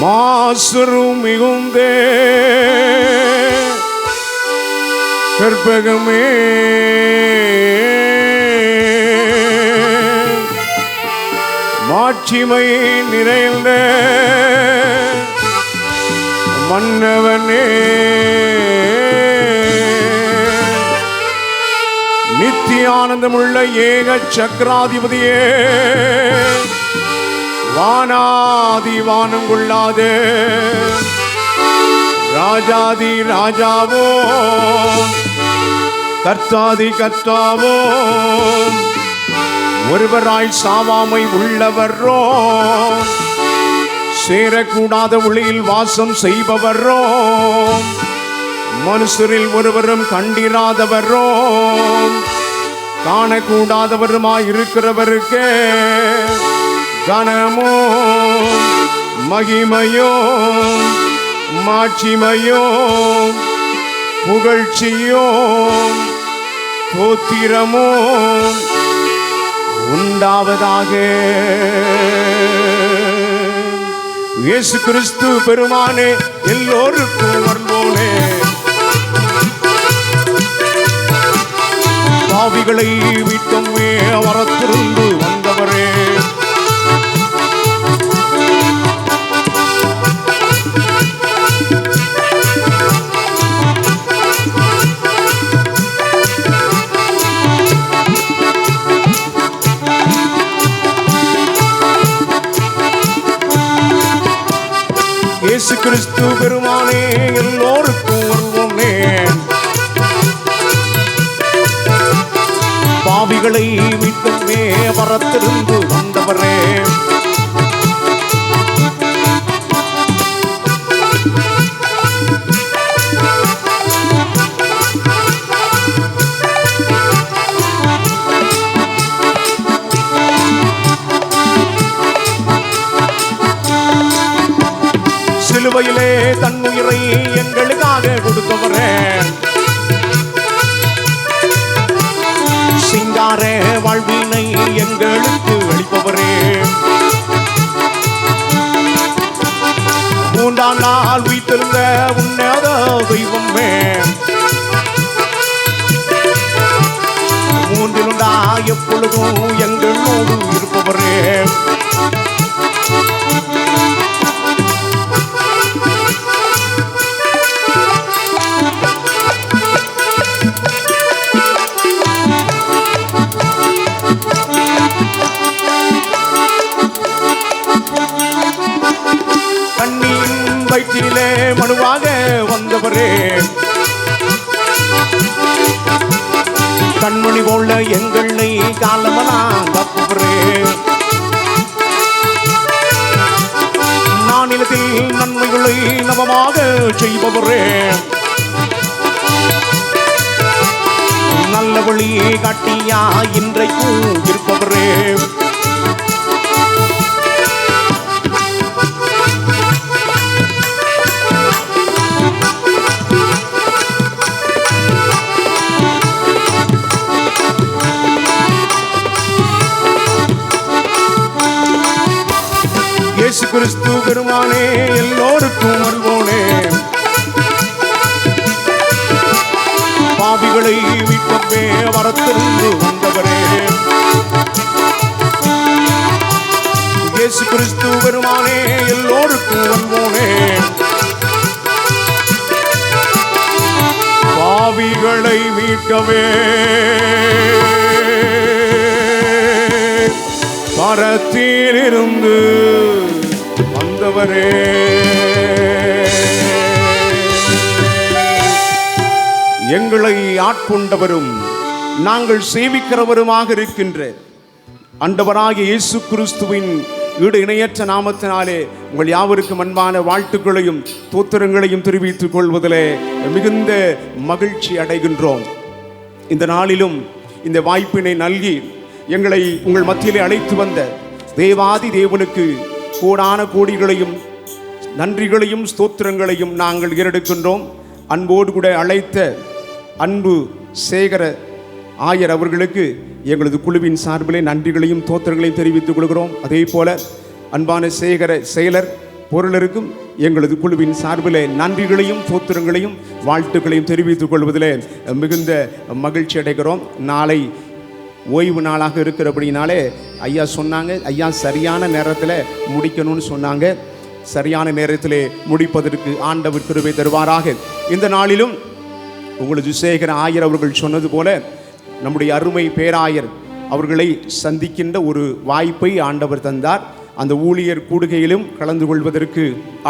மாசரு மிகுந்தே கற்பகமே மாட்சிமை நிறைந்த மன்னவனே நித்திய ஆனந்தமுள்ள ஏக சக்கராதிபதியே வானாதி வானம் கொள்ளாத ராஜாதி ராஜாவோ கர்த்தாதி கர்த்தாவோ ஒருவராய் சாவாமை உள்ளவரோ சேரக்கூடாத ஒளியில் வாசம் செய்பவரோ மனுஷரில் ஒருவரும் கண்டிராதவரோ காணக்கூடாதவருமாய் இருக்கிறவருக்கு கனமோ மகிமையோ மாட்சிமையோ புகழ்ச்சியோ தோத்திரமோ உண்டாவதாக. இயேசு கிறிஸ்து பெருமானே எல்லோருக்கும் வருவோனே பாவிகளை விட்டோமே வரத்திருந்து வந்தவரே இயேசு கிறிஸ்து பெருமானே எல்லோருக்கும் வருவோனே பாவிகளை விட்டுமே வரத்திருந்து வந்தவரே சிலுவையிலே தன் உயிரை எங்களுக்காக கொடுத்தவரே சிங்கார வாழ்வினை எங்களுக்கு அளிப்பவரே மூன்றாம் நாள் உயிர்த்தெழுந்த உன்னத தெய்வமே மூன்றிலுண்டா எப்பொழுதும் எங்களோடு இருப்பவரே வயிற்றிலே மனுவாக வந்தவரே கண்மணி போல எங்களை காலமெல்லாம் காப்பவரே நானிலத்தில் நன்மைகளை நவமாக செய்பவரே நல்ல வழி காட்டியா இன்றைக்கும் இருப்பவரே இயேசு கிறிஸ்து பெருமானே எல்லோருக்கும் வருவோனே பாவிகளை விட்டமே வரத்திருந்து வந்தவரே இயேசு கிறிஸ்து பெருமானே எல்லோருக்கும் வருவோனே பாவிகளை மீட்கவே பரத்திலிருந்து வந்தவரே எங்களை ஆட்கொண்டவரும் நாங்கள் சேவிக்கிறவருமாக இருக்கின்ற ஆண்டவராகிய இயேசு கிறிஸ்துவின் ஈடு இணையற்ற நாமத்தினாலே உங்கள் யாவருக்கும் அன்பான வாழ்த்துக்களையும் தோத்திரங்களையும் தெரிவித்துக் கொள்வதிலே மிகுந்த மகிழ்ச்சி அடைகின்றோம். இந்த நாளிலும் இந்த வாய்ப்பினை நல்கி எங்களை உங்கள் மத்தியிலே அழைத்து வந்த தேவாதி தேவனுக்கு கோடான கோடிகளையும் நன்றிகளையும் ஸ்தோத்திரங்களையும் நாங்கள் ஏறெடுக்கின்றோம். அன்போடு கூட அழைத்த அன்பு சேகர ஆயர் அவர்களுக்கு எங்களது குழுவின் சார்பிலே நன்றிகளையும் தோத்திரங்களையும் தெரிவித்துக் கொள்கிறோம். அதே போல அன்பான சேகர செயலர் பொருளருக்கும் எங்களது குழுவின் சார்பில் நன்றிகளையும் சோத்திரங்களையும் வாழ்த்துக்களையும் தெரிவித்துக் கொள்வதில் மிகுந்த மகிழ்ச்சி அடைகிறோம். நாளை ஓய்வு நாளாக இருக்கிறபடினாலே ஐயா சொன்னாங்க, ஐயா சரியான நேரத்தில் முடிக்கணும்னு சொன்னாங்க. சரியான நேரத்தில் முடிப்பதற்கு ஆண்டவர் கிருபை தருவாராக. இந்த நாளிலும் உங்களது சேகர ஆயர் அவர்கள் சொன்னது போல நம்முடைய அருமை பேராயர் அவர்களை சந்திக்கின்ற ஒரு வாய்ப்பை ஆண்டவர் தந்தார். அந்த ஊழியர் கூடுகையிலும் கலந்து கொள்வதற்கு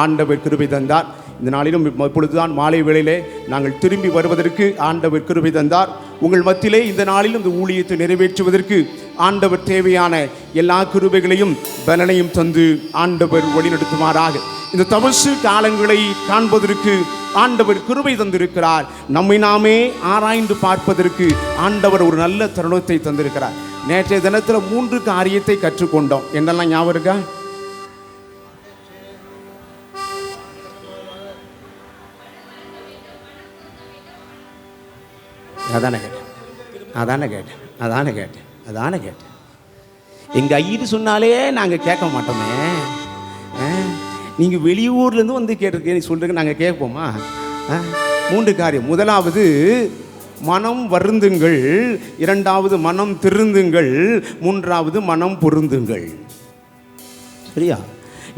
ஆண்டவர் கிருபை தந்தார். இந்த நாளிலும் இப்பொழுதுதான் மாலை வேளையிலே நாங்கள் திரும்பி வருவதற்கு ஆண்டவர் கிருபை தந்தார். உங்கள் மத்தியிலே இந்த நாளிலும் இந்த ஊழியத்தை நிறைவேற்றுவதற்கு ஆண்டவர் தேவையான எல்லா கிருபைகளையும் பலனையும் தந்து ஆண்டவர் வழிநடத்துமாறாக. இந்த தபசு காலங்களை காண்பதற்கு ஆண்டவர் கிருபை தந்திருக்கிறார். நம்மை நாமே ஆராய்ந்து பார்ப்பதற்கு ஆண்டவர் ஒரு நல்ல தருணத்தை தந்திருக்கிறார். நேற்றைய தினத்தில் 3 காரியத்தை கற்றுக்கொண்டோம். என்னெல்லாம் ஞாபகம் இருக்கா? அதானே கேட்டேன். எங்கள் ஐயரு சொன்னாலே நாங்கள் கேட்க மாட்டோமே. நீங்கள் வெளியூர்லேருந்து வந்து கேட்டிருக்கேன் சொல்கிறீங்க, நாங்கள் கேட்போமா? 3 காரியம். முதலாவது மனம் வருந்துங்கள், 2வது மனம் திருந்துங்கள், 3வது மனம் பொருந்துங்கள். சரியா?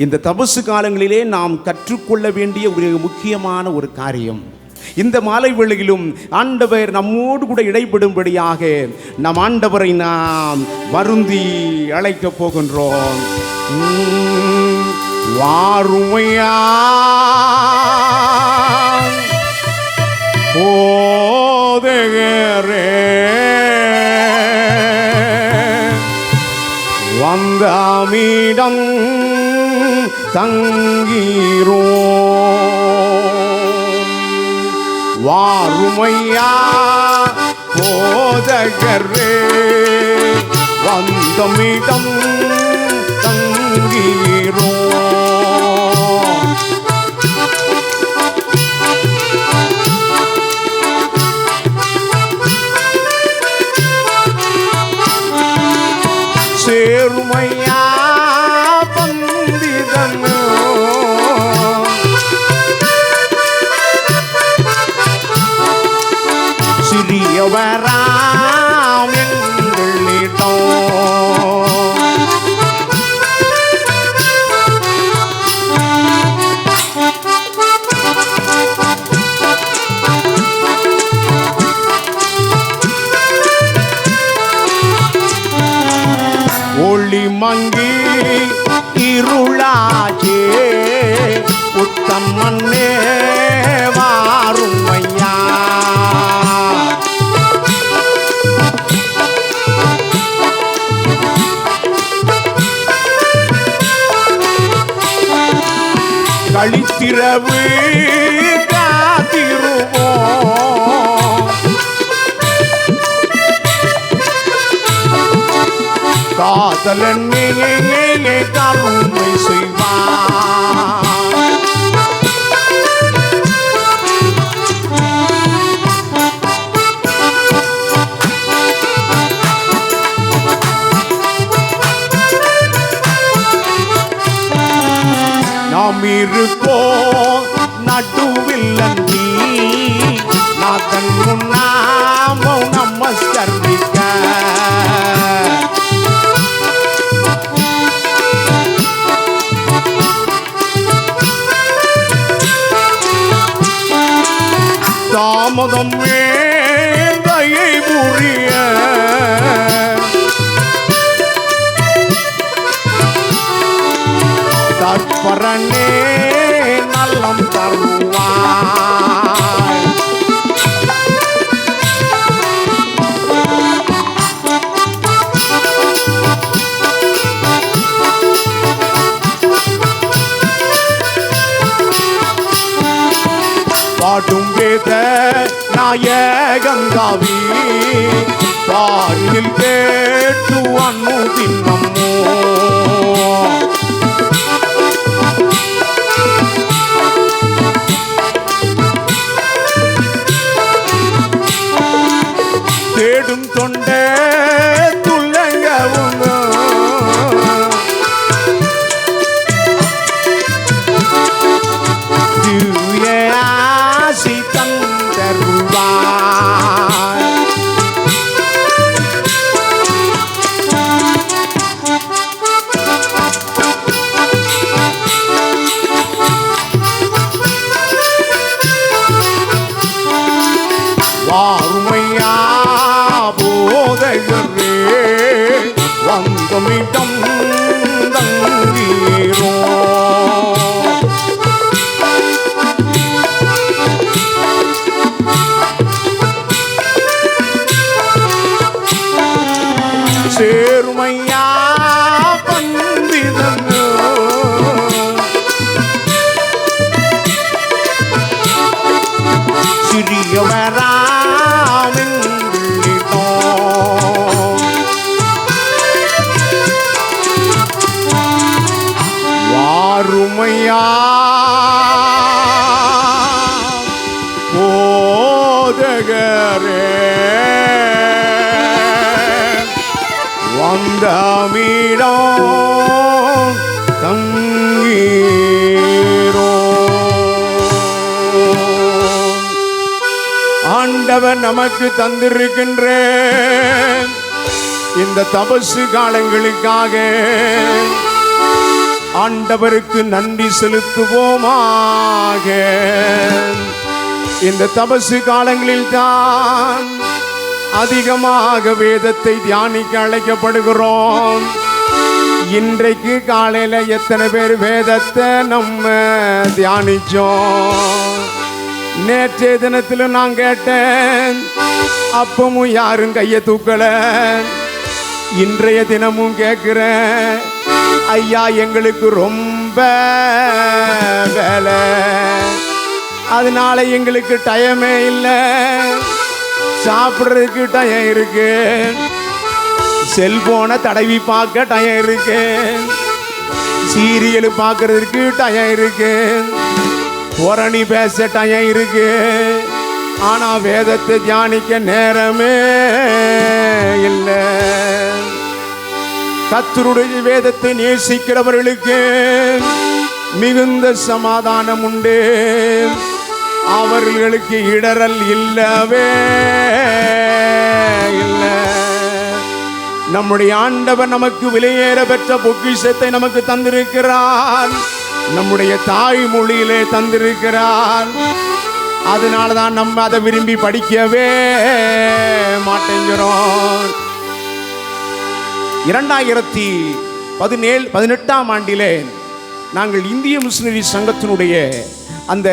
இந்த தபசு காலங்களிலே நாம் கற்றுக்கொள்ள வேண்டிய ஒரு முக்கியமான ஒரு காரியம். இந்த மாலை வேளையிலும் ஆண்டவர் நம்மோடு கூட இடைபடும்படியாக நம் ஆண்டவரை நாம் வருந்தி அழைக்கப் போகின்றோம். வாருமையா போதகரே, வந்தமிடம் தங்கீரோ. வாருமையா போதகரே, வந்தமிடம் தங்கீரோ. சேருமையா பந்திதனோ, சிறியவராம் எங்களிடம். ஒளி மங்கி இருளாச்சே புத்தம் மண்ணே வாருமையா. கழித்திரவு காத்திருவோம், காதலன் கருணை செய்வார். நாம் இருக்கோம் நடுவில் அன்றி, நாதன் முன்னாமோ நமஸ்கரிக்க. தாமதம் வேந்தையை புரிய, தற்பரனே நலம் தருவாய். பாடும் வேத நாயகங்காவி, பாடில் கேட்டு அன்னுதின் நம்மோ. தேடும் தொண்டே துள்ளங்கவும், வாருமையா போதகரே வந்தமிடம் தங்கீரோ. சேருமையா பண்டிதன் சிறியவராமின்றோ வாருமையா போதகரே வந்தமிடம் தங்கீரோ. ஆண்டவர் நமக்கு தந்திருக்கின்ற இந்த தபசு காலங்களுக்காக ஆண்டவருக்கு நன்றி செலுத்துவோமாக. இந்த தபசு காலங்களில் தான் அதிகமாக வேதத்தை தியானிக்க அழைக்கப்படுகிறோம். இன்றைக்கு காலையில எத்தனை பேர் வேதத்தை நம்ம தியானிச்சோம்? நேற்றைய தினத்தில் நான் கேட்டேன், அப்பமும் யாரும் கையை தூக்கல. இன்றைய தினமும் கேட்கிறேன், ஐயா எங்களுக்கு ரொம்ப வேலை, அதனால எங்களுக்கு டைமே இல்லை, சாப்பிட்றதுக்கு டைம் இருக்கு, செல்போனை தடவி பார்க்க டைம் இருக்கு, சீரியல் பார்க்கறதுக்கு டைம் இருக்கு, புரணி பேச டைம் இருக்கு, ஆனா வேதத்தை தியானிக்க நேரமே இல்லை. கர்த்தருடைய வேதத்தை நேசிக்கிறவர்களுக்கு மிகுந்த சமாதானம் உண்டு, அவர்களுக்கு இடரல் இல்லவே இல்லை. நம்முடைய ஆண்டவர் நமக்கு விலையேற பெற்ற பொக்கிஷத்தை நமக்கு தந்திருக்கிறார், நம்முடைய தாய்மொழியிலே தந்திருக்கிறார். அதனாலதான் நம்ம அதை விரும்பி படிக்கவே மாட்டேங்கிறோம். 2018ஆம் ஆண்டிலே நாங்கள் இந்திய மிஷனரி சங்கத்தினுடைய அந்த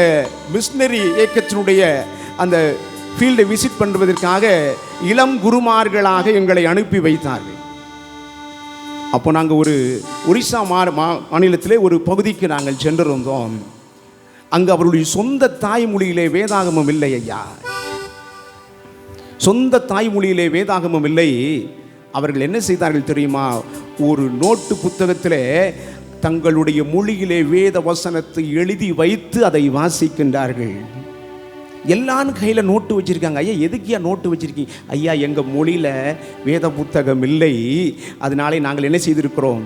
மிஷனரி இயக்கத்தினுடைய அந்த ஃபீல்டை விசிட் பண்ணுவதற்காக இளம் குருமார்களாக எங்களை அனுப்பி வைத்தார்கள். அப்போ நாங்கள் ஒரு ஒரிசா மாநிலத்திலே ஒரு பகுதிக்கு நாங்கள் சென்றிருந்தோம். அங்கு அவருடைய சொந்த தாய்மொழியிலே வேதாகமம் இல்லை ஐயா, சொந்த தாய்மொழியிலே வேதாகமம் இல்லை. அவர்கள் என்ன செய்தார்கள் தெரியுமா? ஒரு நோட்டு புத்தகத்திலே தங்களுடைய மொழியிலே வேத வசனத்தை எழுதி வைத்து அதை வாசிக்கின்றார்கள். எல்லாரும் கையில் நோட்டு வச்சுருக்காங்க. ஐயா எதுக்கியா நோட்டு வச்சுருக்கீங்க? ஐயா எங்கள் மொழியில் வேத புத்தகம் இல்லை, அதனாலே நாங்கள் என்ன செய்திருக்கிறோம்,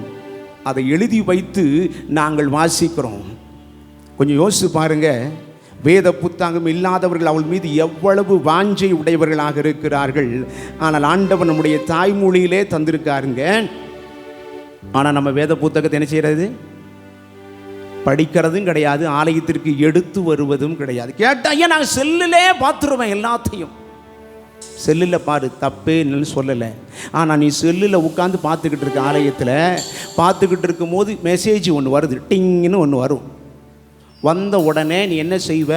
அதை எழுதி வைத்து நாங்கள் வாசிக்கிறோம். கொஞ்சம் யோசித்து பாருங்க, வேத புத்தகம் இல்லாதவர்கள் அவள் மீது எவ்வளவு வாஞ்சை உடையவர்களாக இருக்கிறார்கள். ஆனால் ஆண்டவர் நம்முடைய தாய்மொழியிலே தந்திருக்காருங்க. ஆனால் நம்ம வேத புத்தகத்தை என்ன செய்கிறது? படிக்கிறதும் கிடையாது, ஆலயத்திற்கு எடுத்து வருவதும் கிடையாது. கேட்டால் ஐயா நான் செல்லிலே பார்த்துருவேன் எல்லாத்தையும். செல்லில் பாரு, தப்பேன்னு சொல்லலை. ஆனால் நீ செல்லில் உட்காந்து பார்த்துக்கிட்டு இருக்க, ஆலயத்தில் பார்த்துக்கிட்டு இருக்கும் போது மெசேஜ் ஒன்று வருது, டிங்னு ஒன்று வரும். வந்த உடனே நீ என்ன செய்வ?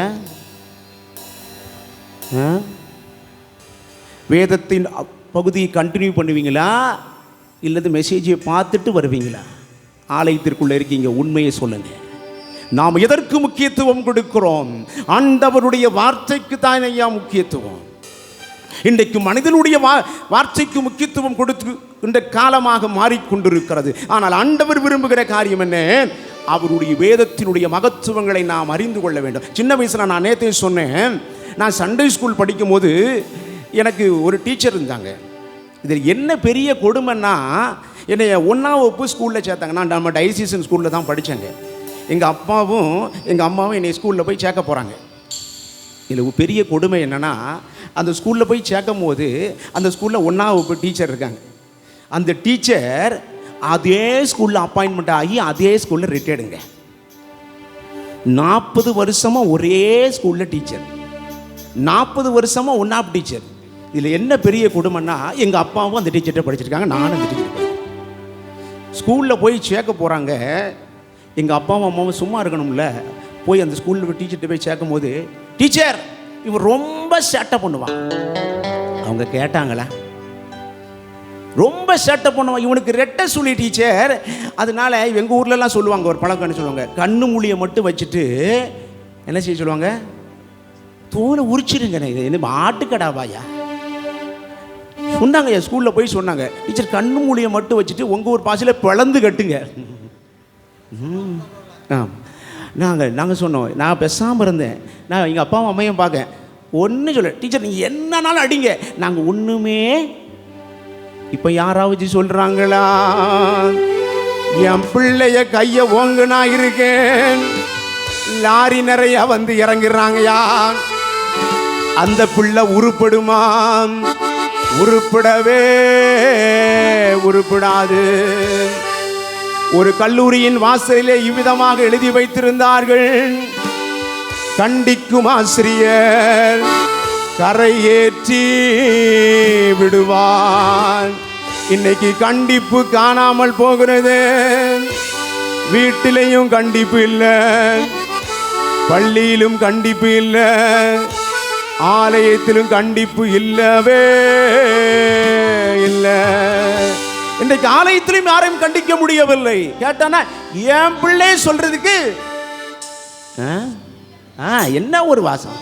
வேதத்தின் பகுதியை கண்டினியூ பண்ணுவீங்களா இல்லது மெசேஜை பார்த்துட்டு வருவீங்களா? ஆலயத்திற்குள்ளே இருக்கீங்க, உண்மையை சொல்லுங்க. நாம் எதற்கு முக்கியத்துவம் கொடுக்கிறோம்? ஆண்டவருடைய வார்த்தைக்கு தான் ஐயா முக்கியத்துவம். இன்றைக்கு மனிதனுடைய வார்த்தைக்கு முக்கியத்துவம் கொடுத்து இந்த காலமாக மாறிக்கொண்டிருக்கிறது. ஆனால் ஆண்டவர் விரும்புகிற காரியம் என்ன? அவருடைய வேதத்தினுடைய மகத்துவங்களை நாம் அறிந்து கொள்ள வேண்டும். சின்ன வயசில் நான் நேற்றே சொன்னேன், நான் சண்டே ஸ்கூல் படிக்கும் போது எனக்கு ஒரு டீச்சர் இருந்தாங்க. இதில் என்ன பெரிய கொடுமைன்னா, என்னை 1ஆம் வகுப்பு ஸ்கூலில் சேர்த்தாங்க. நான் நம்ம டைசிஷன் ஸ்கூலில் தான் படித்தேங்க. எங்கள் அப்பாவும் எங்கள் அம்மாவும் என்னை ஸ்கூலில் போய் சேர்க்க போகிறாங்க. இதில் பெரிய கொடுமை என்னென்னா, அந்த ஸ்கூலில் போய் சேர்க்கும் போது அந்த ஸ்கூலில் 1ஆம் வகுப்பு டீச்சர் இருக்காங்க. அந்த டீச்சர் அதே ஸ்கூலில் அப்பாயின்மெண்ட் ஆகி அதே ஸ்கூலில் ரிட்டையர்டுங்க. 40 வருஷமாக ஒரே ஸ்கூலில் டீச்சர். 40 வருஷமாக ஒன் ஆஃப் டீச்சர். இதில் என்ன பெரிய குடும்பம்னா, எங்கள் அப்பாவும் அந்த டீச்சர்கிட்ட படிச்சிருக்காங்க, நானும் அந்த டீச்சர் படிச்சேன். ஸ்கூலில் போய் சேர்க்க போகிறாங்க. எங்கள் அப்பாவும் அம்மாவும் சும்மா இருக்கணும்ல, போய் அந்த ஸ்கூலில் டீச்சர்கிட்ட போய் சேர்க்கும் போது, டீச்சர் இவன் ரொம்ப சேட்டை பண்ணுவான். அவங்க கேட்டாங்களா? ரொம்ப சேட்டை பண்ணுவான், இவனுக்கு ரெட்டை சுழி டீச்சர். அதனால எங்கள் ஊர்லலாம் சொல்லுவாங்க, ஒரு பழக்கம்னு சொல்லுவாங்க, கண்ணு மூலியை மட்டும் வச்சுட்டு என்ன செய்ய சொல்லுவாங்க, தோலை உரிச்சிருங்க. இது என்ன ஆட்டுக்கடாவாயா சொன்னாங்க. என் ஸ்கூலில் போய் சொன்னாங்க, டீச்சர் கண்ணு மூலியை மட்டும் வச்சுட்டு உங்கள் ஊர் பாசையில் பிளந்து கட்டுங்க. நாங்கள் சொன்னோம், நான் பேசாமல் இருந்தேன். நான் எங்கள் அப்பாவும் அம்மையும் பார்க்க ஒன்றும் சொல்ல, டீச்சர் நீங்கள் என்னன்னாலும் அடிங்க, நாங்கள் ஒன்றுமே. இப்போ யாராவது சொல்கிறாங்களா, என் பிள்ளைய கையை ஓங்குனா இருக்கேன், லாரி நிறைய வந்து இறங்குறாங்கயா, அந்த பிள்ளை உருப்படுமா? உருப்படவே உருப்படாது. ஒரு கல்லூரியின் வாசலிலே இவ்விதமாக எழுதி வைத்திருந்தார்கள், கண்டிக்கும் ஆசிரியர் கரையேற்றி விடுவான். இன்னைக்கு கண்டிப்பு காணாமல் போகிறது. வீட்டிலையும் கண்டிப்பு இல்லை, பள்ளியிலும் கண்டிப்பு இல்லை, ஆலயத்திலும் கண்டிப்பு இல்லவே இல்லை. இன்றைக்கு ஆலயத்திலும் யாரையும் கண்டிக்க முடியவில்லை. கேட்டானா என் பிள்ளை சொல்றதுக்கு என்ன ஒரு வாசம்,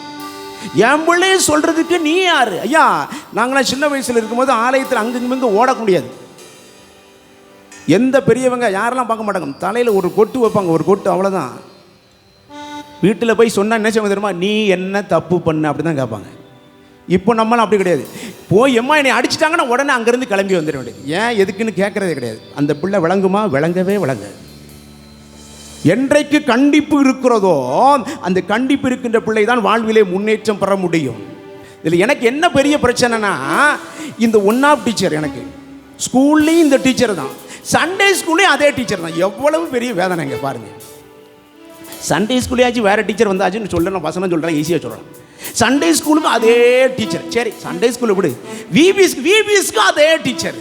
என் பிள்ளைய சொல்றதுக்கு நீ யாரு? ஐயா, நாங்களாம் சின்ன வயசுல இருக்கும்போது ஆலயத்தில் அங்கங்க ஓட முடியாது. எந்த பெரியவங்க யாரெல்லாம் பார்க்க மாட்டாங்க, தலையில் ஒரு கொட்டு வைப்பாங்க, ஒரு கொட்டு, அவ்வளோதான். வீட்டில் போய் சொன்னால் என்ன செய்ய தெரியுமா, நீ என்ன தப்பு பண்ண அப்படி தான் கேட்பாங்க. இப்போ நம்மளாம் அப்படி கிடையாது. போய் எம்மா என்னை அடிச்சிட்டாங்கன்னா உடனே அங்கேருந்து கிளம்பி வந்துட வேண்டியது. ஏன் எதுக்குன்னு கேட்குறதே கிடையாது. அந்த பிள்ளை விளங்குமா? விளங்கவே விளங்காது. என்றைக்கு கண்டிப்பு இருக்கிறதோ அந்த கண்டிப்பு இருக்கின்ற பிள்ளை தான் வாழ்விலே முன்னேற்றம் பெற முடியும். இதில் எனக்கு என்ன பெரிய பிரச்சனைனா, இந்த ஒன் ஆஃப் டீச்சர், எனக்கு ஸ்கூல்லையும் இந்த டீச்சர் தான், சண்டே ஸ்கூல்லையும் அதே டீச்சர் தான். எவ்வளவு பெரிய வேதனைங்க பாருங்க. சண்டே ஸ்கூல்லையாச்சும் வேறு டீச்சர் வந்தாச்சுன்னு சொல்கிறேன், நான் வசனம் சொல்கிறேன், ஈஸியாக சொல்கிறேன். சண்டே ஸ்கூலுக்கு அதே டீச்சர், சரி சண்டே ஸ்கூலில் விடு, விபிஎஸ்க்கு அதே டீச்சர்.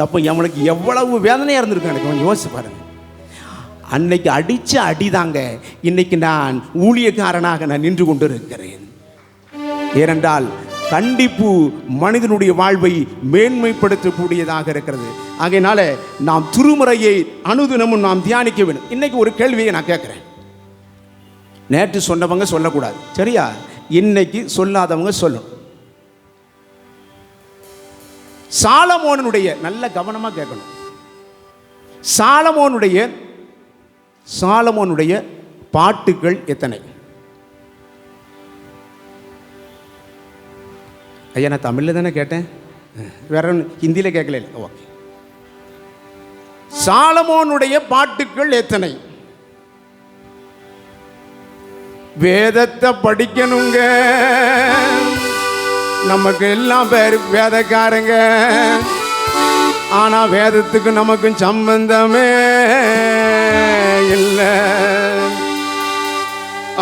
அப்போ அவனுக்கு எவ்வளவு வேதனையாக இருந்திருக்கு எனக்கு கொஞ்சம் யோசிச்சு பாருங்க. அன்னைக்கு அடித்த அடிதாங்க இன்னைக்கு நான் ஊழியக்காரனாக நான் நின்று கொண்டு இருக்கிறேன். ஏனென்றால் கண்டிப்பு மனிதனுடைய வாழ்வை மேன்மைப்படுத்தக்கூடியதாக இருக்கிறது. ஆகையினால நாம் திருமுறையை அனுதினமும் நாம் தியானிக்க வேண்டும். இன்னைக்கு ஒரு கேள்வியை நான் கேட்குறேன். நேற்று சொன்னவங்க சொல்லக்கூடாது, சரியா? இன்னைக்கு சொல்லாதவங்க சொல்லணும். சாலமோனுடைய, நல்ல கவனமா கேட்கணும், சாலமோனுடைய பாட்டுகள் எத்தனை? ஐயா, நான் தமிழில் தானே கேட்டேன், வேற ஹிந்தியில் கேட்கல. ஓகே. சாலமோனுடைய பாட்டுகள் எத்தனை? வேதத்தை படிக்கணுங்க, நமக்கு எல்லாம் பேர் வேதக்காரங்க, ஆனா வேதத்துக்கு நமக்கு சம்பந்தமே இல்லை.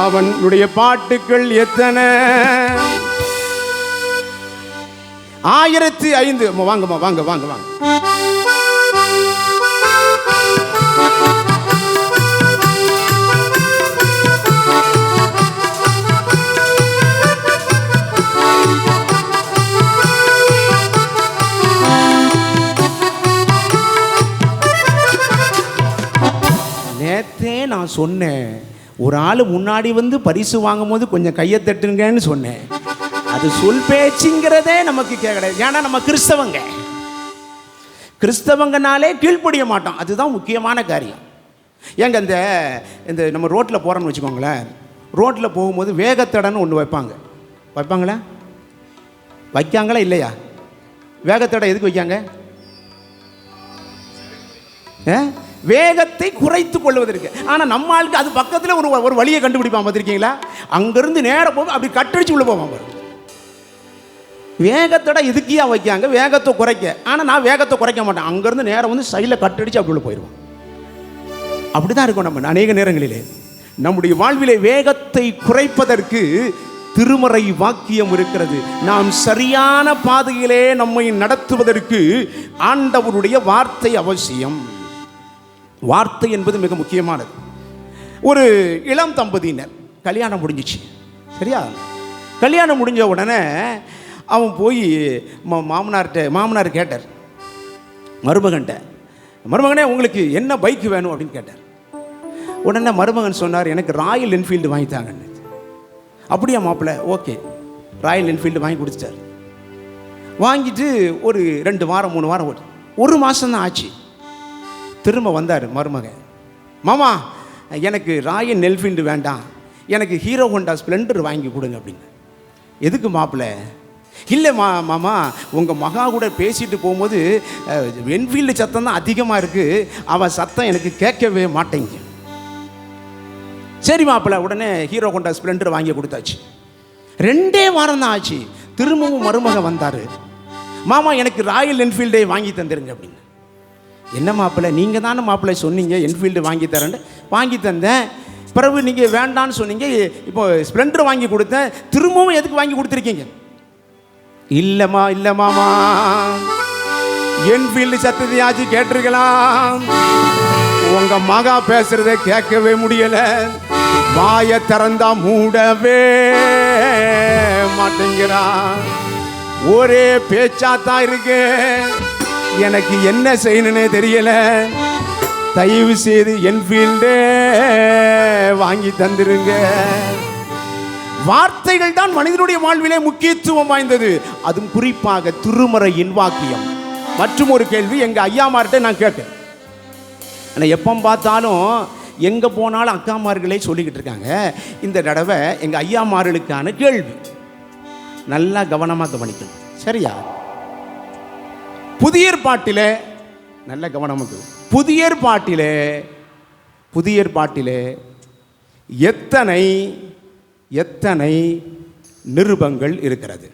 அவனுடைய பாட்டுகள் எத்தனை? 1005. வாங்கம்மா, வாங்க வாங்க வாங்க. நேத்தே நான் சொன்னேன், ஒரு ஆள் முன்னாடி வந்து பரிசு வாங்கும் போது கொஞ்சம் கையை தட்டுங்கன்னு சொன்னேன். அது சொல் பேச்சுங்கிறதே நமக்கு கிடையாது. ஏன்னா நம்ம கிறிஸ்தவங்கனாலே கீழ்ப்படிய மாட்டோம். அதுதான் முக்கியமான காரியம். ஏங்க இந்த நம்ம ரோட்டில் போகிறோன்னு வச்சுக்கோங்களேன், ரோட்டில் போகும்போது வேகத்தடைன்னு ஒன்று வைப்பாங்களா? வைக்காங்களா இல்லையா? வேகத்தடை எதுக்கு வைக்காங்க? வேகத்தை குறைத்து கொள்வதற்கு. ஆனால் நம்ம ஆளுக்கு அது பக்கத்தில் ஒரு வழியை கண்டுபிடிப்பான், பார்த்துருக்கீங்களா? அங்கேருந்து நேரம் போக அப்படி கட்டடிச்சு உள்ள போவான் பாரு. வேகத்தோட இதுக்கியா வைக்காங்க, வேகத்தை குறைக்க. ஆனால் நான் வேகத்தை குறைக்க மாட்டேன், அங்கேருந்து நேரம் வந்து சைடில் கட்டடிச்சு அப்படி உள்ள போயிடுவோம். அப்படி தான் இருக்கும் நம்ம அநேக நேரங்களிலே. நம்முடைய வாழ்விலே வேகத்தை குறைப்பதற்கு திருமறை வாக்கியம் இருக்கிறது. நாம் சரியான பாதையிலே நம்மை நடத்துவதற்கு ஆண்டவருடைய வார்த்தை அவசியம். வார்த்தை என்பது மிக முக்கியமானது. ஒரு இளம் தம்பதியினர் கல்யாணம் முடிஞ்சிச்சு. சரியா? கல்யாணம் முடிஞ்ச உடனே அவன் போய் மாமனார் கேட்டார், மருமகனே உங்களுக்கு என்ன பைக் வேணும் அப்படின்னு கேட்டார். உடனே மருமகன் சொன்னார், எனக்கு ராயல் என்ஃபீல்டு வாங்கித்தாங்கன்னு. அப்படியா மாப்பிள்ளை, ஓகே. ராயல் என்ஃபீல்டு வாங்கி கொடுத்துட்டார். வாங்கிட்டு ஒரு 2 வாரம் 3 வாரம் ஒரு மாதம் தான் ஆச்சு. திரும்ப வந்தார் மருமகன், மாமா எனக்கு ராயல் என்ஃபீல்டு வேண்டாம், எனக்கு ஹீரோ ஹோண்டா ஸ்ப்ளெண்டர் வாங்கி கொடுங்க அப்படின்னு. எதுக்கு மாப்பிள்ளை? இல்லை மாமா, உங்கள் மகா கூட பேசிட்டு போகும்போது என்ஃபீல்டு சத்தம் தான் அதிகமாக இருக்குது, அவன் சத்தம் எனக்கு கேட்கவே மாட்டேங்க. சரி மாப்பிள்ளை, உடனே ஹீரோ ஹோண்டா ஸ்ப்ளெண்டர் வாங்கி கொடுத்தாச்சு. 2 வாரம் தான் ஆச்சு. திரும்பவும் மருமகன் வந்தார், மாமா எனக்கு ராயல் என்ஃபீல்டே வாங்கி தந்துருங்க அப்படின்னு. என்ன மாப்பிள்ளை, நீங்கள் தானே மாப்பிள்ளை சொன்னீங்க என்ஃபீல்டு வாங்கி தரேன்னு. வாங்கி தந்தேன், பிறகு நீங்கள் வேண்டான்னு சொன்னீங்க, இப்போ ஸ்ப்ளெண்டர் வாங்கி கொடுத்தேன், திரும்பவும் எதுக்கு வாங்கி கொடுத்துருக்கீங்க? இல்லை மாமா, என்ஃபீல்டு சத்தத்தையாச்சு கேட்டிருக்கலாம், உங்க மகா பேசுறத கேட்கவே முடியல, வாயை திறந்தா மூடவே மாட்டேங்கிறான், ஒரே பேச்சாத்தான் இருக்கு, எனக்கு என்ன செய்யணுன்னே தெரியல, தயவு செய்து என்ஃபீல்டே வாங்கி தந்துருங்க. வார்த்தைகள் தான் மனிதனுடைய வாழ்விலே முக்கியத்துவம் வாய்ந்தது, அதுவும் குறிப்பாக திருமறையின் வாக்கியம். மற்றும் ஒரு கேள்வி எங்க ஐயாமார்கிட்ட நான் கேட்டேன். ஆனால் எப்போ பார்த்தாலும் எங்கே போனாலும் அக்காமார்களே சொல்லிக்கிட்டு இருக்காங்க. இந்த தடவை எங்கள் ஐயாமார்களுக்கான கேள்வி நல்லா கவனமாக கவனிக்கணும். சரியா? புதிய ஏற்பாட்டிலே நல்ல கவனமாக, புதிய ஏற்பாட்டிலே எத்தனை நிருபங்கள் இருக்கிறது?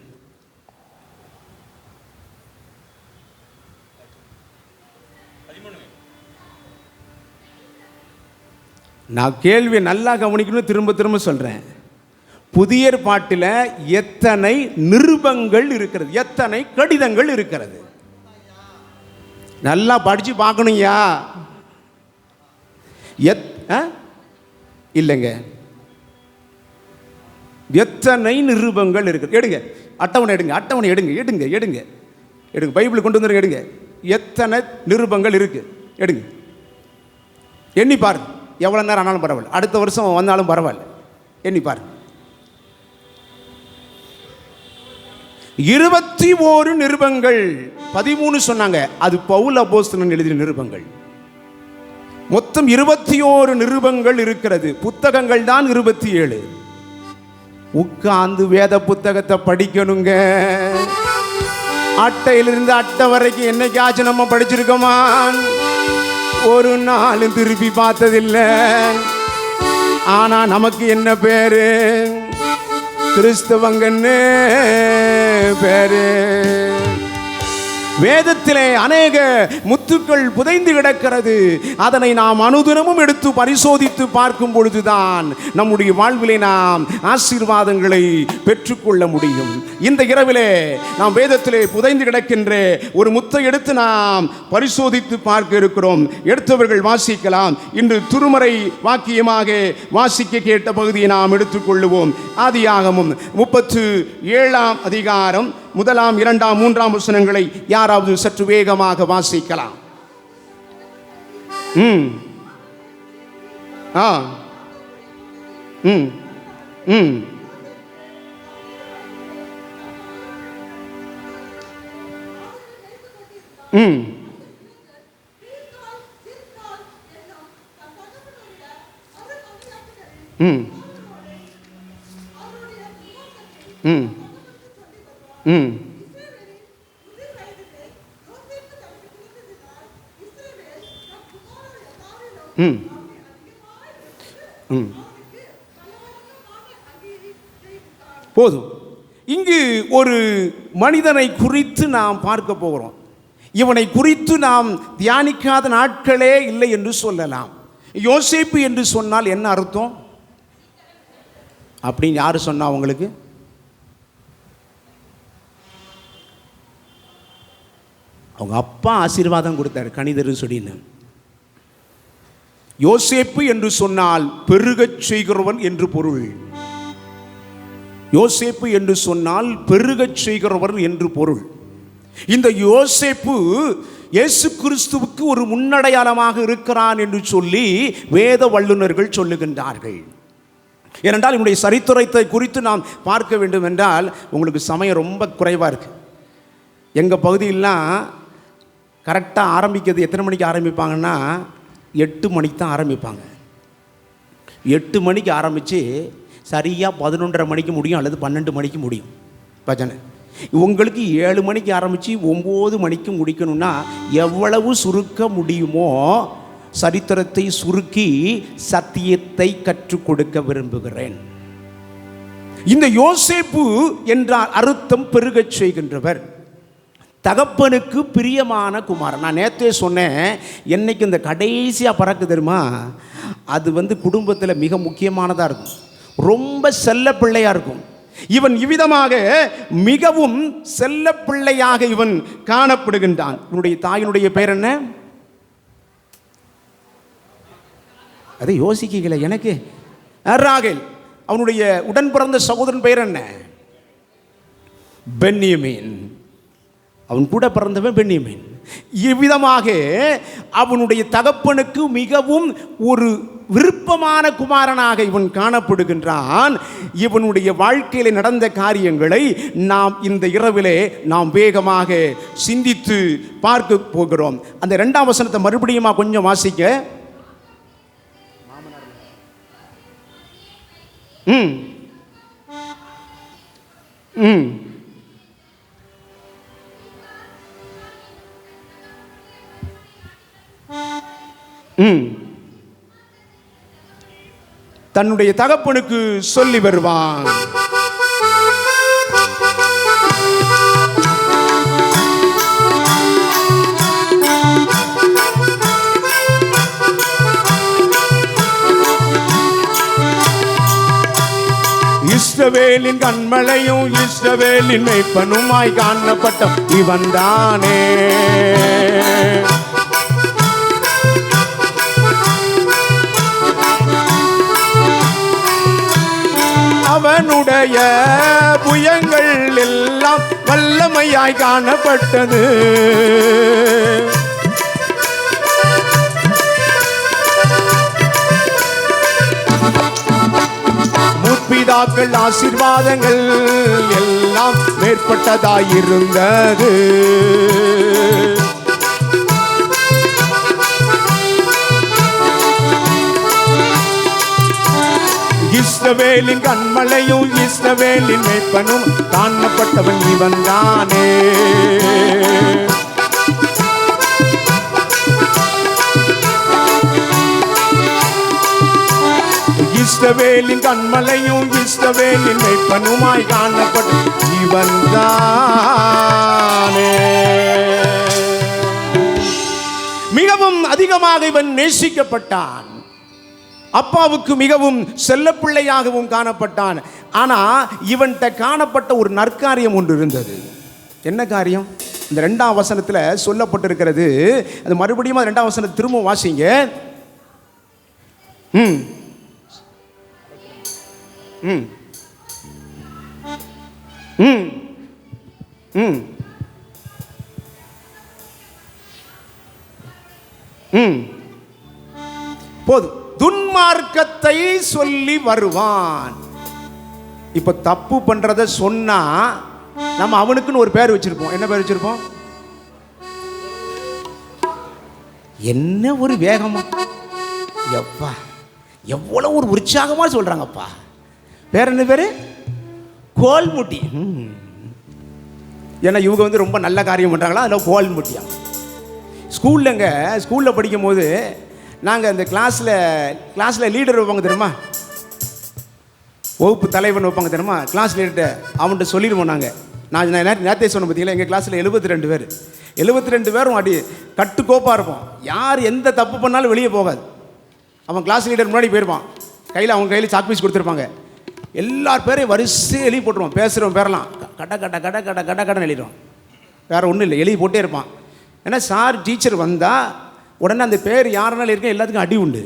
நான் கேள்வி நல்லா கவனிக்கணும், திரும்ப சொல்றேன். புதிய ஏற்பாட்டில் எத்தனை நிருபங்கள் இருக்கிறது, எத்தனை கடிதங்கள் இருக்கிறது? நல்லா படிச்சு பார்க்கணும்யா. இல்லைங்க, எத்தனை நிருபங்கள் இருக்கு? எடுங்க அட்டவணை, எடுங்க பைபிள் கொண்டு வந்துருங்க, எடுங்க. எத்தனை நிருபங்கள் இருக்கு எடுங்க, எண்ணி பாருங்க. எவ்வளோ நேரம் ஆனாலும் பரவாயில்ல, அடுத்த வருஷம் வந்தாலும் பரவாயில்ல, எண்ணி பாருங்க. 21 நிருபங்கள். 13 சொன்னாங்க, அது பவுல் அப்போஸ்தலன் எழுதிய நிருபங்கள். மொத்தம் 21 நிருபங்கள் இருக்கிறது. புத்தகங்கள் தான் 27. உட்கார்ந்து வேத புத்தகத்தை படிக்கணுங்க. அட்டையிலிருந்து அட்டை வரைக்கும் என்னைக்காச்சும் நம்ம படிச்சிருக்கோமா? ஒரு நாளும் திருப்பி பார்த்ததில்லை. ஆனா நமக்கு என்ன பேரு? கிறிஸ்தவங்கன்னு பேரு. வேதத்திலே அநேக முத்துக்கள் புதைந்து கிடக்கிறது. அதனை நாம் அனுதினமும் எடுத்து பரிசோதித்து பார்க்கும் பொழுதுதான் நம்முடைய வாழ்விலே நாம் ஆசீர்வாதங்களை பெற்றுக்கொள்ள முடியும். இந்த இரவிலே நாம் வேதத்திலே புதைந்து கிடக்கின்ற ஒரு முத்தை எடுத்து நாம் பரிசோதித்து பார்க்க இருக்கிறோம். எடுத்தவர்கள் வாசிக்கலாம். இன்று திருமறை வாக்கியமாக வாசிக்க கேட்ட பகுதியை நாம் எடுத்துக்கொள்ளுவோம். ஆதியாகமம் 37ஆம் அதிகாரம் 1, 2, 3 வசனங்களை யாராவது சற்று வேகமாக வாசிக்கலாம். போதும். இங்கு ஒரு மனிதனை குறித்து நாம் பார்க்க போகிறோம். இவனை குறித்து நாம் தியானிக்காத நாட்களே இல்லை என்று சொல்லலாம். யோசேப்பு என்று சொன்னால் என்ன அர்த்தம் அப்படின்னு யாரு சொன்னா உங்களுக்கு? அவங்க அப்பா ஆசீர்வாதம் கொடுத்தார், கணிதர் சொல்லின்னு. யோசேப்பு என்று சொன்னால் பெருகச் செய்கிறவன் என்று பொருள். யோசேப்பு என்று சொன்னால் பெருகச் செய்கிறவர் என்று பொருள். இந்த யோசேப்பு இயேசு கிறிஸ்துவுக்கு ஒரு முன்னடையாளமாக இருக்கிறான் என்று சொல்லி வேத வல்லுநர்கள் சொல்லுகின்றார்கள். ஏனென்றால் என்னுடைய சரித்திரத்தை குறித்து நாம் பார்க்க வேண்டும் என்றால் உங்களுக்கு சமயம் ரொம்ப குறைவாக இருக்குது. எங்கள் பகுதியெல்லாம் கரெக்டாக ஆரம்பிக்கிறது எத்தனை மணிக்கு ஆரம்பிப்பாங்கன்னா 8 மணிக்கு தான் ஆரம்பிப்பாங்க. 8 மணிக்கு ஆரம்பித்து சரியாக 11:30 மணிக்கு முடியும், அல்லது 12 மணிக்கு முடியும் பஜனை. உங்களுக்கு 7 மணிக்கு ஆரம்பித்து 9 மணிக்கு முடிக்கணும்னா எவ்வளவு சுருக்க முடியுமோ சரித்திரத்தை சுருக்கி சத்தியத்தை கற்றுக் கொடுக்க விரும்புகிறேன். இந்த யோசேப்பு என்றால் அர்த்தம் பெருகச் செய்கின்றவர், தகப்பனுக்கு பிரியமான குமாரன். நான் நேற்றே சொன்னேன், என்னைக்கு இந்த கடைசியாக பறக்கு தெரியுமா, அது குடும்பத்தில் மிக முக்கியமானதாக இருக்கும், ரொம்ப செல்ல பிள்ளையாக இருக்கும். இவன் இவ்விதமாக மிகவும் செல்ல பிள்ளையாக இவன் காணப்படுகின்றான். இவனுடைய தாயினுடைய பெயர் என்ன? அதை யோசிக்கல எனக்கு. ராகேல். அவனுடைய உடன் பிறந்த சகோதரன் பெயர் என்ன? பென்யமீன். அவன் கூட பிறந்தவன் பென்யமீன். இவ்விதமாக அவனுடைய தகப்பனுக்கு மிகவும் ஒரு விருப்பமான குமாரனாக இவன் காணப்படுகின்றான். இவனுடைய வாழ்க்கையில் நடந்த காரியங்களை நாம் இந்த இரவிலே நாம் வேகமாக சிந்தித்து பார்க்க போகிறோம். அந்த 2ஆம் வசனத்தை மறுபடியும் கொஞ்சம் வாசிக்க. தன்னுடைய தகப்பனுக்கு சொல்லி வருவான். இஸ்ரவேலின் கண்மலையும் இஸ்ரவேலின் மேய்ப்பனுமாய் காணப்பட்ட இவன் தானே. அவனுடைய புயங்கள் எல்லாம் வல்லமையாய் காணப்பட்டது. முற்பிதாக்கள் ஆசீர்வாதங்கள் எல்லாம் மேற்பட்டதாயிருந்தது. இஸ்ரவேலின் கண்மலையும் இஸ்ரவேலின் மேய்ப்பனும் காணப்பட்டவன் இவன் தானே. இஸ்ரவேலின் கண்மலையும் இஸ்ரவேலின் மேய்ப்பனுமாய் காணப்பட்ட இவன் தானே. மிகவும் அதிகமாக இவன் நேசிக்கப்பட்டான். அப்பாவுக்கு மிகவும் செல்லப்பிள்ளையாகவும் காணப்பட்டான். ஆனால் இவன்கிட்ட காணப்பட்ட ஒரு நற்காரியம் ஒன்று இருந்தது. என்ன காரியம்? இந்த 2ஆம் வசனத்தில் சொல்லப்பட்டிருக்கிறது. அது மறுபடியும் 2ஆம் வசனத்தை திரும்ப வாசிங்க. போதும். துன்மார்க்கத்தை சொல்லி வருவான். இப்ப தப்பு பண்றத சொன்னா நம்ம அவனுக்குன்னு ஒரு பேர் வச்சிருப்போம். என்ன பேர் வச்சிருப்போம்? என்ன ஒரு வேகமா, எப்பா எவ்வளவு ஒரு உற்சாகமா சொல்றாங்கப்பா. பேர் என்ன பேரு? கோல்முட்டி. ஏன்னா இவங்க ரொம்ப நல்ல காரியம் பண்றாங்களா, அதில் கோல்முட்டியா. ஸ்கூல்ல படிக்கும் போது நாங்கள் அந்த கிளாஸில் லீடர் வைப்பாங்க தெரியுமா, வகுப்பு தலைவன் வைப்பாங்க தெரியுமா, கிளாஸ் லீடர்கிட்ட அவன்கிட்ட சொல்லிடுவோம். நான் நேரத்தை சொன்ன பார்த்தீங்களா, எங்கள் கிளாஸில் 72 பேர், 72 பேரும் அடி கட்டுக்கோப்பாக இருப்போம். யார் எந்த தப்பு பண்ணாலும் வெளியே போகாது. அவன் கிளாஸ் லீடர் முன்னாடி போயிருப்பான், அவங்க கையில் சாக்பீஸ் கொடுத்துருப்பாங்க. எல்லார் பேரையும் வரிசையை எழுதி போட்டுருவான். பேசுகிறவன் பேரெல்லாம் கட கட கட கட கட கடன் எழுதிடுவான். வேறு ஒன்றும் இல்லை, எழுதி போட்டே இருப்பான். ஏன்னா சார் டீச்சர் வந்தால் உடனே அந்த பேர் யாருனாலும் இருக்க எல்லாத்துக்கும் அடி உண்டு.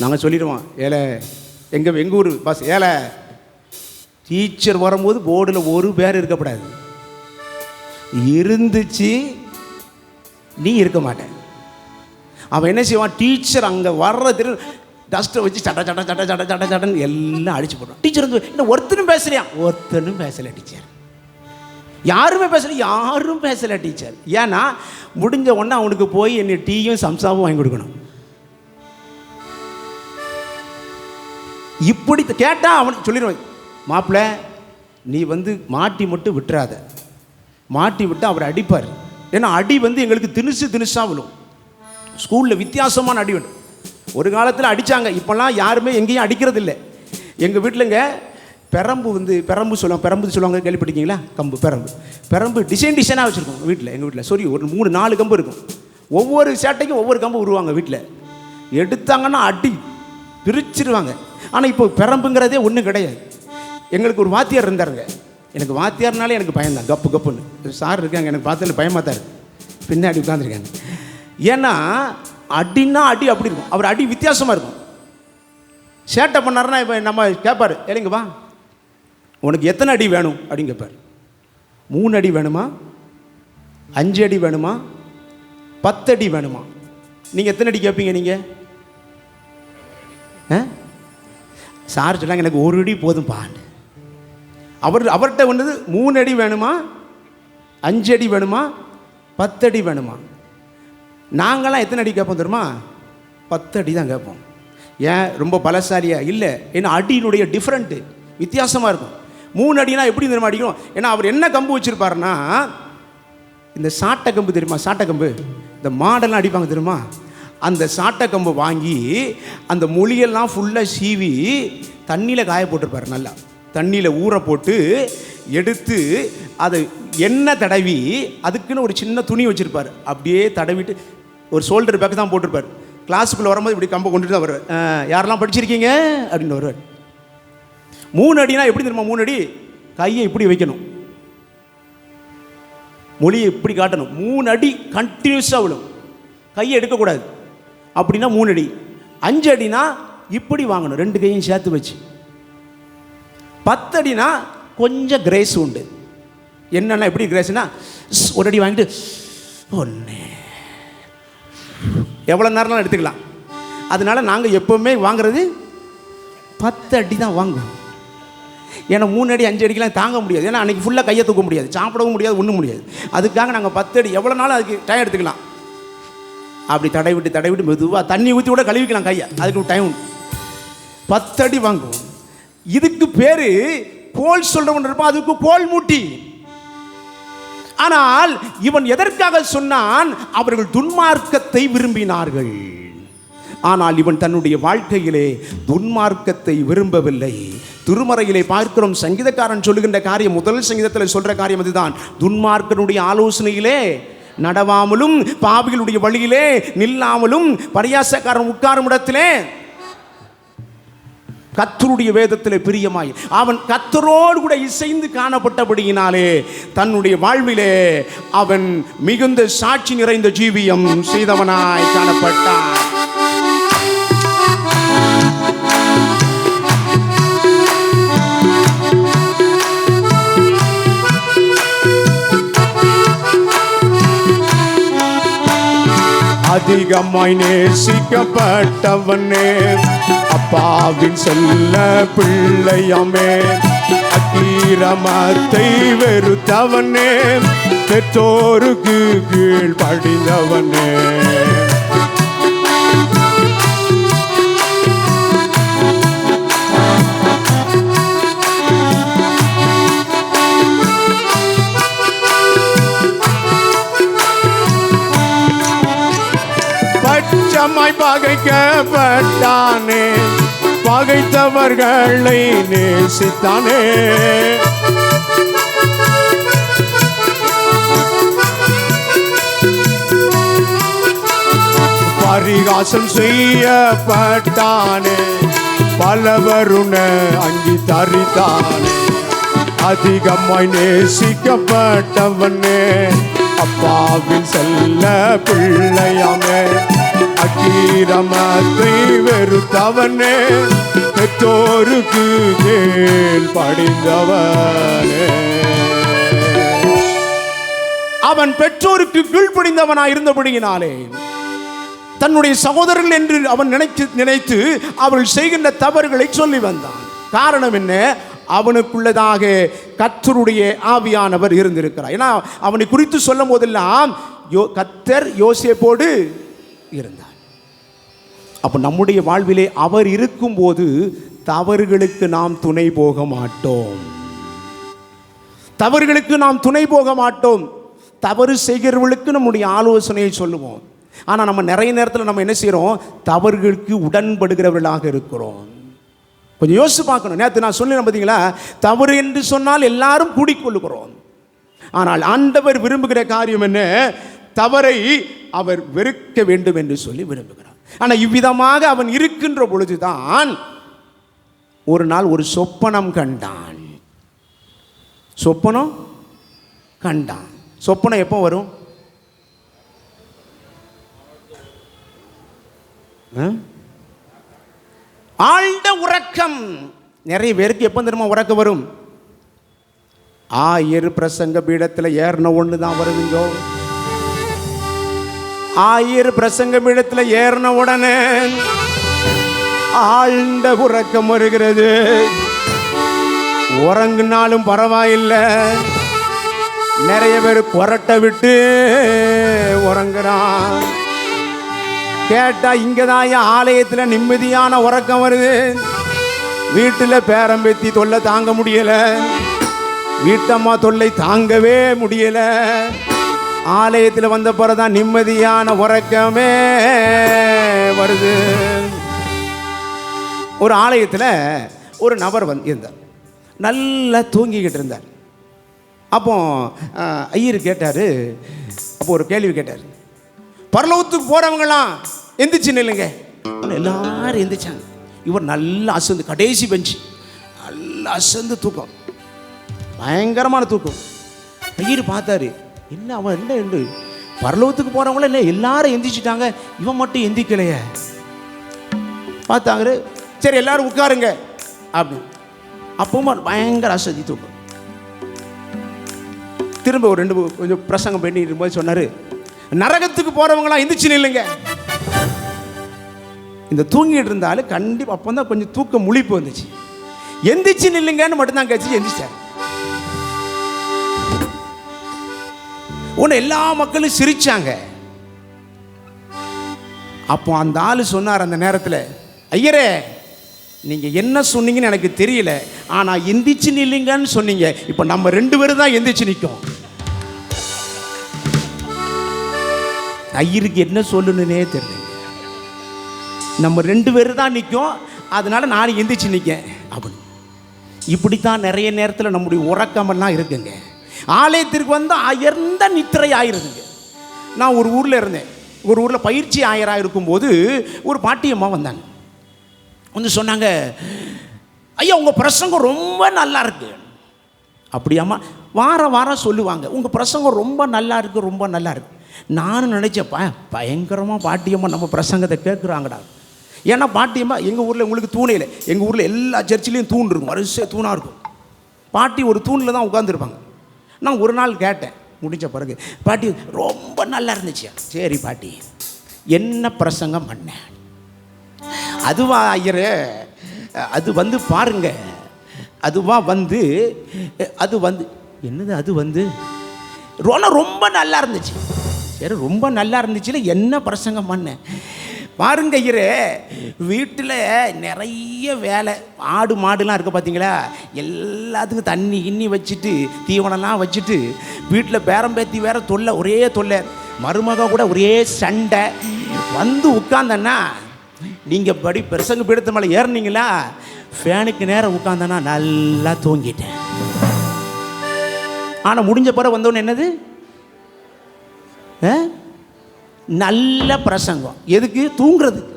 நாங்கள் சொல்லிடுவோம், ஏழை எங்கள் ஊர் பஸ், ஏழை டீச்சர் வரும்போது போர்டில் ஒரு பேர் இருக்கப்படாது. இருந்துச்சு நீ இருக்க மாட்டேன். அவன் என்ன செய்வான், டீச்சர் அங்கே வர்றது டஸ்ட்டை வச்சு சட்ட சட்ட சட்ட சட்ட சட்ட சட்டன்னு எல்லாம் அடிச்சு போடுவான். டீச்சர் வந்து இன்னும் ஒருத்தனும் பேசலையா, ஒருத்தனும் பேசலை டீச்சர், யாருமே பேசலை, யாரும் பேசலை டீச்சர். ஏன்னா முடிஞ்ச உடனே அவனுக்கு போய் என்ன டீயும் சம்சாவும் வாங்கி கொடுக்கணும். இப்படி கேட்டால் அவனுக்கு சொல்லிடுவான், மாப்பிள்ளை நீ வந்து மாட்டி மட்டும் விட்டுறாத, மாட்டி விட்டு அவர் அடிப்பார். ஏன்னா அடி வந்து எங்களுக்கு திணுசாக விழும். ஸ்கூலில் வித்தியாசமான அடி வேணும். ஒரு காலத்தில் அடித்தாங்க, இப்போல்லாம் யாருமே எங்கேயும் அடிக்கிறது இல்லை. எங்கள் வீட்டிலங்க பெரம்பு சொல்லுவாங்க, கேள்விப்பட்டிருக்கீங்களா? கம்பு பெரம்பு டிசைனாக வச்சுருக்கோம் வீட்டில். எங்கள் வீட்டில் சரி ஒரு 3-4 கம்பு இருக்கும். ஒவ்வொரு சேட்டைக்கும் ஒவ்வொரு கம்பு உருவாங்க வீட்டில். எடுத்தாங்கன்னா அடி பிரிச்சிருவாங்க. ஆனால் இப்போ பெரம்புங்கிறதே ஒன்றும் கிடையாது. எங்களுக்கு ஒரு வாத்தியார் இருந்தாருங்க, எனக்கு வாத்தியார்னாலே எனக்கு பயம்தான், கப்புன்னு. சார் இருக்காங்க, எனக்கு பார்த்ததில் பயமாக தான் இருக்குது, பின்னாடி உட்காந்துருக்காங்க. ஏன்னா அடின்னா அடி அப்படி இருக்கும், அவர் அடி வித்தியாசமாக இருக்கும். சேட்டை பண்ணாருன்னா இப்போ நம்ம கேட்பார், இல்லைங்க வா உனக்கு எத்தனை அடி வேணும் அப்படின்னு கேட்பார். 3 அடி வேணுமா, 5 அடி வேணுமா, 10 அடி வேணுமா? நீங்கள் எத்தனை அடி கேட்பீங்க நீங்கள்? சார் சொன்னாங்க எனக்கு 1 அடி போதும் பாண்டு. அவர்கிட்ட வந்தது 3 அடி வேணுமா, 5 அடி வேணுமா, 10 அடி வேணுமா? நாங்களாம் எத்தனை அடி கேட்போம் தெரியுமா? 10 அடி தான் கேட்போம். ஏன் ரொம்ப பலசாலியா இல்லை, ஏன்னா அடியினுடைய டிஃப்ரெண்ட்டு வித்தியாசமாக இருக்கும். 3 அடினா எப்படி தெரியுமா அடிக்கணும்? ஏன்னா அவர் என்ன கம்பு வச்சுருப்பாருன்னா, இந்த சாட்டை கம்பு தெரியுமா, சாட்டை கம்பு இந்த மாடெல்லாம் அடிப்பாங்க தெரியுமா, அந்த சாட்டை கம்பு வாங்கி அந்த மொழியெல்லாம் ஃபுல்லாக சீவி தண்ணியில் காய போட்டிருப்பார். நல்லா தண்ணியில் ஊற போட்டு எடுத்து அதை எண்ணெய் தடவி அதுக்குன்னு ஒரு சின்ன துணி வச்சுருப்பார். அப்படியே தடவிட்டு ஒரு ஷோல்டர் பேக் தான் போட்டிருப்பார். கிளாஸுக்குள்ளே வரும்போது இப்படி கம்பை கொண்டுட்டு தான் வருவார். யாரெல்லாம் படிச்சிருக்கீங்க அப்படின்னு வருவார். 3 அடினா எப்படி தெரியுமா? 3 அடி கையை இப்படி வைக்கணும், மொழியை இப்படி காட்டணும். 3 அடி கண்டினியூஸாக விடும், கையை எடுக்கக்கூடாது. அப்படின்னா 3 அடி. 5 அடினா இப்படி வாங்கணும், 2 கையும் சேர்த்து வச்சு. 10 அடினா கொஞ்சம் கிரேஸ் உண்டு. என்னென்னா எப்படி கிரேஸ்னா, 1 அடி வாங்கிட்டு 1 எவ்வளோ நேரம்லாம் எடுத்துக்கலாம். அதனால நாங்கள் எப்போவுமே வாங்குறது 10 அடி தான் வாங்குவோம். ஏன்னா 3 அடி 5 அடிக்கெலாம் தாங்க முடியாது. ஏன்னா அன்றைக்கி ஃபுல்லாக கையை தூக்க முடியாது, சாப்பிடவும் முடியாது, ஒன்றும் முடியாது. அதுக்காக நாங்கள் 10 அடி எவ்வளோ நாளும் அதுக்கு டைம் எடுத்துக்கலாம். அப்படி தடவிட்டு மெதுவாக தண்ணி ஊற்றி கூட கழுவிக்கலாம் கையை, அதுக்கு டைம் 10 அடி வாங்குவோம். இதுக்கு பேர் கோல் சொல்கிறவன் இருப்பான், அதுக்கு கோல் மூட்டி. ஆனால் இவன் எதற்காக சொன்னான்? அவர்கள் துன்மார்க்கத்தை விரும்பினார்கள். ஆனால் இவன் தன்னுடைய வாழ்க்கையிலே துன்மார்க்கத்தை விரும்பவில்லை. திருமறையிலே பார்க்கிறோம், சங்கீதக்காரன் சொல்லுகின்ற காரியம், முதல் சங்கீதத்தில் சொல்ற காரியம் அதுதான். துன்மார்க்கனுடைய ஆலோசனையிலே நடவாமலும், பாவிகளுடைய வழியிலே நில்லாமலும், பரியாசக்காரன் உட்காரும் இடத்திலே கர்த்தருடைய வேதத்தில் பிரியமாய் அவன் கர்த்தரோடு கூட இசைந்து காணப்பட்டபடியினாலே தன்னுடைய வாழ்விலே அவன் மிகுந்த சாட்சி நிறைந்த ஜீவியம் செய்தவனாய் காணப்பட்டான். அதிகமாய் நேசிக்கப்பட்டவனே, அப்பாவின் செல்ல பிள்ளையாமே, அக்கிரமத்தை வெறுத்தவனே, பெற்றோருக்கு கீழ் படிந்தவனே, பட்சமாய் பகைக்கப்பட்டானே, பகைத்தவர்களை நேசித்தானே, பரிகாசம் செய்யப்பட்டானே, பலவருண அங்கி தரித்தானே, அதிகமாய் நேசிக்கப்பட்டவனே, அப்பாவின் செல்ல பிள்ளையாமே, அக்கிரமத்தை வெறுத்தவனே, பெற்றோருக்கு கீழ் படிந்தவனே. அவன் பெற்றோருக்கு கீழ்ப்படிந்தவனாய் இருந்தபடியினாலே தன்னுடைய சகோதரர்கள் என்று அவன் நினைத்து அவள் செய்கின்ற தவறுகளை சொல்லி வந்தான். காரணம் என்ன? அவனுக்குள்ளதாக கர்த்தருடைய ஆவியானவர் இருந்திருக்கிறார். ஏன்னா அவனை குறித்து சொல்லும் போதெல்லாம் கர்த்தர் யோசேப்போடு இருந்தார். அப்போ நம்முடைய வாழ்விலே அவர் இருக்கும்போது தவறுகளுக்கு நாம் துணை போக மாட்டோம். தவறுகளுக்கு நாம் துணை போக மாட்டோம். தவறு செய்கிறவர்களுக்கு நம்முடைய ஆலோசனையை சொல்லுவோம். ஆனால் நம்ம நிறைய நேரத்தில் நம்ம என்ன செய்கிறோம்? தவறுகளுக்கு உடன்படுகிறவர்களாக இருக்கிறோம். கொஞ்சம் யோசிச்சு பார்க்கணும். நேற்று நான் சொன்னேன் பார்த்தீங்களா, தவறு என்று சொன்னால் எல்லாரும் கூடிக்கொள்ளுகிறோம். ஆனால் ஆண்டவர் விரும்புகிற காரியம் என்ன? தவறை அவர் வெறுக்க வேண்டும் என்று சொல்லி விரும்புகிறார். ஆனால் இவ்விதமாக அவன் இருக்கின்ற பொழுதுதான் ஒரு நாள் ஒரு சொப்பனம் கண்டான். சொப்பனம் கண்டான். சொப்பனம் எப்போ வரும்? ஆழ்ந்த உறக்கம். நிறைய பேருக்கு எப்போ தெரியுமா உறக்கம் வரும்? ஆயிரம் பிரசங்க பீடத்தில் ஏறின ஒன்று தான் வருதுங்கோ. ஆயிரம் பிரசங்க பீடத்தில் ஏறின உடனே ஆழ்ந்த உறக்கம் வருகிறது. உறங்குனாலும் பரவாயில்லை, நிறைய பேர் கொரட்டை விட்டு உறங்குறான். கேட்டா இங்கதான் ஆலயத்தில் நிம்மதியான உறக்கம் வருது. வீட்டில் பேரம்பேத்தி தொல்லை தாங்க முடியல, வீட்டம்மா தொல்லை தாங்கவே முடியல. ஆலயத்தில் வந்த பிறகுதான் நிம்மதியான உறக்கமே வருது. ஒரு ஆலயத்தில் ஒரு நபர் இருந்தார், நல்லா தூங்கிக்கிட்டு இருந்தார். அப்போ ஐயர் கேட்டார். அப்போ ஒரு கேள்வி கேட்டார், பரலோகத்துக்கு போகிறவங்களாம் எந்திரிச்சு நில்லுங்க. எல்லாரும் எந்திரிச்சாங்க. இவர் நல்லா அசந்து, கடைசி பெஞ்சு நல்லா அசந்து தூக்கம், பயங்கரமான தூக்கம். ஐயர் பார்த்தாரு, என்ன அவன் என்ன பரலோகத்துக்கு போகிறவங்கள இல்லை எல்லாரும் எந்திரிச்சிட்டாங்க, இவன் மட்டும் எந்திக்கலையே. பார்த்தாங்க, சரி எல்லாரும் உட்காருங்க அப்படின்னு. அப்பவும் பயங்கர அசதி தூக்கம். திரும்ப ஒரு கொஞ்சம் பிரசங்கம் பண்ணி இருக்கும்போது சொன்னார், நரகத்துக்கு போகிறவங்களாம் எந்திரிச்சு நில்லுங்க. இந்த தூங்கிட்டு இருந்தாலும் கண்டிப்பாக அப்போ தான் கொஞ்சம் தூக்கம் முழிப்பு வந்துச்சு. எந்திரிச்சு நில்லுங்கன்னு மட்டும்தான் கேச்சு, எந்திரிச்சார். உன்னை எல்லா மக்களும் சிரிச்சாங்க. அப்போ அந்த ஆளு சொன்னார் அந்த நேரத்தில், ஐயரே நீங்கள் என்ன சொன்னீங்கன்னு எனக்கு தெரியல, ஆனால் எந்திரிச்சு நில்லுங்கன்னு சொன்னீங்க. இப்போ நம்ம 2 பேரும் தான் எந்திரிச்சு நிற்கும். ஐயருக்கு என்ன சொல்லணுன்னே தெரியல. நம்ம 2 பேரும் தான் நிற்கும், அதனால நான் எந்திரிச்சு நிற்கேன் அப்படின்னு. இப்படித்தான் நிறைய நேரத்தில் நம்முடைய உறக்கமெல்லாம் இருக்குங்க. ஆலயத்திற்கு வந்து அயர்ந்த நித்திரை ஆயிருதுங்க. நான் ஒரு ஊரில் இருந்தேன். ஒரு ஊரில் பயிற்சி ஆயராக இருக்கும்போது ஒரு பாட்டியம்மா வந்தாங்க. வந்து சொன்னாங்க, ஐயா உங்கள் பிரசங்கம் ரொம்ப நல்லா இருக்கு. அப்படியாம்மா? வாரம் வாரம் சொல்லுவாங்க, உங்கள் பிரசங்கம் ரொம்ப நல்லா இருக்குது, ரொம்ப நல்லா இருக்கு. நானும் நினச்சேப்பா, பயங்கரமாக பாட்டியம்மா நம்ம பிரசங்கத்தை கேட்குறாங்கடா. ஏன்னா பாட்டியம்மா எங்கள் ஊரில் உங்களுக்கு தூணே இல்லை. எங்கள் ஊரில் எல்லா சர்ச்சிலையும் தூண் இருக்கும், வரிசை தூணாக இருக்கும். பாட்டி ஒரு தூணில் தான் உட்காந்துருப்பாங்க. நான் ஒரு நாள் கேட்டேன் முடிஞ்ச பிறகு, பாட்டி ரொம்ப நல்லா இருந்துச்சு. சரி பாட்டி, என்ன பிரசங்கம் பண்ணேன்? அதுவா ஐயரே, அது வந்து பாருங்க, அதுவா வந்து அது வந்து என்னது, அது வந்து ரொம்ப நல்லா இருந்துச்சு. சரி ரொம்ப நல்லா இருந்துச்சுல, என்ன பிரசங்கம் பண்ணேன்? பாருங்க ஐயரே, வீட்டில் நிறைய வேலை, ஆடு மாடுலாம் இருக்குது பார்த்தீங்களா, எல்லாத்துக்கும் தண்ணி கிண்ணி வச்சுட்டு தீவனம்லாம் வச்சுட்டு வீட்டில் பேரம்பேத்தி வேற தொல்லை, ஒரே தொல்லை. மருமக கூட ஒரே சண்டை. வந்து உட்காந்தன்னா, நீங்கள் படி பிரசங்க பீடத்து மேலே ஏறினீங்களா, ஃபேனுக்கு நேரம் உட்காந்தனா நல்லா தூங்கிட்டேன். ஆனால் முடிஞ்ச பிறகு வந்தோன்னு என்னது, நல்ல பிரசங்கம். எதுக்கு? தூங்குறதுக்கு.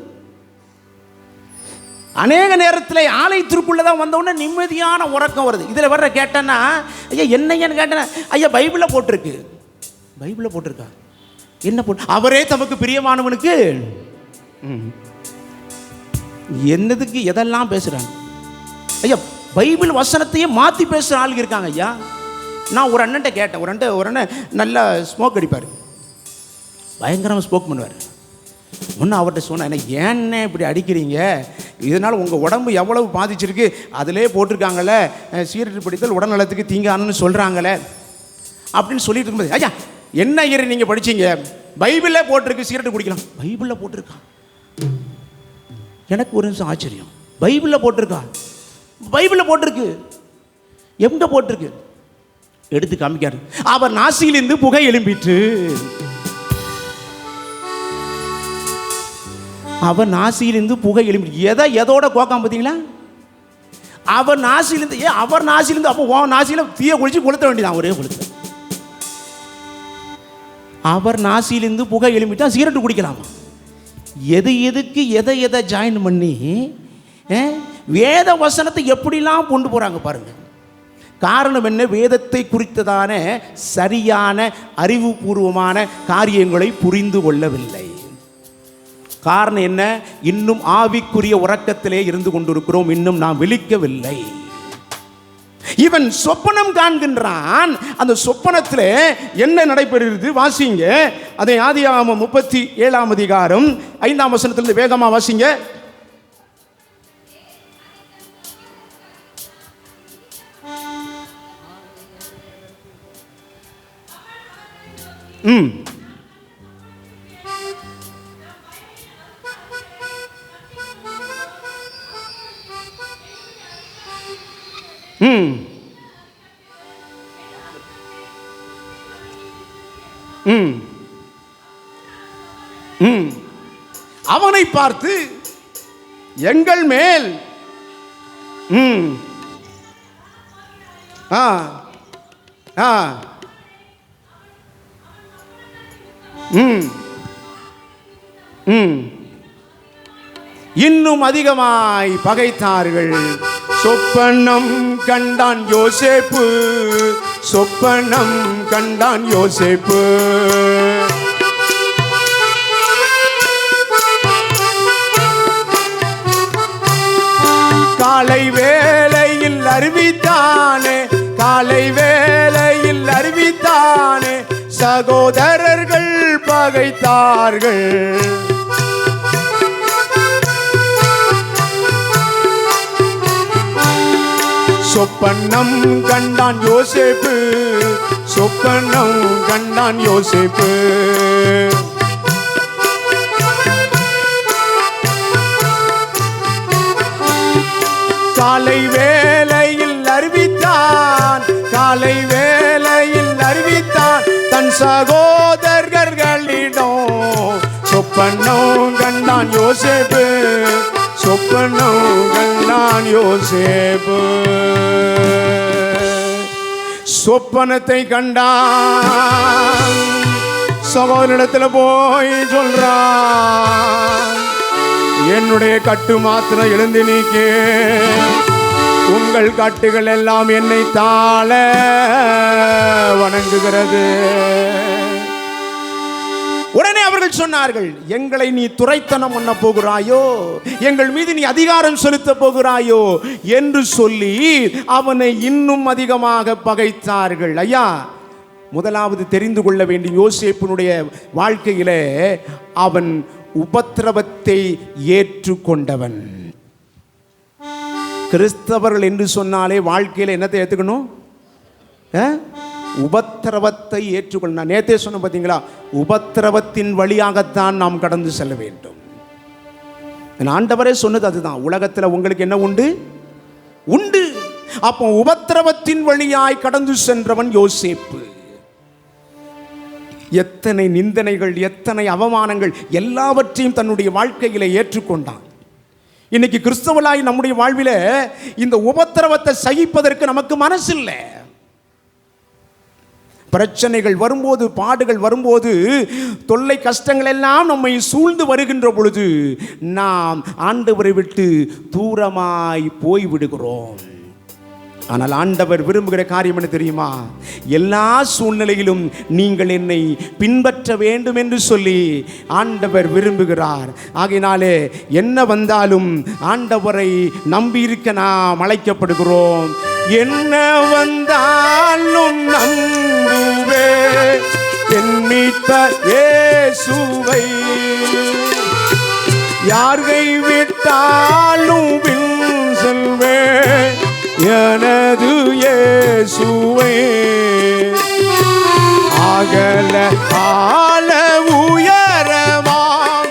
அநேக நேரத்தில் ஆலயத்திற்குள்ளே தான் வந்தோடனே நிம்மதியான உறக்கம் வருது. இதில் வர்ற கேட்டேன்னா, ஐயா என்னையான்னு கேட்டேன்னா, ஐயா பைபிளில் போட்டிருக்கு. பைபிளில் போட்டிருக்கா. என்ன போட்டு அவரே தமக்கு பிரியமானவனுக்கு என்னதுக்கு எதெல்லாம் பேசுகிறாங்க ஐயா. பைபிள் வசனத்தையே மாற்றி பேசுகிற ஆளுங்க இருக்காங்க ஐயா. நான் ஒரு அண்ணன்ட்ட கேட்டேன். ஒரு அண்ணன் நல்லா ஸ்மோக் அடிப்பார், பயங்கரமாக ஸ்மோக் பண்ணுவார். ஒன்று அவர்கிட்ட சொன்னேன், ஏன்னே இப்படி அடிக்கிறீங்க, இதனால் உங்கள் உடம்பு எவ்வளவு பாதிச்சிருக்கு, அதிலே போட்டிருக்காங்களே சீரட்டு பிடித்தல் உடல்நலத்துக்கு தீங்கானு சொல்கிறாங்களே அப்படின்னு சொல்லிட்டு இருக்கும்போது, ஐயா என்ன இயர் நீங்கள் படிச்சீங்க? பைபிளில் போட்டிருக்கு சீரட்டு குடிக்கலாம். பைபிளில் போட்டிருக்கான். எனக்கு ஒரு நிமிஷம் ஆச்சரியம். பைபிளில் போட்டிருக்கா? பைபிளில் போட்டிருக்கு. எங்க போட்டிருக்கு? எடுத்து காமிக்காரு. அவர் நாசியிலிருந்து புகை எழும்பிட்டு, அவர் நாசியிலிருந்து புகை எழும்பி எதோட கோக்காம பார்த்தீங்களா? அவர் நாசியிலிருந்து அப்போ நாசியில தீய குளிச்சு கொளுத்த வேண்டியதான், ஒரே கொளுத்த. அவர் நாசியிலிருந்து புகை எழும்பிட்டா சீரட்டு குடிக்கலாமா? எதுக்கு எதை ஜாயின் பண்ணி வேத வசனத்தை எப்படிலாம் கொண்டு போறாங்க பாருங்க. காரணம் என்ன? வேதத்தை குறித்ததான சரியான அறிவுபூர்வமான காரியங்களை புரிந்து கொள்ளவில்லை. காரணம் என்ன? இன்னும் ஆவிக்குரிய உறக்கத்திலே இருந்து கொண்டிருக்கிறோம், இன்னும் நாம் விழிக்கவில்லை. இவன் சொப்பனம் காண்கின்றான். அந்த சொப்பனத்தில் என்ன நடைபெறுகிறது வாசிங்க. அதை ஆதியாகமம் 37ஆம் அதிகாரம் 5ஆம் வசனத்திலிருந்து வேகமா வாசிங்க. அவனை பார்த்து எங்கள் மேல் இன்னும் அதிகமாய் பகைத்தார்கள். சொப்பனம் கண்டான் யோசேப்பு, சொப்பனம் கண்டான் யோசேப்பு. காலை வேளையில் அறிவித்தானே, காலை வேளையில் அறிவித்தானே, சகோதரர்கள் பகைத்தார்கள். சொப்பனம் கண்டான் யோசேப்பு, சொப்பனம் கண்டான் யோசேப்பு. காலை வேளையில் அறிவித்தான், காலை வேளையில் அறிவித்தான் தன் சகோதரர்களிடம். சொப்பனம் கண்டான் யோசேப்பு, சொப்பனம் கண்டான் யோசேப்பு. சொப்பனத்தை கண்டான், சகோதரனிடத்தில் போய் சொல்றான், என்னுடைய கட்டு மாத்திரம் எழுந்து நீக்கே, உங்கள் கட்டுகள் எல்லாம் என்னை தாழ வணங்குகிறது. உடனே அவர்கள் சொன்னார்கள், எங்களை நீ துரைத்தனம் பண்ண போகிறாயோ, எங்கள் மீது நீ அதிகாரம் செலுத்த போகிறாயோ என்று சொல்லி அவனை இன்னும் அதிகமாக பகைத்தார்கள். ஐயா, முதலாவது தெரிந்து கொள்ள வேண்டிய யோசேப்பினுடைய வாழ்க்கையிலே அவன் உபத்திரவத்தை ஏற்றுக்கொண்டவன். கிறிஸ்தவர்கள் என்று சொன்னாலே வாழ்க்கையில் என்னத்தை ஏற்றுக்கணும்? உபத்திரவத்தை ஏற்றுக்கொள்ள. நான் நேத்தே சொன்ன பார்த்தீங்களா, உபத்திரவத்தின் வழியாகத்தான் நாம் கடந்து செல்ல வேண்டும். ஆண்டவரே சொன்னது அதுதான். உலகத்தில் உங்களுக்கு என்ன உண்டு? உண்டு. அப்போ உபத்திரவத்தின் வழியாய் கடந்து சென்றவன் யோசேப்பு. எத்தனை நிந்தனைகள், எத்தனை அவமானங்கள் எல்லாவற்றையும் தன்னுடைய வாழ்க்கையில ஏற்றுக்கொண்டான். இன்னைக்கு கிறிஸ்தவர்களாய் நம்முடைய வாழ்வில இந்த உபத்திரவத்தை சகிப்பதற்கு நமக்கு மனசில்லை. பிரச்சனைகள் வரும்போது, பாடுகள் வரும்போது, தொல்லை கஷ்டங்கள் எல்லாம் நம்மை சூழ்ந்து வருகின்ற பொழுது நாம் ஆண்டவரை விட்டு தூரமாய் போய் விடுகிறோம். ஆனால் ஆண்டவர் விரும்புகிற காரியம் என்ன தெரியுமா? எல்லா சூழ்நிலையிலும் நீங்கள் என்னை பின்பற்ற வேண்டும் என்று சொல்லி ஆண்டவர் விரும்புகிறார். ஆகையினாலே என்ன வந்தாலும் ஆண்டவரை நம்பியிருக்க நாம் அழைக்கப்படுகிறோம். என்ன வந்தாலும் நம்புவே என் மீட்பர் இயேசுவை, யார் கைவிட்டாலும் பின் செல்வே எனது இயேசுவே. அகல ஆழ உயரமாம்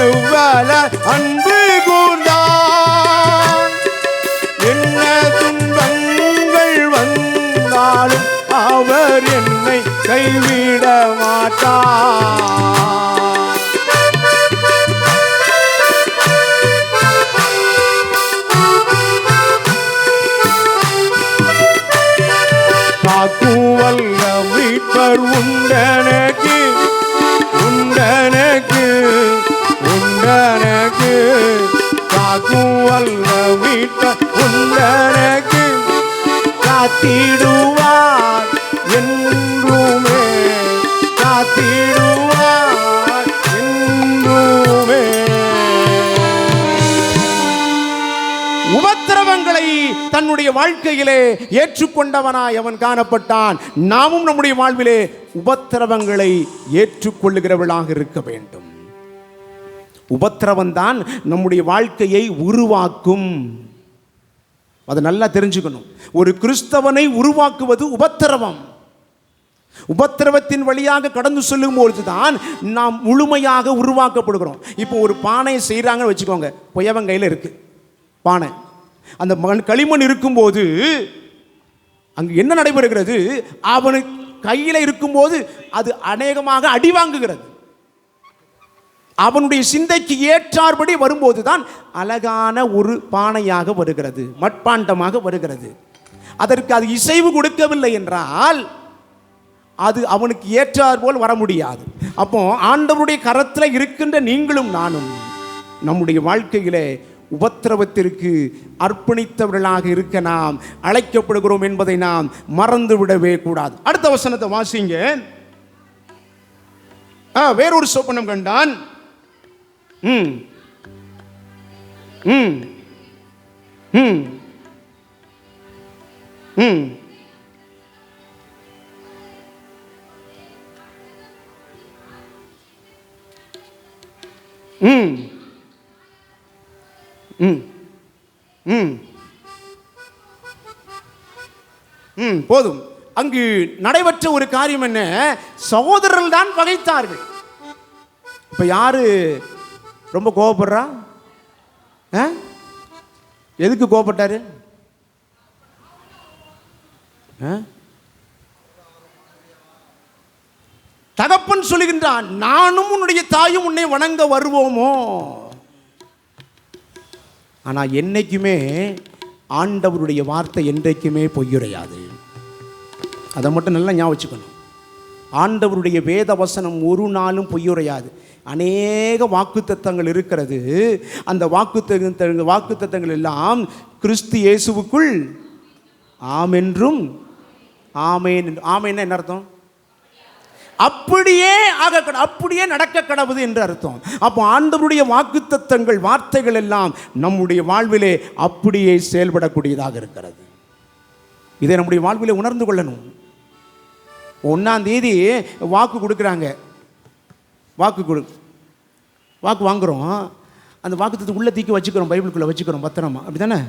எவ்வள அன்பு கூர்ந்தான், என்ன துன்பங்கள் வந்தாலும் அவர் என்னை கைவிட மாட்டார். காக்குவல்ல மீட்பர் உண்டனக்கு உண்டனக்கு உண்டனக்கு, காக்குவல்ல மீட்பர் உண்டனக்கு, காத்திடுவார் என்றுமே, காத்திடுவார் என்றுமே. உபத்திரவங்களை தன்னுடைய வாழ்க்கையிலே ஏற்றுக்கொண்டவனாய் அவன் காணப்பட்டான். நாமும் நம்முடைய வாழ்விலே உபத்திரவங்களை ஏற்றுக்கொள்ளுகிறவர்களாக இருக்க வேண்டும். உபத்திரவம் தான் நம்முடைய வாழ்க்கையை உருவாக்கும். அதை நல்லா தெரிஞ்சுக்கணும். ஒரு கிறிஸ்தவனை உருவாக்குவது உபத்திரவம். உபத்திரவத்தின் வழியாக கடந்து செல்லும் பொழுது தான் நாம் முழுமையாக உருவாக்கப்படுகிறோம். இப்போ ஒரு பானையை செய்கிறாங்கன்னு வச்சுக்கோங்க, பொயவன் கையில் இருக்கு பானை. அந்த களிமண் இருக்கும்போது அங்கு என்ன நடைபெறுகிறது? அவனுக்கு கையில் இருக்கும்போது அது அநேகமாக அடி வாங்குகிறது. அவனுடைய சிந்தைக்கு ஏற்றார்படி வரும்போது தான் அழகான ஒரு பானையாக வருகிறது, மட்பாண்டமாக வருகிறது. அதற்கு அது இசைவு கொடுக்கவில்லை என்றால் அது அவனுக்கு ஏற்றார் போல் வர முடியாது. அப்போ ஆண்டவருடைய கரத்தில் இருக்கின்ற நீங்களும் நானும் நம்முடைய வாழ்க்கையிலே உபத்திரவத்திற்கு அர்ப்பணித்தவர்களாக இருக்க நாம் அழைக்கப்படுகிறோம் என்பதை நாம் மறந்து விடவே கூடாது. அடுத்த வசனத்தை வாசிங்க. வேறொரு சொப்பனம் கண்டான். ம் ம் ம் ம் ம் ம் ம் ம் போதும். அங்கு நடைபெற்ற ஒரு காரியம் என்ன? சகோதரர்கள் தான் பகைத்தார்கள். இப்ப யாரு ரொம்ப கோபப்படுறா? எதுக்கு கோபப்பட்டாரு? தகப்பன் சொல்லுகின்றான், நானும் உன்னுடைய தாயும் உன்னை வணங்க வருவோமோ? ஆனா என்னைக்குமே ஆண்டவருடைய வார்த்தை என்றைக்குமே பொய்யுரையாது. அதை மட்டும் நல்லா ஞாபகம் வச்சுக்கணும். ஆண்டவருடைய வேத வசனம் ஒரு நாளும் பொய்யுரையாது. அநேக வாக்குத்தத்தங்கள் இருக்கிறது. அந்த வாக்குத்தத்தங்கள் எல்லாம் கிறிஸ்து இயேசுவுக்குள் ஆமென்றும் ஆமேன். ஆமேன்னா என்ன அர்த்தம்? அப்படியே அப்படியே நடக்க கடவுது என்று அர்த்தம். அப்போ ஆண்டவருடைய வாக்குத்தத்தங்கள் வார்த்தைகள் எல்லாம் நம்முடைய வாழ்விலே அப்படியே செயல்படக்கூடியதாக இருக்கிறது. இதை நம்முடைய வாழ்விலே உணர்ந்து கொள்ளணும். 1ஆம் தேதி வாக்கு கொடுக்குறாங்க, வாக்கு வாங்குகிறோம். அந்த வாக்குத்தத்தம் உள்ள தூக்கி வச்சுக்கிறோம், பைபிளுக்குள்ளே வச்சுக்கிறோம் பத்திரமா, அப்படி தானே?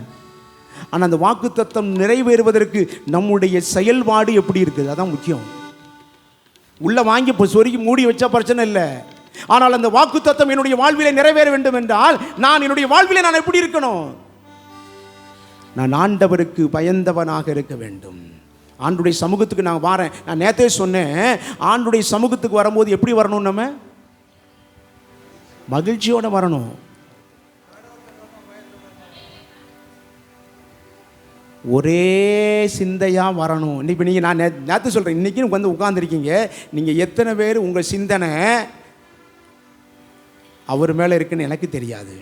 ஆனால் அந்த வாக்குத்தத்தம் நிறைவேறுவதற்கு நம்முடைய செயல்பாடு எப்படி இருக்குது, அதான் முக்கியம். உள்ளே வாங்கி சொருகி மூடி வச்சா பிரச்சனை இல்லை. ஆனால் அந்த வாக்குத்தத்தம் என்னுடைய வாழ்விலே நிறைவேற வேண்டும் என்றால் நான் என்னுடைய வாழ்விலே நான் எப்படி இருக்கணும்? நான் ஆண்டவருக்கு பயந்தவனாக இருக்க வேண்டும். ஆண்டுடைய சமூகத்துக்கு நான் வரேன். நான் நேற்றே சொன்னேன், ஆண்டுடைய சமூகத்துக்கு வரும்போது எப்படி வரணும்? நம்ம மகிழ்ச்சியோடு வரணும். ஒரே சிந்தையாக வரணும். இப்போ நீங்கள், நான் நேற்று சொல்கிறேன், இன்றைக்கி வந்து உட்காந்துருக்கீங்க, நீங்கள் எத்தனை பேர் உங்கள் சிந்தனை அவர் மேலே இருக்குன்னு எனக்கு தெரியாது.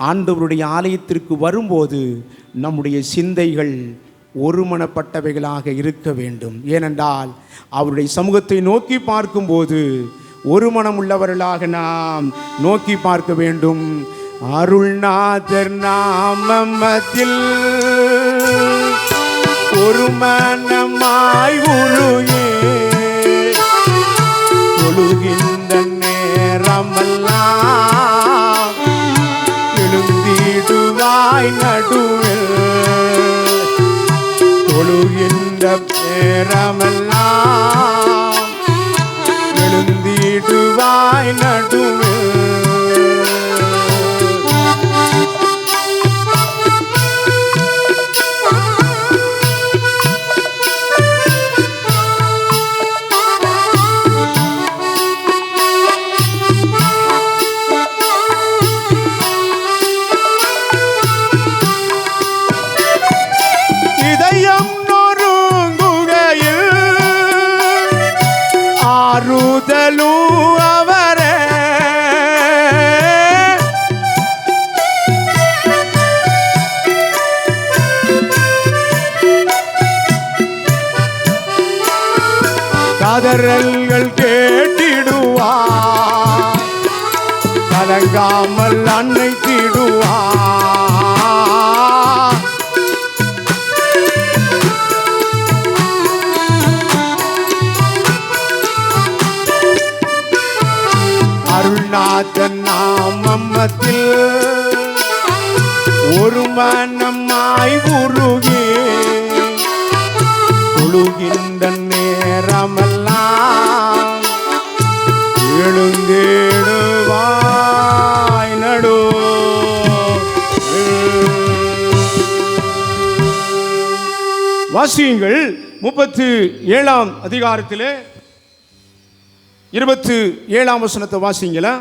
ஆண்டவருடைய ஆலயத்திற்கு வரும்போது நம்முடைய சிந்தைகள் ஒருமனப்பட்டவைகளாக இருக்க வேண்டும். ஏனென்றால் அவருடைய சமூகத்தை நோக்கி பார்க்கும்போது ஒரு மனம் உள்ளவர்களாக நாம் நோக்கி பார்க்க வேண்டும். அருள்நாதர் நாமத்தில் ஒரு மனமாய் உருகே தொழுகின்ற நேரமெல்லாம் எழுந்திடுவாய் நடுவில் தொழுகின்ற நேரமெல்லாம் எழுந்திடுவாய் நடுவில். கதறல்கள் கேட்டிடுவார், கலங்காமல் அன்னைத்திடுவார். அருள்நாதன் நாமத்தில் ஒரு மனமாய் உருகே தொழுகின்ற நேரமெல்லாம் எழுந்திடுவாய் நடு. வாசியுங்கள் 37ஆம் அதிகாரத்திலே 27ஆம் வசனத்தை வாசிங்களா.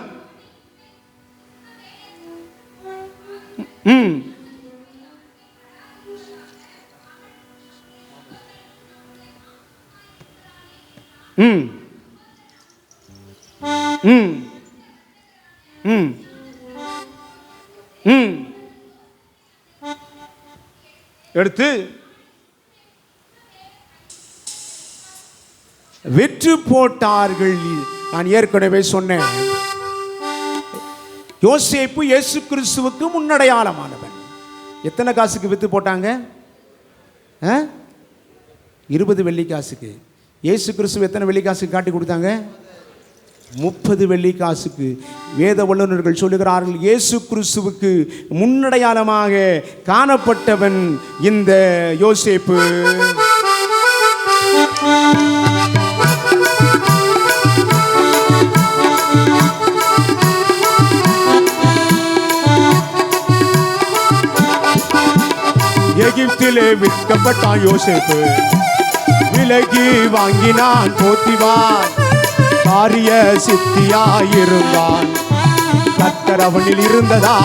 எடுத்து வெற்று போட்டார்கள். நான் ஏற்கனவே சொன்னேன், யோசேப்பு இயேசு கிறிஸ்துவுக்கு முன்னடையாளமானவன். எத்தனை காசுக்கு வித்து போட்டாங்க? 20 வெள்ளிக்காசுக்கு. இயேசு கிறிஸ்துவ எத்தனை வெள்ளிக்காசுக்கு காட்டி கொடுத்தாங்க? 30 வெள்ளிக்காசுக்கு. வேத வல்லுநர்கள் சொல்லுகிறார்கள், இயேசு கிறிஸ்துவுக்கு முன்னடையாளமாக காணப்பட்டவன் இந்த யோசேப்பு. எகிப்திலே விற்கப்பட்டான் யோசேப்பு, விலகி வாங்கினான் போத்திபார். காரிய சித்தியாயிருந்தான், கர்த்தர் அவனில் இருந்ததா.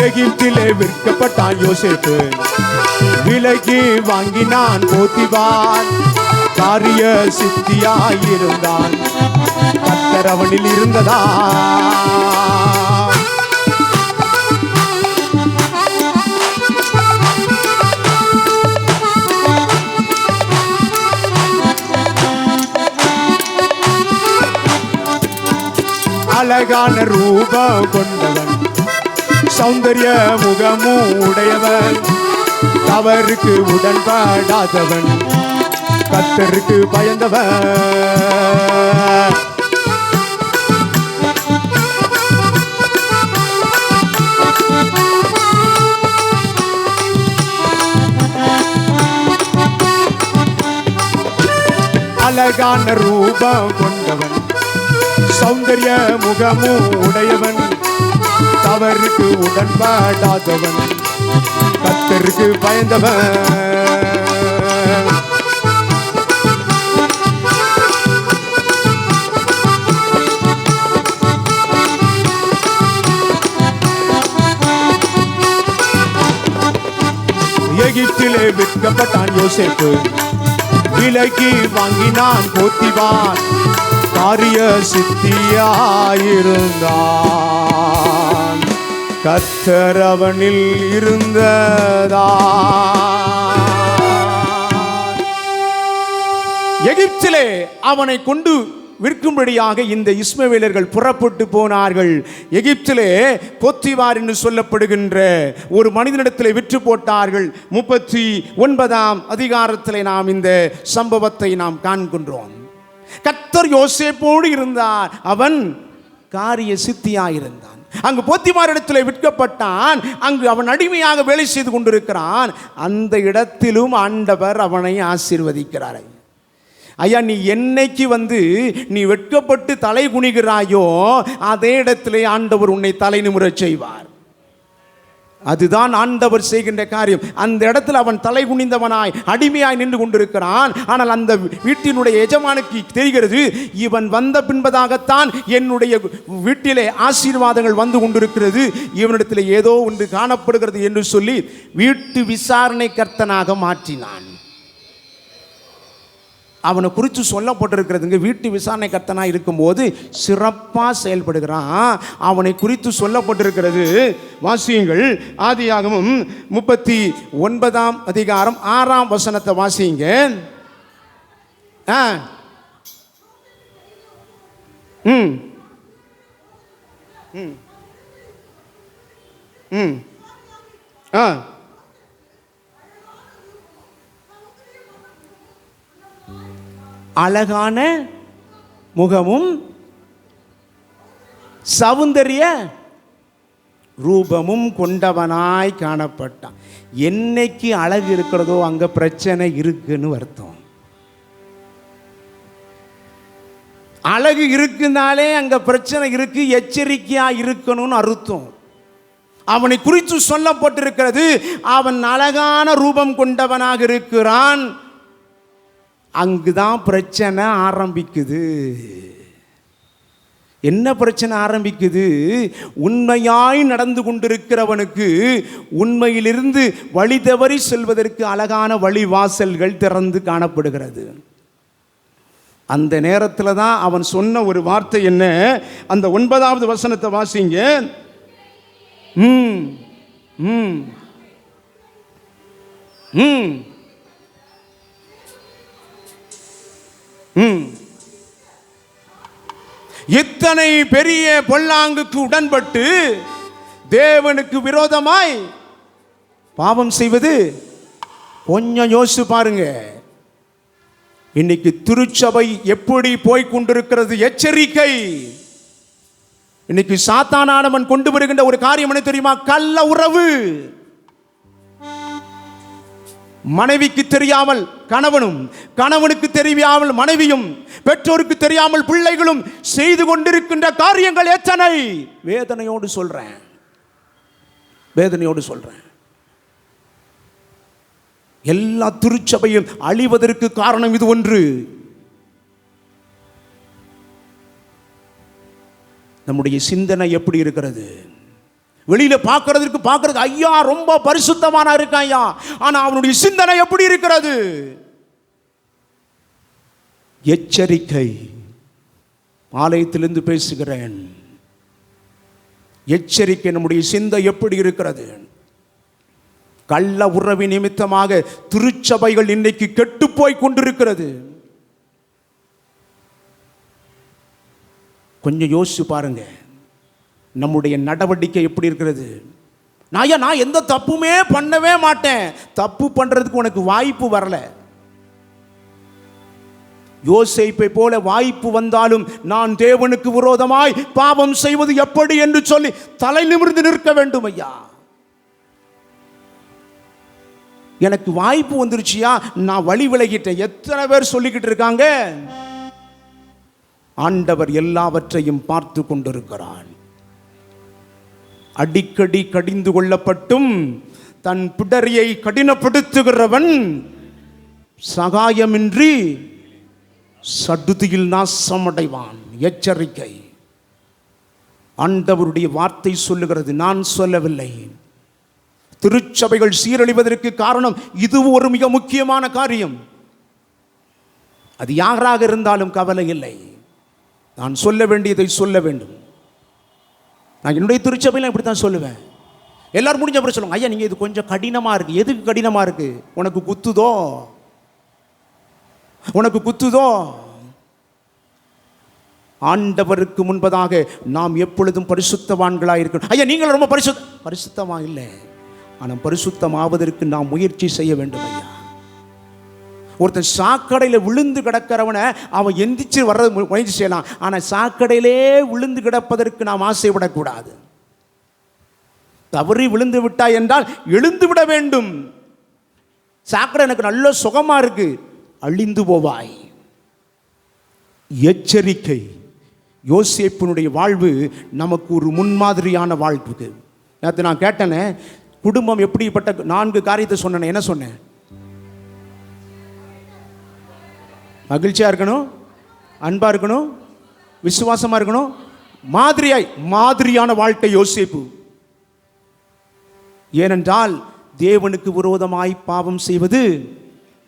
எகிப்திலே விற்கப்பட்டான் யோசேப்பு, விலகி வாங்கினான் போத்திபார். காரிய சித்தியாயிருந்தான், கர்த்தர் அவனில் இருந்ததா. அழகான ரூபம் கொண்டவன், சௌந்தர்ய முகமும் உடையவன், தவறுக்கு உடன்படாதவன், கர்த்தருக்கு பயந்தவன். அழகான ரூபம் கொண்டவன், சௌந்தர்ய முகமும் உடையவன், தவறுக்கு உடன்படாதவன், கர்த்தருக்கு பயந்தவன். விற்கப்பட்டான் யோசேப்பு, விலைக்கு வாங்கினான் போத்திபார், காரிய சித்தியாயிருந்தான். கர்த்தர் அவனில் இருந்ததா. எகிப்திலே அவனை கொண்டு விற்கும்படியாக இந்த இஸ்மவேலர்கள் புறப்பட்டு போனார்கள். எகிப்திலே போத்திபார் என்று சொல்லப்படுகின்ற ஒரு மனிதனிடத்திலே விற்று போட்டார்கள். 39ஆம் அதிகாரத்திலே நாம் இந்த சம்பவத்தை நாம் காண்கின்றோம். கர்த்தர் யோசேப்போடு இருந்தார், அவன் காரிய சித்தியாயிருந்தான். அங்கு போத்திபாரிடத்திலே விற்கப்பட்டான். அங்கு அவன் அடிமையாக வேலை செய்து கொண்டிருக்கிறான். அந்த இடத்திலும் ஆண்டவர் அவனை ஆசீர்வதிக்கிறார். ஐயா, நீ என்னைக்கு நீ வெட்கப்பட்டு தலை குனிகிறாயோ அதே இடத்திலே ஆண்டவர் உன்னை தலை நிமிரச் செய்வார். அதுதான் ஆண்டவர் செய்கின்ற காரியம். அந்த இடத்துல அவன் தலை குனிந்தவனாய் அடிமையாய் நின்று கொண்டிருக்கிறான். ஆனால் அந்த வீட்டினுடைய எஜமானுக்கு தெரிகிறது, இவன் வந்த பின்பதாகத்தான் என்னுடைய வீட்டிலே ஆசீர்வாதங்கள் வந்து கொண்டிருக்கிறது, இவனிடத்தில் ஏதோ ஒன்று காணப்படுகிறது என்று சொல்லி வீட்டு விசாரணை கர்த்தனாக மாற்றினான். அவனை குறித்து சொல்லப்பட்டிருக்கிறதுங்க, வீட்டு விசாரணை கர்த்தனாக இருக்கும்போது சிறப்பாக செயல்படுகிறான். அவனை குறித்து சொல்லப்பட்டிருக்கிறது. வாசியுங்கள், ஆதியாகமம் 39ஆம் அதிகாரம் 6ஆம் வசனத்தை வாசியுங்க. அழகான முகமும் சௌந்தரிய ரூபமும் கொண்டவனாய் காணப்பட்டான். என்னைக்கு அழகு இருக்கிறதோ அங்க பிரச்சனை இருக்குன்னு அர்த்தம். அழகு இருக்குனாலே அங்க பிரச்சனை இருக்கு, எச்சரிக்கையா இருக்கணும்னு அர்த்தம். அவனை குறித்து சொல்லப்பட்டிருக்கிறது, அவன் அழகான ரூபம் கொண்டவனாக இருக்கிறான். அங்குதான் பிரச்சனை ஆரம்பிக்குது. என்ன பிரச்சனை ஆரம்பிக்குது? உண்மையாய் நடந்து கொண்டிருக்கிறவனுக்கு உண்மையிலிருந்து வழி தவறி செல்வதற்கு அழகான வழிவாசல்கள் திறந்து காணப்படுகிறது. அந்த நேரத்தில் தான் அவன் சொன்ன ஒரு வார்த்தை என்ன? அந்த 9வது வசனத்தை வாசிங்க. இத்தனை பெரிய பொல்லாங்குக்கு உடன்பட்டு தேவனுக்கு விரோதமாய் பாவம் செய்வது கொஞ்சம் யோசிச்சு பாருங்க. இன்னைக்கு திருச்சபை எப்படி போய் கொண்டிருக்கிறது? எச்சரிக்கை. இன்னைக்கு சாத்தானானவன் கொண்டு வருகின்ற ஒரு காரியம் என்ன தெரியுமா? கள்ள உறவு. மனைவிக்கு தெரியாமல் கணவனும், கணவனுக்கு தெரியாமல் மனைவியும், பெற்றோருக்கு தெரியாமல் பிள்ளைகளும் செய்து கொண்டிருக்கின்ற காரியங்கள் எத்தனை! வேதனையோடு சொல்றேன், வேதனையோடு சொல்றேன். எல்லா திருச்சபையும் அழிவதற்கு காரணம் இது ஒன்று. நம்முடைய சிந்தனை எப்படி இருக்கிறது? வெளியில பார்க்கறதுக்கு ஐயா ரொம்ப பரிசுத்தமான இருக்கான் ஐயா, ஆனா அவனுடைய சிந்தனை எப்படி இருக்கிறது? எச்சரிக்கை. ஆலயத்திலிருந்து பேசுகிறேன். எச்சரிக்கை. நம்முடைய சிந்தை எப்படி இருக்கிறது? கள்ள உறவின் நிமித்தமாக திருச்சபைகள் இன்னைக்கு கெட்டு போய் கொண்டிருக்கிறது. கொஞ்சம் யோசிச்சு பாருங்க, நம்முடைய நடவடிக்கை எப்படி இருக்கிறது? நான் எந்த தப்புமே பண்ணவே மாட்டேன். தப்பு பண்றதுக்கு உனக்கு வாய்ப்பு வரல. யோசேப்பை போல வாய்ப்பு வந்தாலும் நான் தேவனுக்கு விரோதமாய் பாவம் செய்வது எப்படி என்று சொல்லி தலை நிமிர்ந்து நிற்க வேண்டும். ஐயா, எனக்கு வாய்ப்பு வந்துருச்சியா, நான் வழி விலகிட்டேன். எத்தனை பேர் சொல்லிக்கிட்டு இருக்காங்க? ஆண்டவர் எல்லாவற்றையும் பார்த்து கொண்டிருக்கிறான். அடிக்கடி கடிந்து கொள்ளப்பட்டும் தன் பிடரியை கடினப்படுத்துகிறவன் சகாயமின்றி சடுதியில் நாசமடைவான். எச்சரிக்கை. ஆண்டவருடைய வார்த்தை சொல்லுகிறது, நான் சொல்லவில்லை. திருச்சபைகள் சீரழிவதற்கு காரணம் இது ஒரு மிக முக்கியமான காரியம். அது யாராக இருந்தாலும் கவலை இல்லை, நான் சொல்ல வேண்டியதை சொல்ல வேண்டும். நான் என்னுடைய திருச்சபையில் இப்படி தான் சொல்லுவேன். எல்லாரும் முடிஞ்ச அப்புறம் சொல்லுவாங்க, ஐயா நீங்கள் இது கொஞ்சம் கடினமாக இருக்குது. எதுக்கு கடினமாக இருக்குது? உனக்கு குத்துதோ, உனக்கு குத்துதோ. ஆண்டவருக்கு முன்பதாக நாம் எப்பொழுதும் பரிசுத்தவான்களாக இருக்கணும். ஐயா நீங்கள் ரொம்ப பரிசுத்தமாக இல்லை, ஆனால் பரிசுத்தமாவதற்கு நாம் முயற்சி செய்ய வேண்டும். ஐயா ஒருத்தன் சாக்கடையில் விழுந்து கிடக்கிறவனை அவன் எந்திரிச்சு வர்றது முயற்சி செய்யலாம், ஆனால் சாக்கடையிலே விழுந்து கிடப்பதற்கு நாம் ஆசைப்படக்கூடாது. தவறி விழுந்து விட்டாய் என்றால் எழுந்து விட வேண்டும். சாக்கடை எனக்கு நல்ல சுகமாக இருக்கு, அழிந்து போவாய். எச்சரிக்கை. யோசேப்பினுடைய வாழ்வு நமக்கு ஒரு முன்மாதிரியான வாழ்வுக்கு. நேற்று நான் கேட்டேனே, குடும்பம் எப்படிப்பட்ட 4 காரியத்தை சொன்னேன். என்ன சொன்னேன்? மகிழ்ச்சியாக இருக்கணும், அன்பாக இருக்கணும், விசுவாசமாக இருக்கணும், மாதிரியான வாழ்க்கை யோசேப்பு. ஏனென்றால் தேவனுக்கு விரோதமாய் பாவம் செய்வது,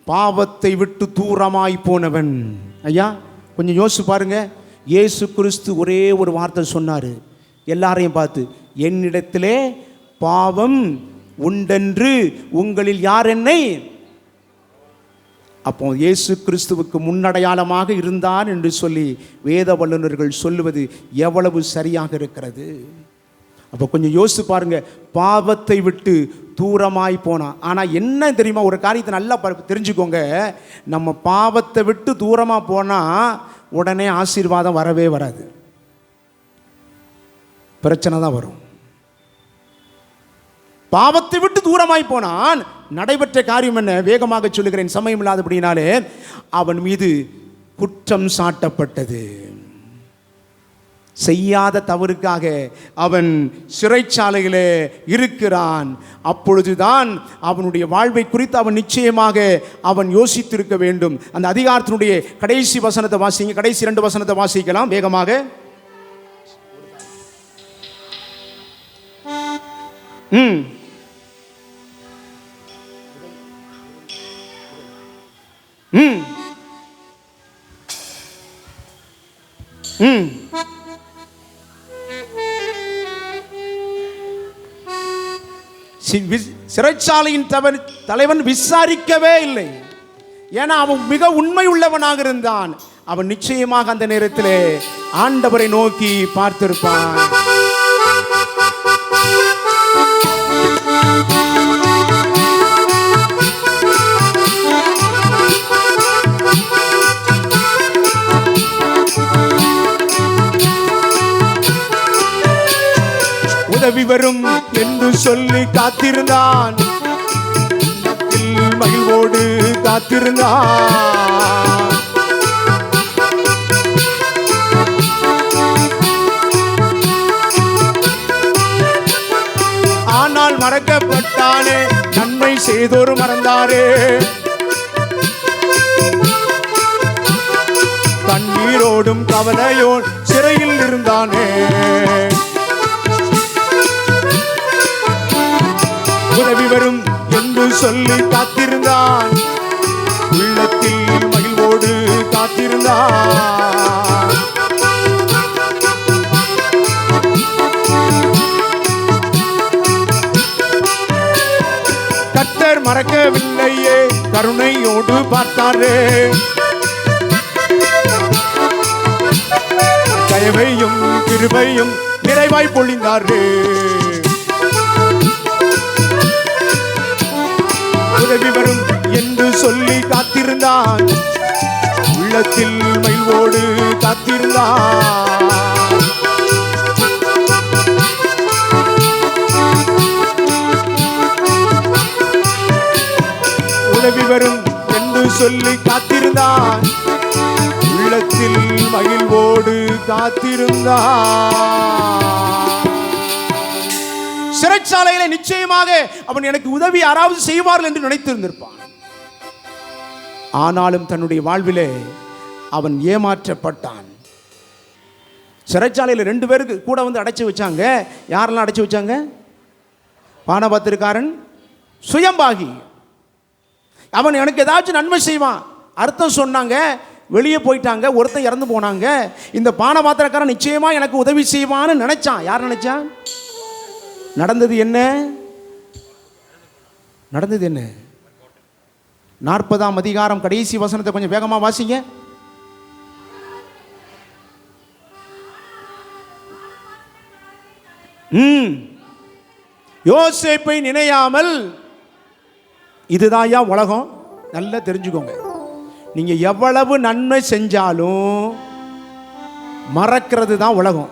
பாவத்தை விட்டு தூரமாய் போனவன். ஐயா கொஞ்சம் யோசிச்சு பாருங்க. இயேசு கிறிஸ்து ஒரே ஒரு வார்த்தை சொன்னார் எல்லாரையும் பார்த்து, என்னிடத்திலே பாவம் உண்டென்று உங்களில் யார் என்னை. அப்போ இயேசு கிறிஸ்துவுக்கு முன்னடையாளமாக இருந்தான் என்று சொல்லி வேத வல்லுநர்கள் சொல்லுவது எவ்வளவு சரியாக இருக்கிறது. அப்போ கொஞ்சம் யோசித்து பாருங்க, பாவத்தை விட்டு தூரமாய் போனான். ஆனால் என்ன தெரியுமா, ஒரு காரியத்தை நல்லா தெரிஞ்சுக்கோங்க. நம்ம பாவத்தை விட்டு தூரமாக போனால் உடனே ஆசீர்வாதம் வரவே வராது, பிரச்சனை தான் வரும். பாவத்தை விட்டு தூரமாய் போனான். நடைபெற்ற காரியம் என்ன? வேகமாக சொல்லுகிறேன், சமயம் இல்லாதபடினாலே. அவன் மீது குற்றம் சாட்டப்பட்டது. செய்யாத தவறுக்காக அவன் சிறைச்சாலையிலே இருக்கிறான். அப்பொழுதுதான் அவனுடைய வாழ்வை குறித்து அவன் நிச்சயமாக அவன் யோசித்திருக்க வேண்டும். அந்த அதிகாரத்தினுடைய கடைசி வசனத்தை வாசிங்க, கடைசி 2 வசனத்தை வாசிக்கலாம் வேகமாக. சிறைச்சாலையின் தலைவன் விசாரிக்கவே இல்லை. ஏன்னா அவன் மிக உண்மை உள்ளவனாக இருந்தான். அவன் நிச்சயமாக அந்த நேரத்திலே ஆண்டவரை நோக்கி பார்த்திருப்பான். உதவி வரும் என்று சொல்லி காத்திருந்தான், மகிழ்வோடு காத்திருந்தான். ஆனால் மறக்கப்பட்டானே, நன்மை செய்தோரு மறந்தாரே. கண்ணீரோடும் கவலையோடு சிறையில் இருந்தானே. உதவி வரும் என்று சொல்லி காத்திருந்தான், உள்ளத்தில் மகிழ்வோடு காத்திருந்தான். கர்த்தர் மறக்கவில்லையே, கருணையோடு பார்த்தாரே. தயவையும் கிருபையும் நிறைவாய் பொழிந்தாரே. உதவி வரும் என்று சொல்லி காத்திருந்தான், உள்ளத்தில் மகிழ்வோடு காத்திருந்தான். உதவி வரும் என்று சொல்லி காத்திருந்தான், உள்ளத்தில் மகிழ்வோடு காத்திருந்தான். சிறைச்சாலையில நிச்சயமாக அவன் எனக்கு உதவி யாராவது செய்வார்கள் என்று நினைத்திருந்திருப்பான். ஆனாலும் தன்னுடைய வாழ்விலே அவன் ஏமாற்றப்பட்டான். சிறைச்சாலையில் 2 பேருக்கு கூட வந்து அடைச்சி வச்சாங்க. யாரெல்லாம் அடைச்சி வச்சாங்க? பானபாத்திரக்காரன், சுயம்பாகி. அவன் எனக்கு ஏதாச்சும் நன்மை செய்வான். அர்த்தம் சொன்னாங்க, வெளியே போயிட்டாங்க, ஒருத்தன் இறந்து போனாங்க. இந்த பானபாத்திரக்காரன் நிச்சயமா எனக்கு உதவி செய்வான்னு நினைச்சான். யார் நினைச்சான்? நடந்தது என்ன? நடந்தது என்ன? 40ஆம் அதிகாரம் கடைசி வசனத்தை கொஞ்சம் வேகமா வாசிங்க. யோசேப்பை நினையாமல், இதுதான் உலகம். நல்லா தெரிஞ்சுக்கோங்க. நீங்க எவ்வளவு நன்மை செஞ்சாலும் மறக்கிறது தான் உலகம்.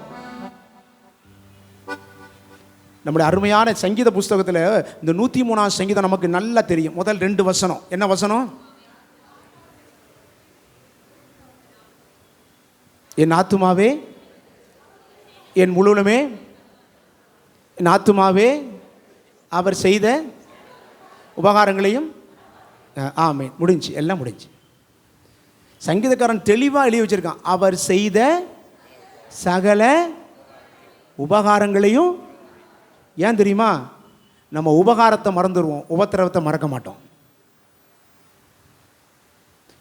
நம்முடைய அருமையான சங்கீத புஸ்தகத்தில் இந்த 103ஆம் சங்கீதம் நமக்கு நல்லா தெரியும். முதல் 2 வசனம் என்ன வசனம்? என் ஆத்துமாவே, என் முழுவதுமே, என் ஆத்துமாவே அவர் செய்த உபகாரங்களையும். ஆமென். முடிஞ்சு, எல்லாம் முடிஞ்சு. சங்கீதக்காரன் தெளிவாக எழுதி வச்சிருக்கான். அவர் செய்த சகல உபகாரங்களையும். ஏன் தெரியுமா? நம்ம உபகாரத்தை மறந்துடுவோம், உபத்திரவத்தை மறக்க மாட்டோம்.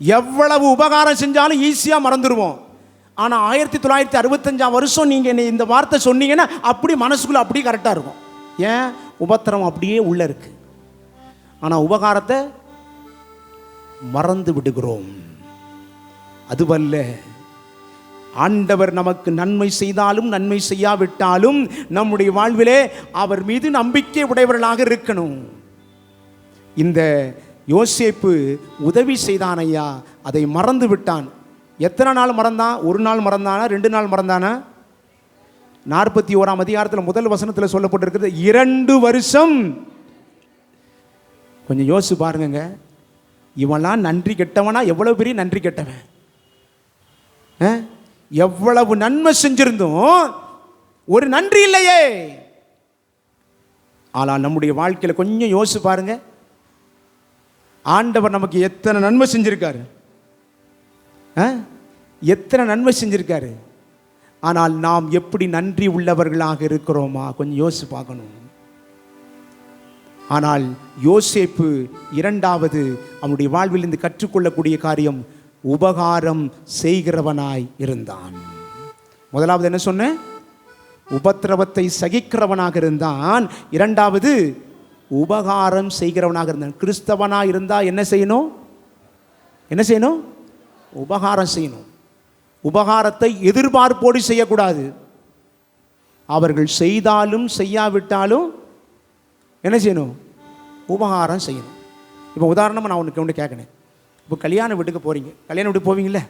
எவ்வளவு உபகாரம் செஞ்சாலும் ஈஸியாக மறந்துடுவோம். ஆனால் 1965 வருஷம் நீங்கள் என்ன இந்த வார்த்தை சொன்னீங்கன்னா அப்படி மனசுக்குள்ளே அப்படியே கரெக்டாக இருக்கும். ஏன்? உபத்திரவம் அப்படியே உள்ளே இருக்கு. ஆனால் உபகாரத்தை மறந்து விடுகிறோம். அதுவல்ல, ஆண்டவர் நமக்கு நன்மை செய்தாலும் நன்மை செய்யாவிட்டாலும் நம்முடைய வாழ்விலே அவர் மீது நம்பிக்கை உடையவர்களாக இருக்கணும். இந்த யோசேப்பு உதவி செய்தான் ஐயா, அதை மறந்து விட்டான். எத்தனை நாள் மறந்தான்? 1 நாள் மறந்தானா? 2 நாள் மறந்தானா? 41ஆம் அதிகாரத்தில் முதல் வசனத்தில் சொல்லப்பட்டிருக்கிறது 2 வருஷம். கொஞ்சம் யோசிச்சு பாருங்க. இவன்லாம் நன்றி கெட்டவனா? எவ்வளவு பெரிய நன்றி கெட்டவன்! எவ்வளவு நன்மை செஞ்சிருந்தோம், ஒரு நன்றி இல்லையே. ஆனால் நம்முடைய வாழ்க்கையில் கொஞ்சம் யோசிச்சு பாருங்க. ஆண்டவர் நமக்கு எத்தனை நன்மை செஞ்சிருக்காரு, எத்தனை நன்மை செஞ்சிருக்காரு. ஆனால் நாம் எப்படி நன்றி உள்ளவர்களாக இருக்கிறோமா? கொஞ்சம் யோசிச்சு பார்க்கணும். ஆனால் யோசேப்பு இரண்டாவது அவனுடைய வாழ்வில் இருந்து கற்றுக்கொள்ளக்கூடிய காரியம், உபகாரம் செய்கிறவனாய் இருந்தான். முதலாவது என்ன சொன்ன? உபத்திரவத்தை சகிக்கிறவனாக இருந்தான். இரண்டாவது உபகாரம் செய்கிறவனாக இருந்தான். கிறிஸ்தவனாக இருந்தா என்ன செய்யணும்? என்ன செய்யணும்? உபகாரம் செய்யணும். உபகாரத்தை எதிர்பார்ப்போடு செய்யக்கூடாது. அவர்கள் செய்தாலும் செய்யாவிட்டாலும் என்ன செய்யணும்? உபகாரம் செய்யணும். இப்போ உதாரணமாக நான் ஒன்று கேட்கணும். இப்போ கல்யாண வீட்டுக்கு போகிறீங்க, கல்யாண வீட்டுக்கு போவீங்கள்ல,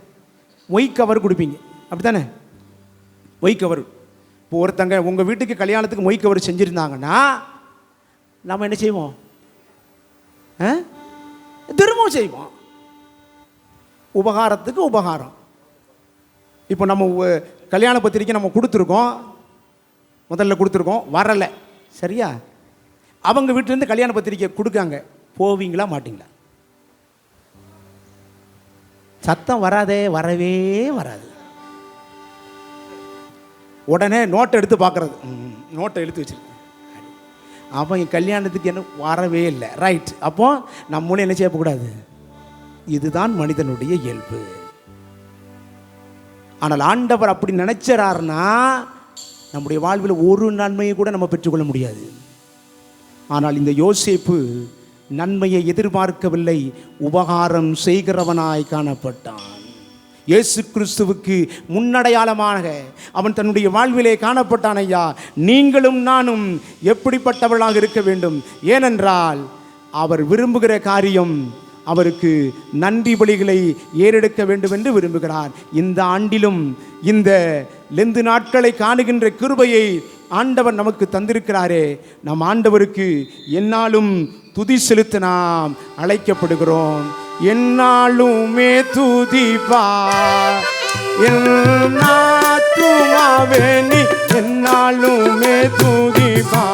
மொய் கவர் கொடுப்பீங்க, அப்படி தானே? மொய் கவர். இப்போ ஒருத்தங்க உங்கள் வீட்டுக்கு கல்யாணத்துக்கு மொய் கவர் செஞ்சுருந்தாங்கன்னா நம்ம என்ன செய்வோம்? திரும்பவும் செய்வோம். உபகாரத்துக்கு உபகாரம். இப்போ நம்ம கல்யாண பத்திரிக்கை நம்ம கொடுத்துருக்கோம், முதல்ல கொடுத்துருக்கோம், வரலை, சரியா? அவங்க வீட்டிலேருந்து கல்யாண பத்திரிக்கை கொடுக்காங்க, போவீங்களா மாட்டிங்களா? சத்தம் வராதே, வரவே வராது. உடனே நோட்டை எடுத்து பார்க்கறது, நோட்டை எடுத்து வச்சிருக்கேன், அவன் கல்யாணத்துக்கு என்ன வரவே இல்லை, ரைட். அப்போ நம்மளும் என்ன செய்யக்கூடாது? இதுதான் மனிதனுடைய இயல்பு. ஆனால் ஆண்டவர் அப்படி நினைச்சார்னா நம்முடைய வாழ்வில் ஒரு நன்மையை கூட நம்ம பெற்றுக்கொள்ள முடியாது. ஆனால் இந்த யோசேப்பு நன்மையை எதிர்பார்க்கவில்லை, உபகாரம் செய்கிறவனாய் காணப்பட்டான். இயேசு கிறிஸ்துவுக்கு முன்னடையாளமாக அவன் தன்னுடைய வாழ்விலே காணப்பட்டான். ஐயா, நீங்களும் நானும் எப்படிப்பட்டவர்களாக இருக்க வேண்டும்? ஏனென்றால் அவர் விரும்புகிற காரியம், அவருக்கு நன்றி பலிகளை ஏறெடுக்க வேண்டும் என்று விரும்புகிறார். இந்த ஆண்டிலும் இந்த லெந்து நாட்களை காணுகின்ற கிருபையை ஆண்டவர் நமக்கு தந்திருக்கிறாரே, நம் ஆண்டவருக்கு எந்நாளும் துதி செலுத்த நாம் அழைக்கப்படுகிறோம். எந்நாளுமே துதிப்பா என்னாத்துமாவே நீ, எந்நாளுமே துதிப்பா.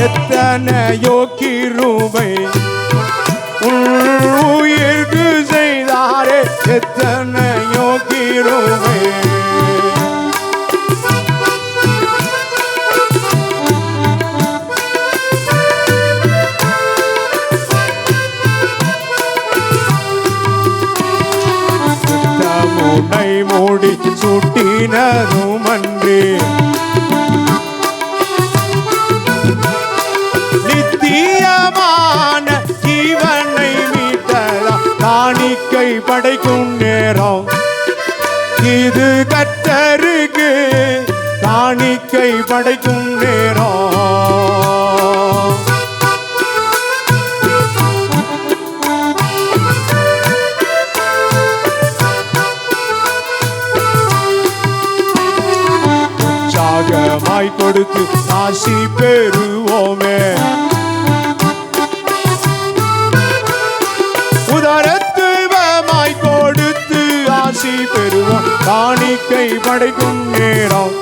எத்தனையோ கிருபை உயிர்க்கு செய்தாரே எத்தனையோ கிருபை. முட்டை மூடி சுட்டினதும் அன்றே நித்தியமான ஜீவனை மீட்டதா காணிக்கை படைக்கும் நேரம் இது கர்த்தருக்கு காணிக்கை படைக்கும் நேரம். உற்சாகமாய் கொடுத்து ஆசி பெறுவோமே, உதாரத்துவமாய் கொடுத்து ஆசி பெறுவோம். காணிக்கை படைக்கும் நேரம்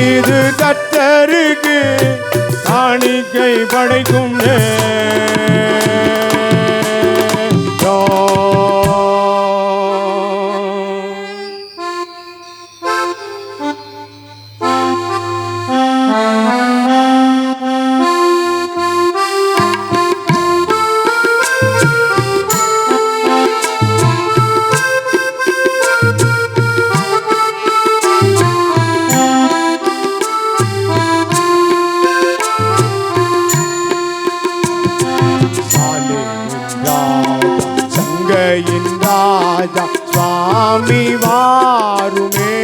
இது கர்த்தருக்கு காணிக்கை படைக்கும் நேரம். சங்கையின் ராஜா சுவாமி வாருமே,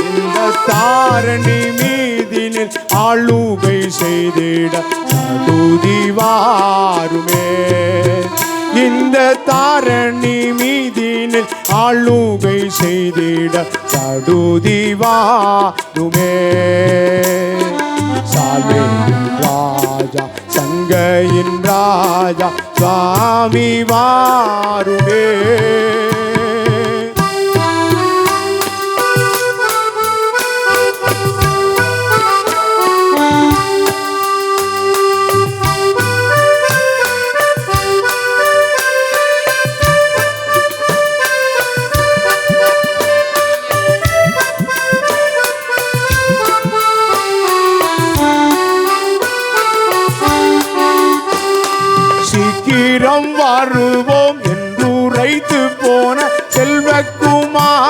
இந்த தாரணி மீதினில் ஆளுகை செய்திட சதுதி வாருமே. இந்த தாரணி மீதினில் ஆளுகை செய்திட சடுதி வாருமே. சாலேமின் ராஜா சங்கையின் ராஜா சுவாமி வாருமே. சீக்கிரம் வருவோம் என்று உரைத்து போன செல்வகுமாரனே,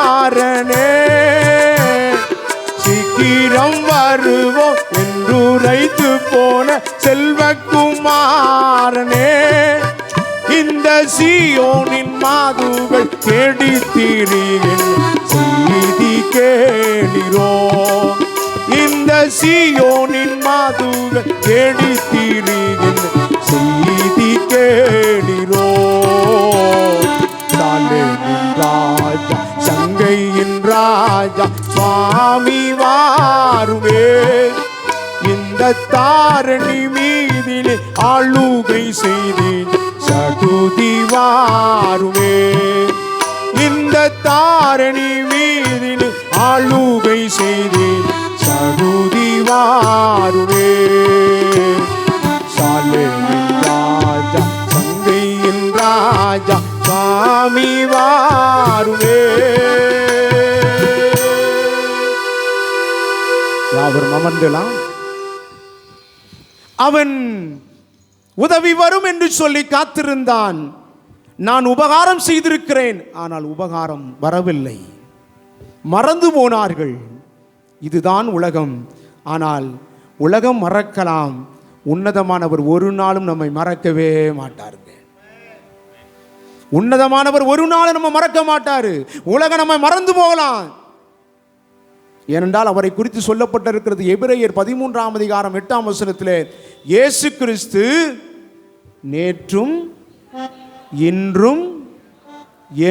சீக்கிரம் வருவோம் என்று உரைத்து போன செல்வகுமாரனே, இந்த சீயோனின் மாதுகள் கேடித்தீரின் செய்தி கேளிரோம். இந்த சீயோனின் மாதுகள் கேடித்தீரின் செய்தி கேளிரோ. சாலேமின் ராஜா சங்கையின் ராஜா சுவாமி வாருமே, இந்த தாரணி மீதிலே ஆளுகை செய்தேன் சதுதி வாருமே. இந்த தாரணி மீதிலே ஆளுகை செய்தேன் சதுதி வாருமே. சாலேமின் ராஜா சங்கையின் ராஜா சுவாமி வாருமே. யாவரும் அமர்ந்தலாம். அவன் உதவி வரும் என்று சொல்லி காத்திருந்தான். நான் உபகாரம் செய்திருக்கிறேன், ஆனால் உபகாரம் வரவில்லை. மறந்து போனார்கள். இதுதான் உலகம். ஆனால் உலகம் மறக்கலாம், உன்னதமானவர் ஒரு நாளும் நம்மை மறக்கவே மாட்டார்கள். உன்னதமானவர் ஒரு நாளும் நம்ம மறக்க மாட்டாரு. உலகம் நம்மை மறந்து போகலாம். ஏனென்றால் அவரை குறித்து சொல்லப்பட்டிருக்கிறது எபிரேயர் 13ஆம் அதிகாரம் 8ஆம் வசனத்திலே, இயேசு கிறிஸ்து நேற்றும் இன்றும்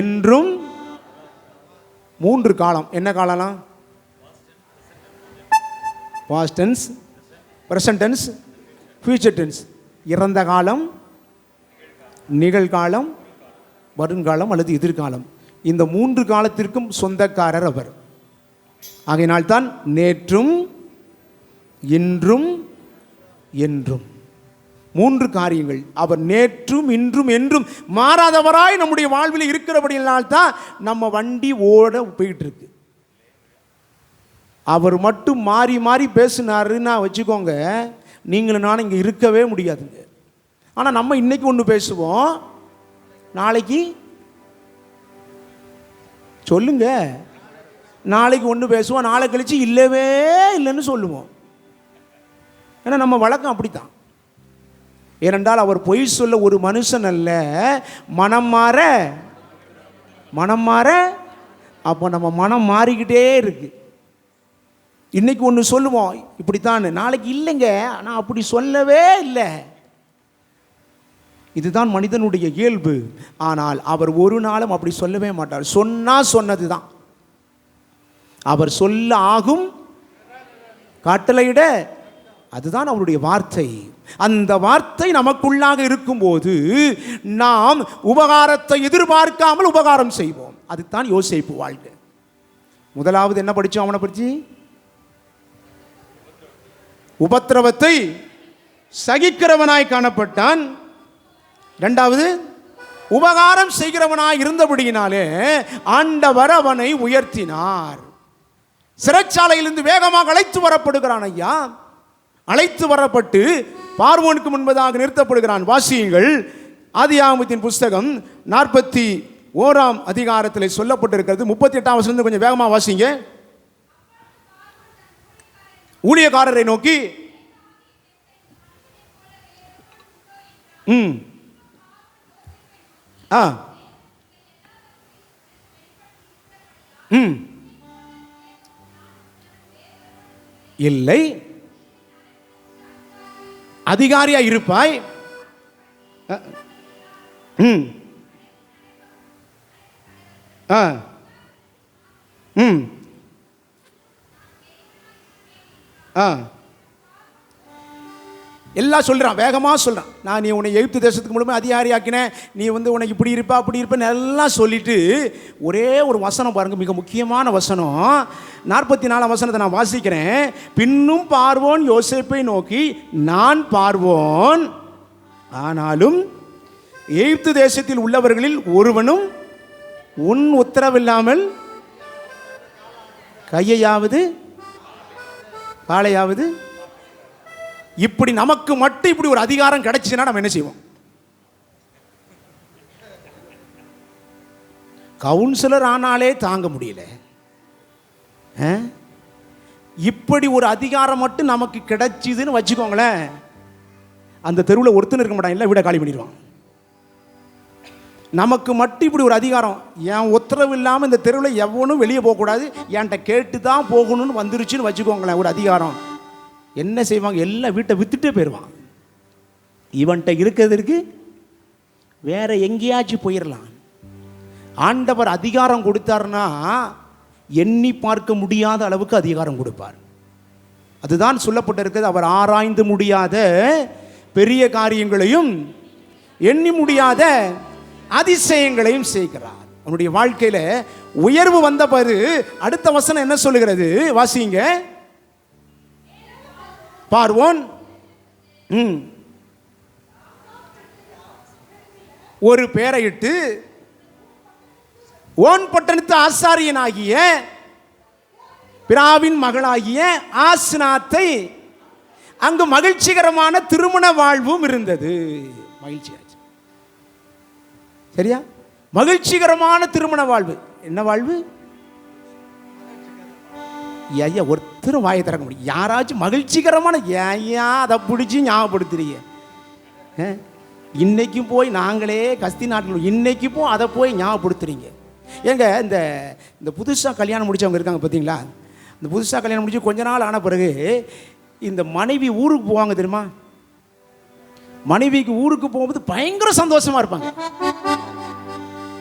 என்றும். 3 காலம். என்ன காலம்லாம்? Past tense, present tense, future tense. இறந்த காலம், நிகழ்காலம், வருங்காலம் அல்லது எதிர்காலம். இந்த 3 காலத்திற்கும் சொந்தக்காரர் அவர். ஆகையினால்தான் நேற்றும் இன்றும் என்றும். 3 காரியங்கள். அவர் நேற்றும் இன்றும் என்றும் மாறாதவராய் நம்முடைய வாழ்வில் இருக்கிறபடியால்தான் நம்ம வண்டி ஓட போயிட்டு இருக்கு. அவர் மட்டும் மாறி மாறி பேசினாருன்னா வச்சுக்கோங்க, நீங்களும் நானும் இங்கே இருக்கவே முடியாதுங்க. ஆனால் நம்ம இன்னைக்கு ஒன்று பேசுவோம், நாளைக்கு சொல்லுங்க, நாளைக்கு ஒன்று பேசுவோம், நாளை கழிச்சு இல்லவே இல்லைன்னு சொல்லுவோம். ஏன்னா நம்ம வழக்கம் அப்படித்தான். ஏனென்றால் அவர் பொய் சொல்ல ஒரு மனுஷன் அல்ல, மனம் மாற. அப்போ நம்ம மனம் மாறிக்கிட்டே இருக்கு. இன்னைக்கு ஒன்று சொல்லுவோம் இப்படித்தான், நாளைக்கு இல்லைங்க ஆனால் அப்படி சொல்லவே இல்லை. இதுதான் மனிதனுடைய இயல்பு. ஆனால் அவர் ஒரு நாளும் அப்படி சொல்லவே மாட்டார். சொன்னா சொன்னது தான். அவர் சொல்ல ஆகும், கட்டளையிட, அதுதான் அவருடைய வார்த்தை. அந்த வார்த்தை நமக்குள்ளாக இருக்கும்போது நாம் உபகாரத்தை எதிர்பார்க்காமல் உபகாரம் செய்வோம். அதுதான் யோசேப்பு வாழ்க்கை. முதலாவது என்ன படிச்சோம்? அவனை பற்றி உபத்திரவத்தை சகிக்கிறவனாய் காணப்பட்டான். இரண்டாவது உபகாரம் செய்கிறவனாய் இருந்தபடியினாலே ஆண்டவர் அவனை உயர்த்தினார். சிறைச்சாலையிலிருந்து வேகமாக அழைத்து வரப்படுகிறான். ஐயா அழைத்து வரப்பட்டு பார்வோனுக்கு முன்பதாக நிறுத்தப்படுகிறான். வாசியுங்கள், ஆதியாகமத்தின் புஸ்தகம் 41ஆம் அதிகாரத்தில் சொல்லப்பட்டிருக்கிறது. 38ஆம் வசனம் கொஞ்சம் வேகமாக வாசிங்க. ஊழியக்காரரை நோக்கி இல்லை, அதிகாரியா இருப்பாய். எல்லாம் சொல்கிறான், வேகமாக சொல்கிறான். நீ உன்னை எகிப்து தேசத்துக்கு மூலமே அதிகாரி ஆக்கினேன், நீ உனக்கு இப்படி இருப்பா அப்படி இருப்பேன்னு எல்லாம் சொல்லிட்டு ஒரே ஒரு வசனம் பாருங்க, மிக முக்கியமான வசனம். 44ஆம் வசனத்தை நான் வாசிக்கிறேன். பின்னும் பார்வோன் யோசேப்பை நோக்கி, நான் பார்வோன், ஆனாலும் எகிப்து தேசத்தில் உள்ளவர்களில் ஒருவனும் உன் உத்தரவில்லாமல் கையையாவது காலையாவது. இப்படி நமக்கு மட்டும் இப்படி ஒரு அதிகாரம் கிடைச்சுன்னா நம்ம என்ன செய்வோம்? கவுன்சிலர் ஆனாலே தாங்க முடியல. இப்படி ஒரு அதிகாரம் மட்டும் நமக்கு கிடைச்சிதுன்னு வச்சுக்கோங்களேன், அந்த தெருவில் ஒருத்தன் இருக்க மாட்டான், இல்லை வீட காலி பண்ணிடுவான். நமக்கு மட்டும் இப்படி ஒரு அதிகாரம், என் உத்தரவு இல்லாமல் இந்த தெருவில் எவனும் வெளியே போகக்கூடாது, என்கிட்ட கேட்டு தான் போகணும்னு வந்துருச்சுன்னு வச்சுக்கோங்களேன் ஒரு அதிகாரம். என்ன செய்வாங்க? எல்லாம் வீட்டை வித்துட்டே போயிடுவான். இவன்கிட்ட இருக்கிறதுக்கு வேற எங்கேயாச்சும் போயிடலாம். ஆண்டவர் அதிகாரம் கொடுத்தாருன்னா எண்ணி பார்க்க முடியாத அளவுக்கு அதிகாரம் கொடுப்பார். அதுதான் சொல்லப்பட்டிருக்கிறது. அவர் ஆராய்ந்து முடியாத பெரிய காரியங்களையும் எண்ணி முடியாத அதிசயங்களையும் செய்கிறார். அவனுடைய வாழ்க்கையில உயர்வு வந்த பிறகு அடுத்த வசனம் என்ன சொல்லுகிறது? வாசிங்க. பார்வோன் ஒரு பெயரையிட்டு ஓன் பட்டணத்து ஆசாரியனாகிய பிராவின் மகளாகிய ஆஸ்நாத்தை, அங்கு மகிழ்ச்சிகரமான திருமண வாழ்வும் இருந்தது. மகிழ்ச்சி, சரியா? மகிழ்ச்சிகரமான திருமண வாழ்வு. என்ன வாழ்வு? ஐயா ஒருத்தரும் வாயை திறக்க முடியும். யாராச்சும் மகிழ்ச்சிகரமான ஏயா அதை பிடிச்சி ஞாபகப்படுத்துறீங்க? இன்னைக்கும் போய் நாங்களே கஸ்தி நாட்டில் இன்னைக்கும் போய் அதை போய் ஞாபகப்படுத்துறீங்க. ஏங்க இந்த புதுசாக கல்யாணம் முடிச்சவங்க இருக்காங்க பார்த்தீங்களா? இந்த புதுசாக கல்யாணம் முடிச்சு கொஞ்ச நாள் ஆன பிறகு இந்த மனைவி ஊருக்கு போவாங்க தெரியுமா? மனைவிக்கு ஊருக்கு போகும்போது பயங்கர சந்தோஷமா இருப்பாங்க,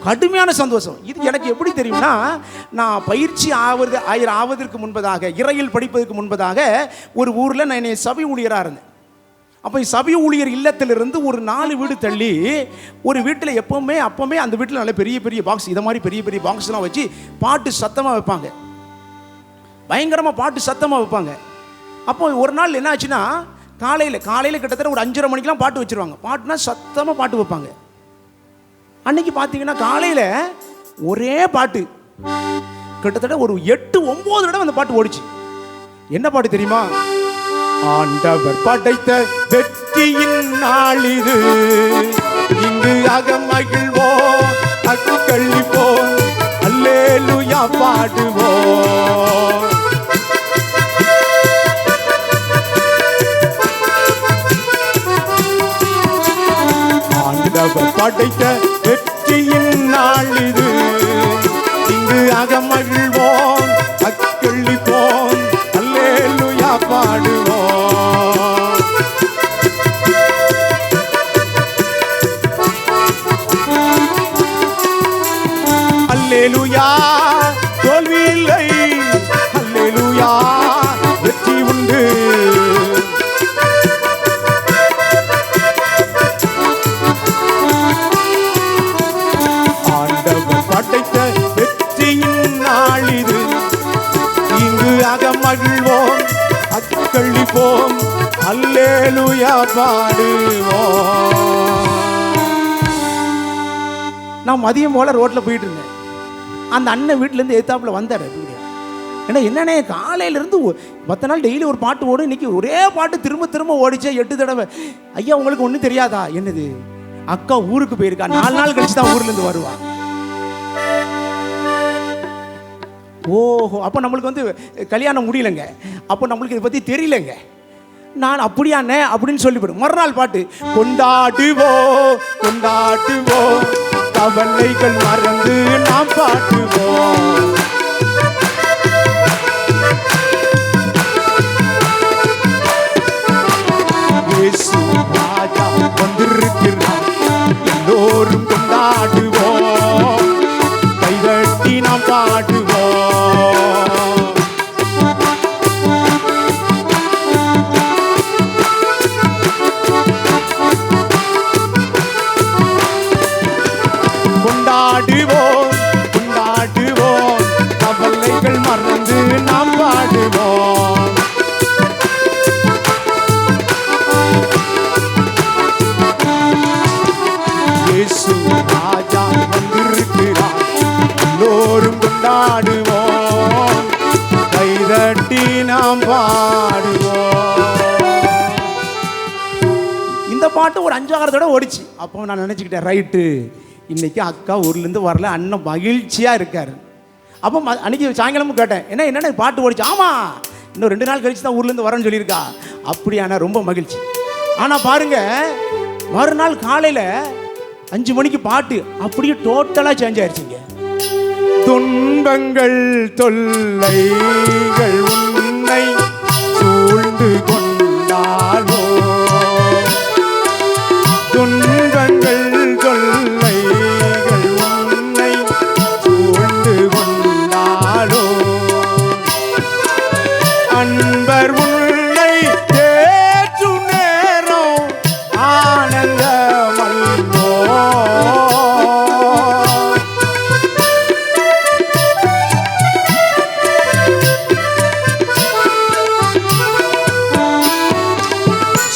கடுமையான சந்தோஷம். இது எனக்கு எப்படி தெரியும்னா, நான் பயிற்சி ஆவதற்கு முன்பதாக, இறையில் படிப்பதற்கு முன்பதாக ஒரு ஊரில் நான் என்னை சபை ஊழியராக இருந்தேன். அப்போ சபை ஊழியர் இல்லத்திலிருந்து ஒரு 4 வீடு தள்ளி ஒரு வீட்டில் அப்போவுமே அந்த வீட்டில் நல்ல பெரிய பெரிய பாக்ஸ், இதை மாதிரி பெரிய பெரிய பாக்ஸ்லாம் வச்சு பாட்டு சத்தமாக வைப்பாங்க, பயங்கரமாக பாட்டு சத்தமாக வைப்பாங்க. அப்போ ஒரு நாள் என்ன ஆச்சுன்னா, காலையில் கிட்டத்தட்ட ஒரு 5:30 மணிக்கெலாம் பாட்டு வச்சுருவாங்க. பாட்டுனா சத்தமாக பாட்டு வைப்பாங்க. அன்னைக்கு பார்த்தீங்கன்னா காலையில் ஒரே பாட்டு கிட்டத்தட்ட ஒரு 8-9 தடவை அந்த பாட்டு ஓடிச்சு. என்ன பாட்டு தெரியுமா? ஆண்டவர் படைத்த வெற்றியின் நாள் இது, இங்கு அகமகிழ்வோம் அக்கள்ளிப்போம் அல்லேலூயா பாடுவோம். ஆண்டவர் படைத்த வெற்றியின் நாள் இது, இங்கு அகமகிழ்வோம் அக்கள்ளிப்போம் அல்லேலூயா பாடுவோம். அல்லேலூயா தோல்வி இல்லை, அல்லேலூயா வெற்றி உண்டு. ஆண்டவர் படைத்த வெற்றியின் நாள் இது, இங்கு அகமகிழ்வோம் அக்களிப்போம் அல்லேலூயா பாடுவோம். நான் மதியம் போல ரோட்டில் போயிட்டு இருந்தேன். அந்த அண்ணன் வீட்டிலேருந்து எதிர்த்தாப்புல வந்தார். ஏன்னா என்னண்ணே காலையிலேருந்து 10 நாள் டெய்லி ஒரு பாட்டு ஓடும், இன்றைக்கி ஒரே பாட்டு திரும்ப திரும்ப ஓடிச்சே 8 தடவை. ஐயா உங்களுக்கு ஒன்றும் தெரியாதா? என்னது? அக்கா ஊருக்கு போயிருக்கா, 4 நாள் கழிச்சு தான் ஊர்லேருந்து வருவா. ஓஹோ, அப்போ நம்மளுக்கு வந்து கல்யாணம் முடியலைங்க, அப்போ நம்மளுக்கு இதை பற்றி தெரியலைங்க. நான் அப்படியாண்ணே அப்படின்னு சொல்லிவிடும். மறுநாள் பாட்டு கொண்டாடுவோம் கொண்டாடுவோம் கவலைகள் மறந்து நாம் பாடுவோம். இயேசு ராஜா வந்திருக்கிறார், எல்லோரும் கொண்டாடுவோம் கைதட்டி நாம் பாடுவோம். கொண்டாடுவோம் கொண்டாடுவோம் கவலைகள் மறந்து நாம் பாடுவோம். இயேசு ராஜா வந்திருக்கிறார், எல்லோரும் கொண்டாடுவோம் கைதட்டி நாம் பாடுவோம். இந்த பாட்டு ஒரு 5-6 தடவை ஓடிச்சு. அப்போ நான் நினச்சிக்கிட்டேன், ரைட்டு இன்னைக்கு அக்கா ஊர்லேருந்து வரல, அண்ணன் மகிழ்ச்சியாக இருக்கார். அப்போ அன்றைக்கி சாயங்காலமும் கேட்டேன், என்னென்ன பாட்டு ஓடிச்சு? ஆமாம், இன்னும் 2 நாள் கழிச்சு தான் ஊர்லேருந்து வரேன்னு சொல்லியிருக்கா. அப்படியானா ரொம்ப மகிழ்ச்சி. ஆனால் பாருங்கள், மறுநாள் காலையில் 5 மணிக்கு பாட்டு அப்படியே டோட்டலாக சேஞ்ச் ஆயிடுச்சுங்க. துன்பங்கள் தொல்லைகள் உன்னை சூழ்ந்து கொண்டாலோ, துன்பங்கள் தொல்லைகள் உன்னை சூழ்ந்து கொண்டாலோ, அன்பர் உன்னை தேற்றும் நேரம் ஆனந்தமல்லோ.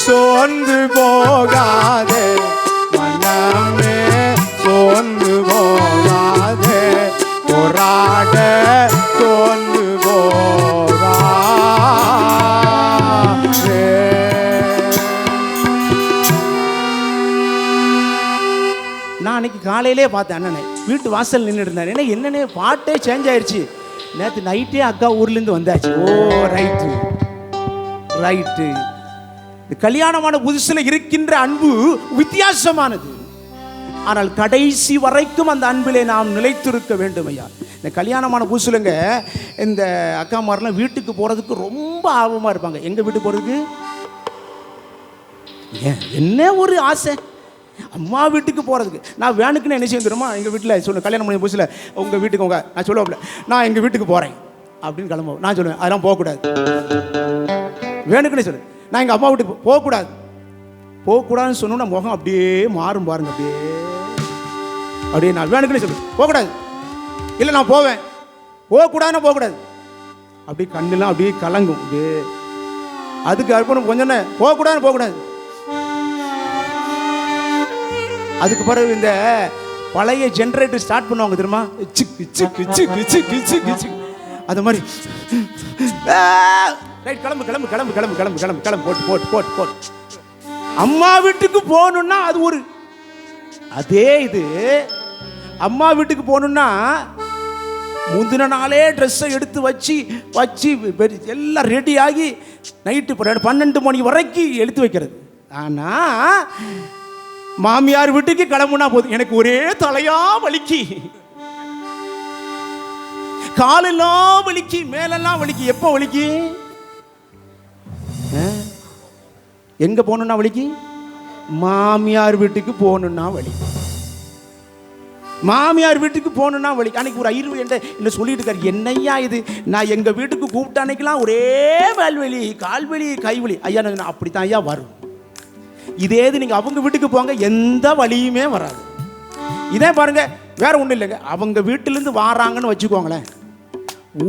சோர்ந்து போகாதே மனமே, சோர்ந்து போகாதே போராட, சோர்ந்து போகாதே. நான் அன்னைக்கு காலையிலே பார்த்தேன் அண்ணனை வீட்டு வாசல் நின்றுட்டு இருந்தார். ஏன்னா என்னன்னே பாட்டே சேஞ்ச் ஆயிடுச்சு. நேற்று நைட்டே அக்கா ஊர்லேருந்து வந்தாச்சு. ஓ ரைட்டு ரைட்டு. கல்யாணமான புதுசில் இருக்கின்ற அன்பு வித்தியாசமானது. ஆனால் கடைசி வரைக்கும் அந்த அன்பிலே நாம் நிலைத்திருக்க வேண்டும் ஐயா. இந்த கல்யாணமான புதுசுலங்க இந்த அக்காமாரெலாம் வீட்டுக்கு போகிறதுக்கு ரொம்ப ஆர்வமாக இருப்பாங்க. எங்கள் வீட்டுக்கு போகிறதுக்கு என்ன ஒரு ஆசை, அம்மா வீட்டுக்கு போகிறதுக்கு. நான் வேணுக்குன்னு என்ன செய்ய தெரியுமா, எங்கள் வீட்டில் சொல்லுவேன், கல்யாணம் பண்ணி புதுசில் உங்கள் வீட்டுக்கு உங்க நான் சொல்லுவாப்ல, நான் எங்கள் வீட்டுக்கு போகிறேன் அப்படின்னு கிளம்புவோம். நான் சொல்லுவேன், அதெல்லாம் போகக்கூடாது. வேணுக்குன்னு சொல்லு, நான் எங்கள் அம்மா வீட்டுக்கு போகக்கூடாது. போகக்கூடாதுன்னு சொன்னோன்னா முகம் அப்படியே மாறும் பாருங்க, அப்படியே நான் வேணுக்குன்னு சொல்லு, போகக்கூடாது. இல்லை நான் போவேன், போகக்கூடாதுன்னா போகக்கூடாது. அப்படியே கண்ணெல்லாம் அப்படியே கலங்கும். அப்படியே அதுக்கு அர்ப்பணம் கொஞ்சம் போகக்கூடாது. அதுக்கு பிறகு இந்த பழைய ஜென்ரேட்டர் ஸ்டார்ட் பண்ணுவாங்க தெரியுமா, அது மாதிரி ரைட் கிளம்பு போட்டு அம்மா வீட்டுக்கு போகணும்னா அது ஒரு அதே இது. அம்மா வீட்டுக்கு போகணும்னா முந்தின நாளே ட்ரெஸ்ஸை எடுத்து வச்சு எல்லாம் ரெடி ஆகி நைட்டு 12 மணி வரைக்கும் எடுத்து வைக்கிறது. ஆனால் மாமியார் வீட்டுக்கு கிளம்புனா போதும், எனக்கு ஒரே தலையா வலிக்கு, காலெல்லாம் வலிக்கு, மேலெல்லாம் வலிக்கு. எப்போ வலிக்கு? எங்க போகணும்னா வலிக்கு? மாமியார் வீட்டுக்கு போகணும்னா வலி. மாமியார் வீட்டுக்கு போகணும்னா வலி. அன்னைக்கு ஒரு ஐயர் என்ன சொல்லிட்டு இருக்காரு, என்னையா இது, நான் எங்க வீட்டுக்கு கூப்பிட்ட அன்னைக்கெல்லாம் ஒரே வலி, கால்வலி, கைவலி. ஐயா நான் அப்படித்தான் ஐயா வரும். இதே இது நீங்க அவங்க வீட்டுக்கு போங்க, எந்த வலியுமே வராது. இதே பாருங்க, வேற ஒன்றும் இல்லைங்க. அவங்க வீட்டிலேருந்து வாராங்கன்னு வச்சுக்கோங்களேன்,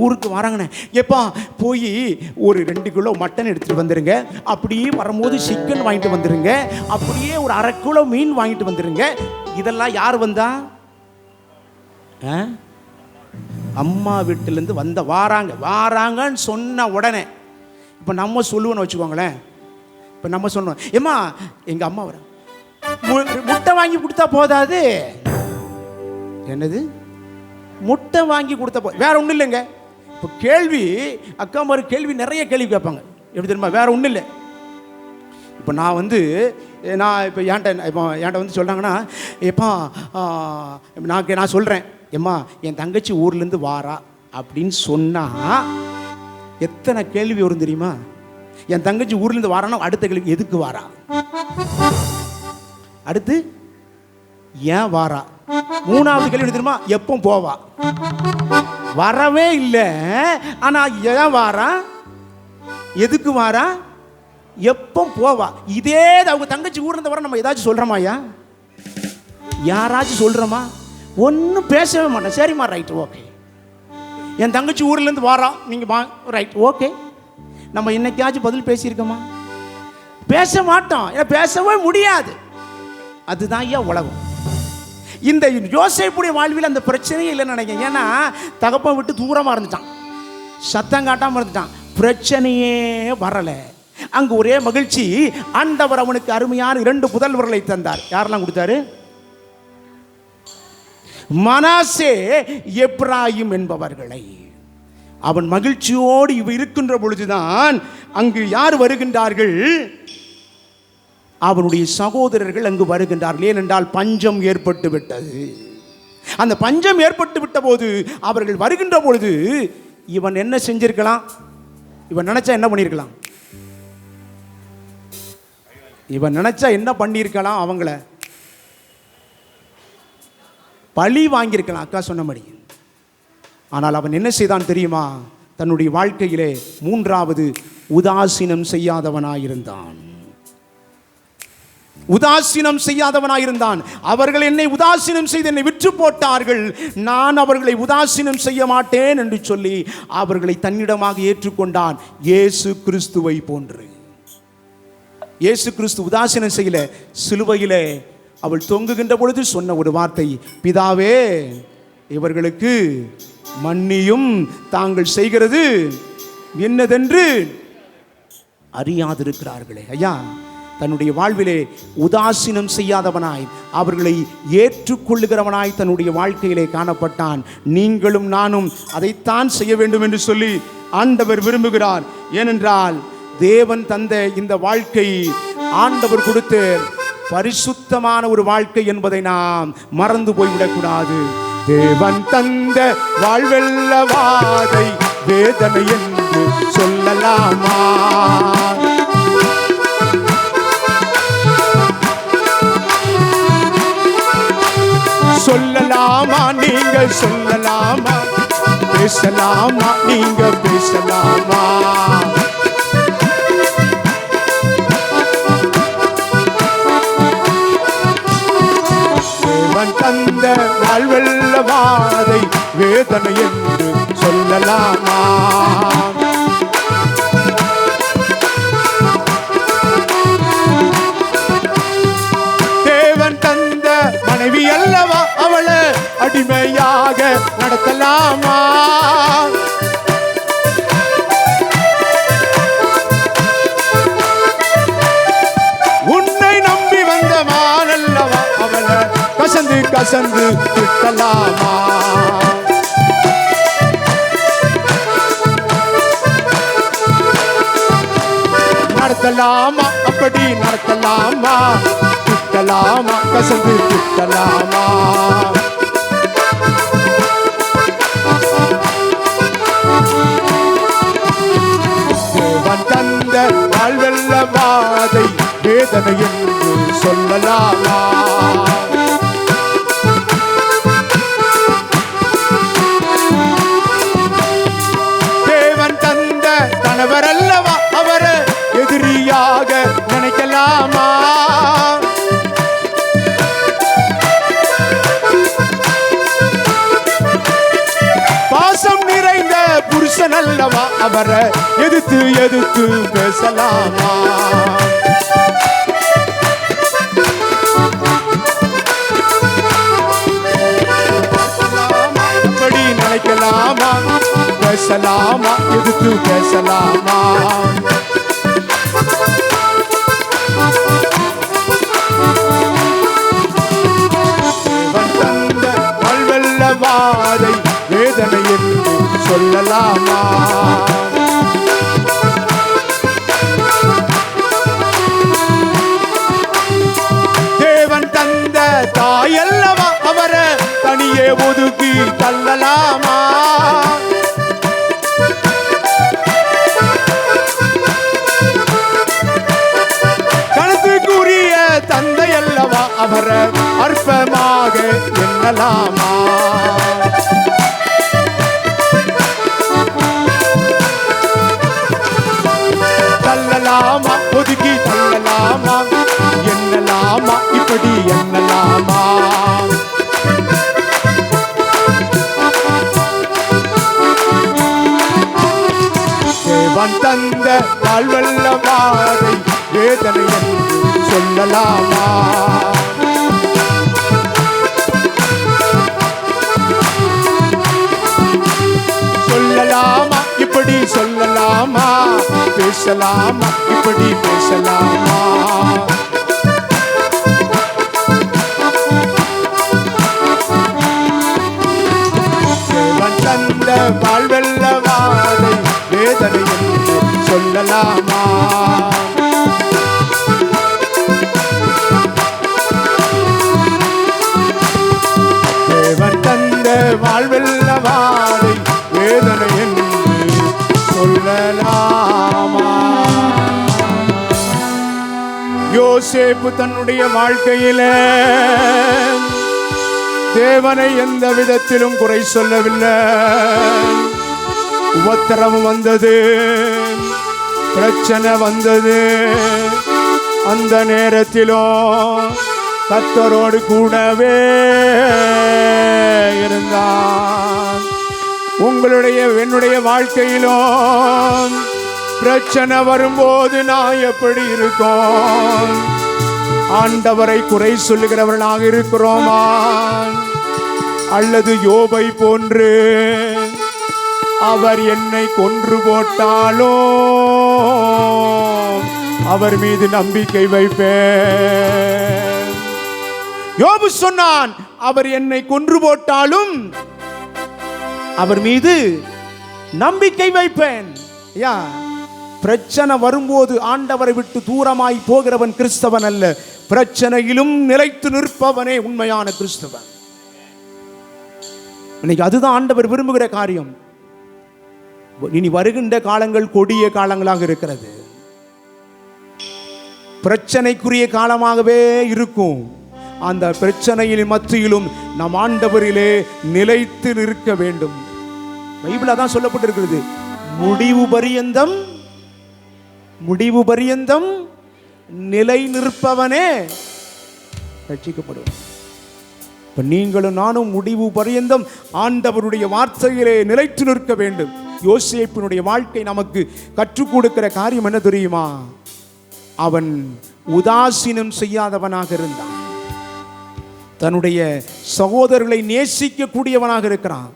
ஊருக்கு வராங்கண்ணே, எப்பா போய் ஒரு 2 கிலோ மட்டன் எடுத்துகிட்டு வந்துடுங்க, அப்படியே வரும்போது சிக்கன் வாங்கிட்டு வந்துடுங்க, அப்படியே ஒரு 1/2 கிலோ மீன் வாங்கிட்டு வந்துடுங்க. இதெல்லாம் யார் வந்தா? அம்மா வீட்டிலேருந்து வாராங்கன்னு சொன்ன உடனே இப்போ நம்ம சொல்லுவோன்னு வச்சுக்கோங்களேன். இப்போ நம்ம சொன்னோம், ஏம்மா எங்கள் அம்மா வர முட்டை வாங்கி கொடுத்தா போதாது. என்னது முட்டை வாங்கி கொடுத்தா வேற ஒன்றும் இல்லைங்க. இப்போ கேள்வி அக்கா மாதிரி கேள்வி நிறைய கேள்வி கேட்பாங்க. எப்படி தெரியுமா? வேற ஒன்றும் இல்லை. இப்போ நான் என்கிட்ட வந்து சொல்கிறாங்கன்னா, எப்பா நான் சொல்கிறேன், ஏம்மா என் தங்கச்சி ஊர்லேருந்து வாரா அப்படின்னு சொன்னால் எத்தனை கேள்வி வரும் தெரியுமா? என் தங்கச்சி ஊர்லேருந்து வாரானா அடுத்த கேள்வி எதுக்கு வாரா, அடுத்து ஏன் வாரா, 3வது கேள்வி தெரியுமா, எப்போ போவா. வரவே இல்லை, ஆனால் ஏன் வாரா, எதுக்கு வாரா, எப்போ போவா. இதே அவங்க தங்கச்சி ஊர்லேருந்து வர நம்ம ஏதாச்சும் சொல்கிறோமாயா? யாராச்சும் சொல்கிறோமா? ஒன்றும் பேசவே மாட்டேன். சரிம்மா ரைட் ஓகே. என் தங்கச்சி ஊர்லேருந்து வாரா, நீங்கள் ரைட் ஓகே. நம்ம இன்னைக்காச்சும் பதில் பேசியிருக்கோமா? பேச மாட்டோம், ஏன்னா பேசவே முடியாது. அதுதான் ஐயா உலகம். இந்த யோசேப்புடைய வாழ்வில் அந்த பிரச்சனையே இல்லைன்னு நினைக்கிறேன். ஏன்னா தகப்பன் விட்டு தூரமாக இருந்துட்டான், சத்தம் காட்டாமல் இருந்துட்டான், பிரச்சனையே வரலை. அங்கு ஒரே மகிழ்ச்சி. ஆண்டவர் அவனுக்கு அருமையான 2 புதல்வர்களை தந்தார். யாரெல்லாம் கொடுத்தாரு? மனாசே, எப்ராயிம் என்பவர்களை. அவன் மகிழ்ச்சியோடு இருக்கின்ற பொழுதுதான் அங்கு யார் வருகின்றார்கள்? அவனுடைய சகோதரர்கள் அங்கு வருகின்றார்கள். ஏனென்றால் பஞ்சம் ஏற்பட்டு விட்டது. அந்த பஞ்சம் ஏற்பட்டு விட்ட போது அவர்கள் வருகின்ற பொழுது இவன் என்ன செஞ்சிருக்கலாம்? இவன் நினைச்சா என்ன பண்ணியிருக்கலாம்? இவன் நினைச்சா என்ன பண்ணியிருக்கலாம்? அவங்கள பழி வாங்கியிருக்கலாம், அக்கா சொன்னபடி. ஆனால் அவன் என்ன செய்தான் தெரியுமா? தன்னுடைய வாழ்க்கையிலே 3வது உதாசீனம் செய்யாதவனாயிருந்தான். உதாசீனம் செய்யாதவனாயிருந்தான். அவர்கள் என்னை உதாசீனம் செய்து என்னை விற்று போட்டார்கள், நான் அவர்களை உதாசீனம் செய்ய மாட்டேன் என்று சொல்லி அவர்களை தன்னிடமாக ஏற்றுக்கொண்டான். இயேசு கிறிஸ்துவை போன்று. இயேசு கிறிஸ்து உதாசீனம் செய்யல. சிலுவையிலே அவள் தொங்குகின்ற பொழுது சொன்ன ஒரு வார்த்தை, பிதாவே இவர்களுக்கு மன்னியும், தாங்கள் செய்கிறது என்னதென்று அறியாதிருக்கிறார்களே. ஐயா தன்னுடைய வாழ்விலே உதாசீனம் செய்யாதவனாய் அவர்களை ஏற்றுக்கொள்ளுகிறவனாய் தன்னுடைய வாழ்க்கையிலே காணப்பட்டான். நீங்களும் நானும் அதைத்தான் செய்ய வேண்டும் என்று சொல்லி ஆண்டவர் விரும்புகிறார். ஏனென்றால் தேவன் தந்த இந்த வாழ்க்கை, ஆண்டவர் கொடுத்த பரிசுத்தமான ஒரு வாழ்க்கை என்பதை நாம் மறந்து போய்விடக்கூடாது. தேவன் தந்த வாழ்வெல்லவாதை வேதனை என்று சொல்லலாமா? சொல்லலாமா? நீங்கள் சொல்லலாமா? பேசலாமா? நீங்க பேசலாமா? தேவன் தந்த வாழ்வெல்லவாதை வேதனை என்று சொல்லலாமா? கசந்து விட்டலாமா? நடத்தலாமா? அப்படி நடத்தலாமா? விட்டலாமா? கசந்து விட்டலாமா? தேவன் தந்த வாழ்வெல்ல வாதை வேதனை என்று சொல்லலாமா? தேவன் தந்த கணவர் அல்லவா அவரை எதிரியாக நினைக்கலாமா? பாசம் நிறைந்த புருஷன் அல்லவா அவரை எதிர்த்து எதிர்த்து பேசலாமா? அப்படி நினைக்கலாமா? பேசலாமா? எதிர்த்து பேசலாமா? தந்த வாழ்வெல்ல வாதை வேதனை என்று சொல்லலாமா? தேவன் தந்த தாயல்லவா அவரை தனியே ஒதுக்கி தள்ளலாமா? கணத்துக்குரிய தந்தை அல்லவா அவரை அற்பமாக எண்ணலாமா? தள்ளலாமா? ஒதுக்கி தள்ளலாமா? எண்ணலாமா? இப்படி எண்ணலாமா? தேவன் தந்த வாழ்வெல்ல வாதை வேதனை என்று சொல்லலாமா? சொல்லலாமா? இப்படி சொல்லலாமா? பேசலாமா? இப்படி பேசலாமா? தேவன் தந்த வாழ்வெல்ல வாதை வேதனை என்று சொல்லலாமா? தேவன் தந்த வாழ்வெல்ல வாதை வேதனை என்று சொல்லலாமா? யோசேப்பு தன்னுடைய வாழ்க்கையில தேவனை எந்த விதத்திலும் குறை சொல்லவில்லை. உபத்திரவம் வந்தது, பிரச்சனை வந்தது, அந்த நேரத்திலும் கர்த்தரோடு கூடவே இருந்தான். உங்களுடைய என்னுடைய வாழ்க்கையிலும் பிரச்சனை வரும்போது நான் எப்படி இருக்கோம்? ஆண்டவரை குறை சொல்லுகிறவர்களாக இருக்கிறோமா? அல்லது யோபை போன்று அவர் என்னை கொன்று போட்டாலோ அவர் மீது நம்பிக்கை வைப்பேன். யோபு சொன்னான், அவர் என்னை கொன்று போட்டாலும் அவர் மீது நம்பிக்கை வைப்பேன். பிரச்சனை வரும்போது ஆண்டவரை விட்டு தூரமாய் போகிறவன் கிறிஸ்தவன் அல்ல, பிரச்சனையிலும் நிலைத்து நிற்பவனே உண்மையான கிறிஸ்தவன். இன்னைக்கு அதுதான் ஆண்டவர் விரும்புகிற காரியம். இனி வருகின்ற காலங்கள் கொடிய காலங்களாக இருக்கிறது. பிரச்சனைக்குரிய காலமாகவே இருக்கும். அந்த பிரச்சனையின் மத்தியிலும் நம் ஆண்டவரிலே நிலைத்து நிற்க வேண்டும். பைபிள் அதான் சொல்லப்பட்டிருக்கிறது, முடிவு பரியந்தம் நிலை நிற்பவனே ரட்சிக்கப்படுவான். இப்ப நீங்களும் நானும் முடிவு பரியந்தம் ஆண்டவருடைய வார்த்தையிலே நிலைத்து நிற்க வேண்டும். யோசேப்பினுடைய வாழ்க்கை நமக்கு கற்றுக் கொடுக்கிற காரியம் என்ன தெரியுமா? அவன் உதாசீனம் செய்யாதவனாக இருந்தான். தன்னுடைய சகோதரர்களை நேசிக்க கூடியவனாக இருக்கிறான்.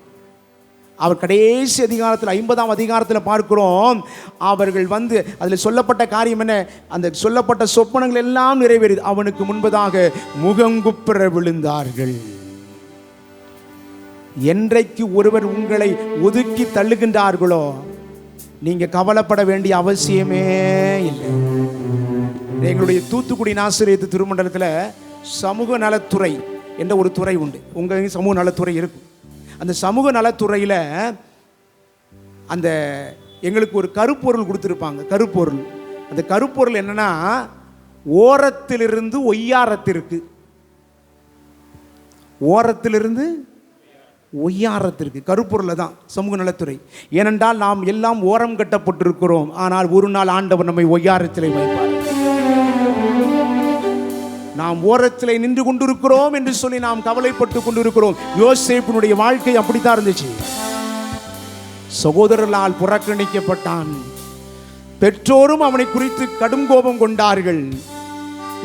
அவர் கடைசி அதிகாரத்தில் 50ஆம் அதிகாரத்தில் பார்க்கிறோம், அவர்கள் அதில் சொல்லப்பட்ட காரியம் என்ன? அந்த சொல்லப்பட்ட சொப்பனங்கள் எல்லாம் நிறைவேறியது. அவனுக்கு முன்பதாக முகங்குப்புற விழுந்தார்கள். என்றைக்கு ஒருவர் உங்களை ஒதுக்கி தள்ளுகின்றார்களோ நீங்க கவலைப்பட வேண்டிய அவசியமே இல்லை. எங்களுடைய தூத்துக்குடி நாசிரியத்து திருமண்டலத்தில் சமூக நலத்துறை என்ற ஒரு துறை உண்டு. உங்க சமூக நலத்துறை இருக்கும். அந்த சமூக நலத்துறையில் அந்த எங்களுக்கு ஒரு கருப்பொருள் கொடுத்துருப்பாங்க. கருப்பொருள், அந்த கருப்பொருள் என்னன்னா, ஓரத்திலிருந்து ஒய்யாரத்திற்கு, ஓரத்திலிருந்து ஒய்யாரத்திற்கு கருப்பொருள் தான் சமூக நலத்துறை. ஏனென்றால் நாம் எல்லாம் ஓரம் கட்டப்பட்டிருக்கிறோம். ஆனால் ஒரு நாள் ஆண்டவர் நம்மை ஒய்யாரத்திலே வைப்பார். நாம் ஓரத்திலே நின்று கொண்டிருக்கிறோம் என்று சொல்லி நாம் கவலைப்பட்டு கொண்டிருக்கிறோம். யோசேப்பினுடைய வாழ்க்கை அப்படித்தான் இருந்துச்சு. சகோதரர்களால் புறக்கணிக்கப்பட்டான். பெற்றோரும் அவனை குறித்து கடும் கோபம் கொண்டார்கள்.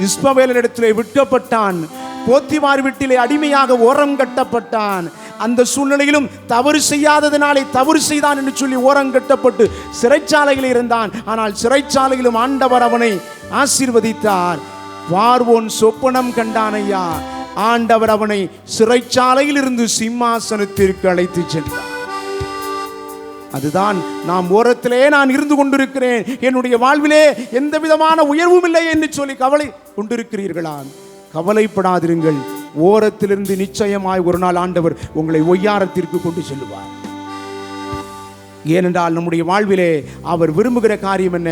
இஸ்மவேலிடத்திலே விற்கப்பட்டான். போத்திமார் வீட்டிலே அடிமையாக ஓரம் கட்டப்பட்டான். அந்த சூழ்நிலையிலும் தவறு செய்யாததினாலே தவறு செய்தான் என்று சொல்லி ஓரம் கட்டப்பட்டு சிறைச்சாலையில் இருந்தான். ஆனால் சிறைச்சாலையிலும் ஆண்டவர் அவனை ஆசீர்வதித்தார். பார்வோன் சொப்பனம் கண்டானையா, ஆண்டவர் அவனை சிறைச்சாலையில் இருந்து சிம்மாசனத்திற்கு அழைத்து சென்றார். அதுதான் நாம் ஓரத்திலே நான் இருந்து கொண்டிருக்கிறேன், என்னுடைய வாழ்விலே எந்த விதமான உயர்வும் இல்லை என்று சொல்லி கவலை கொண்டிருக்கிறீர்களா? கவலைப்படாதிருங்கள். ஓரத்திலிருந்து நிச்சயமாய் ஒரு நாள் ஆண்டவர் உங்களை ஒய்யாரத்திற்கு கொண்டு செல்லுவார். ஏனென்றால் நம்முடைய வாழ்விலே அவர் விரும்புகிற காரியம் என்ன?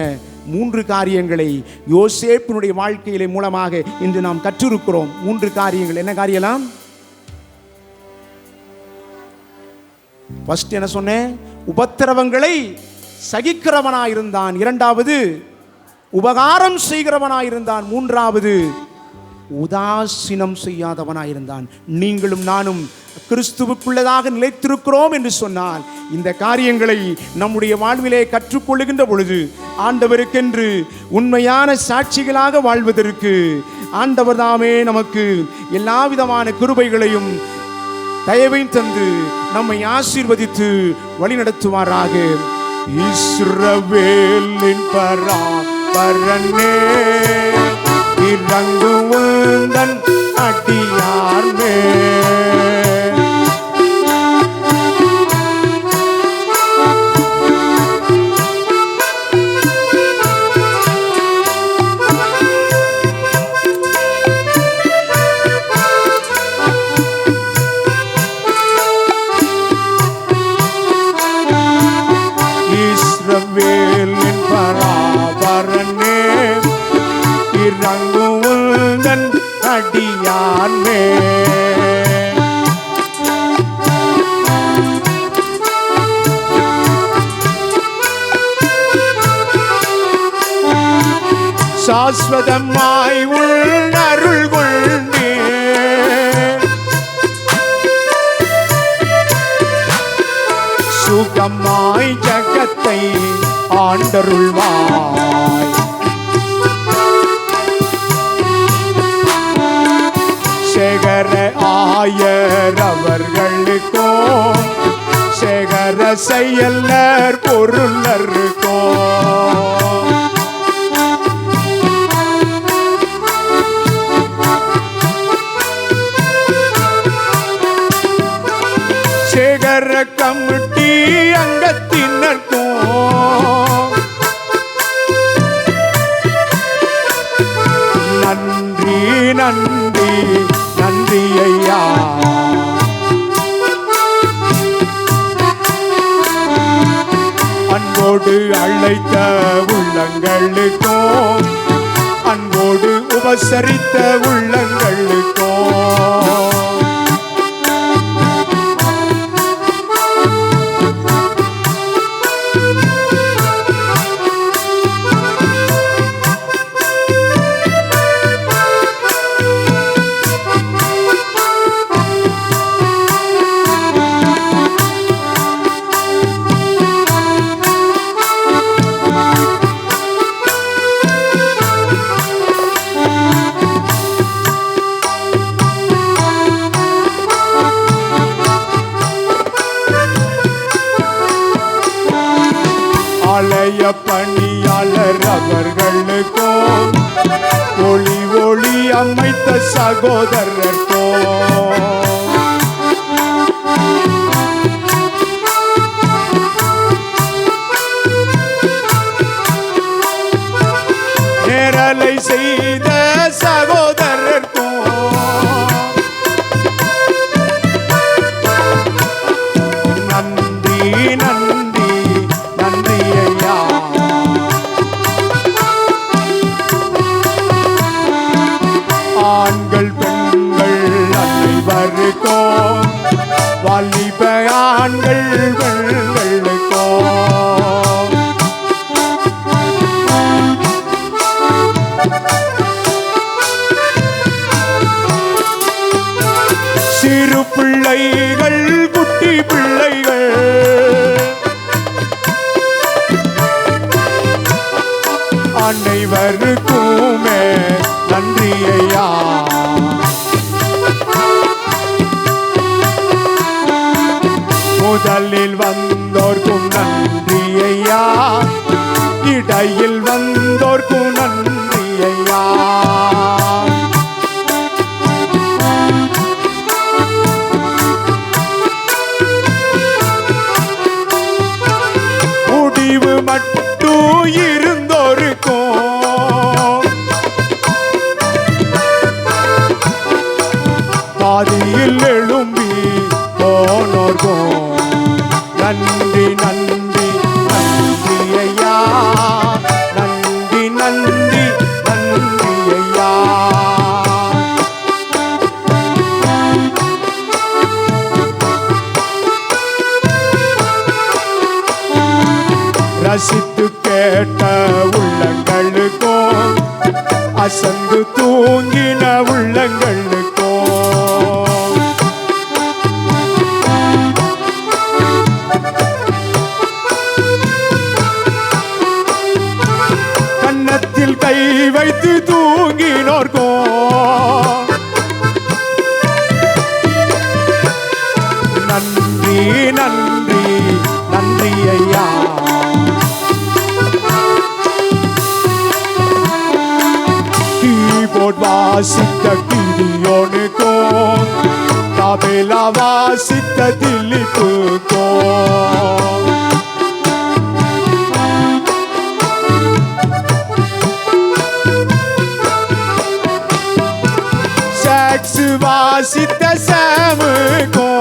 3 காரியங்களை யோசேப்பினுடைய வாழ்க்கையிலே மூலமாக இன்று நாம் கற்றிருக்கிறோம். 3 காரியங்கள். என்ன காரியலாம்? ஃபர்ஸ்ட் என்ன சொன்னேன்? உபத்திரவங்களை சகிக்கிறவனாயிருந்தான். 2வது உபகாரம் செய்கிறவனாயிருந்தான். 3வது உதாசீனம் செய்யாதவனாயிருந்தான். நீங்களும் நானும் கிறிஸ்துவுக்குள்ளதாக நிலைத்திருக்கிறோம் என்று சொன்னால் இந்த காரியங்களை நம்முடைய வாழ்விலே கற்றுக்கொள்ளுகின்ற பொழுது ஆண்டவருக்கென்று உண்மையான சாட்சிகளாக வாழ்வதற்கு ஆண்டவர் தாமே நமக்கு எல்லா விதமான கிருபைகளையும் தயவையும் தந்து நம்மை ஆசீர்வதித்து வழிநடத்துவாராக. இஸ்ரவேலின் பராபரனே, இறங்குவந்தன் அடியார் மேல், இஸ்ரவேலின் பராபரனே, இறங்குவந்தன் அடியார் மேல், சாஸ்வதமாய் உள்ளருள் கொண்டே சுகமாய் ஜகத்தை ஆண்டருள்வாய். சேகர ஆயர் அவர்களுக்கோ, சேகர செயலர் பொருளருக்கோ, சேகர கமிட்டி அங்கத்தினர்க்கோ, நன்றி நன்றி நன்றி ஐயா. அன்போடு அழைத்த உள்ளங்களுக்கோ, அன்போடு உபசரித்த உள்ளங்களுக்கோ, ஆலய பணியாளர் அவர்களுக்கோ, ஒளி ஒளி அமைத்த சகோதரர்க்கோ, செய்த சகோதரர்க்கும் நன்றி நன்றி நன்றி ஐயா. ஆண்கள் பெண்கள் அனைவருக்கும் வாலிப ஆண்கள் பெண்களுக்கும் சிறு பிள்ளைகள் குட்டி பிள்ளைகள் அனைவருக்குமே நன்றி ஐயா. முதலில் வந்தோர்க்கும் நன்றி ஐயா, இடையில் வந்தோர்க்கும் நன்றி ஐயா. முடிவு மட்டும் இருந்தோருக்கும் பாதியில் எழும்பி போனோர்க்கும் நன்றி நன்றி நன்றி ஐயா. நன்றி நன்றி நன்றி ஐயா. ரசித்து கேட்ட உள்ளங்களுக்கும் அசந்து தூங்கின உள்ளங்களுக்கும் கன்னத்தில் கை வைத்து தூங்கினோர்க்கும் நன்றி நன்றி நன்றி ஐயா. கீபோர்ட் வாசித்த கிதியோனுக்கும் தபேலா வாசித்த திலீப்புக்கும் சாக்ஸ் வாசித்த சாமுக்கும்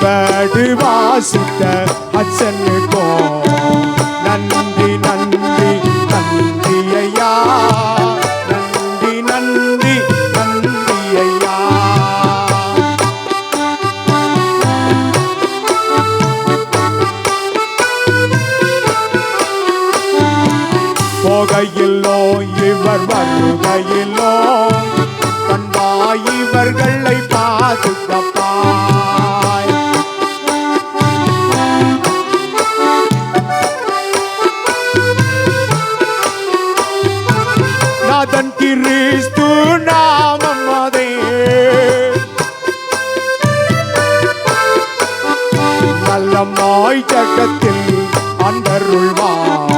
பேடு வாசித்த ஹட்சனுக்கும் நன்றி நன்றி நன்றி ஐயா. நன்றி நன்றி நன்றி ஐயா. போகையிலோ இவர் வருகையிலோ பண்பாய் இவர்களை பாதுகாப்பாய். நாதன் கிறிஸ்து நாமம் அதே நல்லமாய் ஜகத்தில் அண்டருள்வாய்.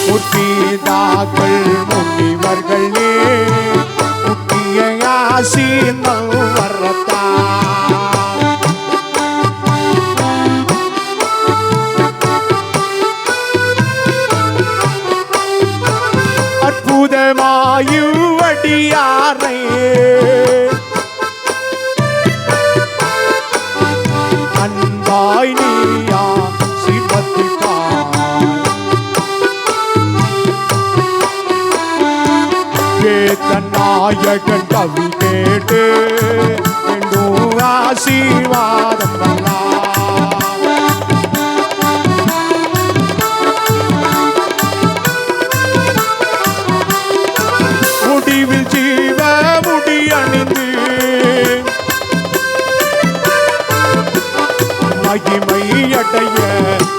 முத்திதாக்கள் முனிவர்களே முக்கிய ஆசி வரத்தா அற்புதமாயுவடியாரை அன்பாய் நீயா சிவத்திப்பாய். நாயகன் கவி கேட்டு எங்கும் ஆசீர்வாதம் பண்ணா. முடிவில் ஜீவ முடி அணிந்து மகிமை அடைய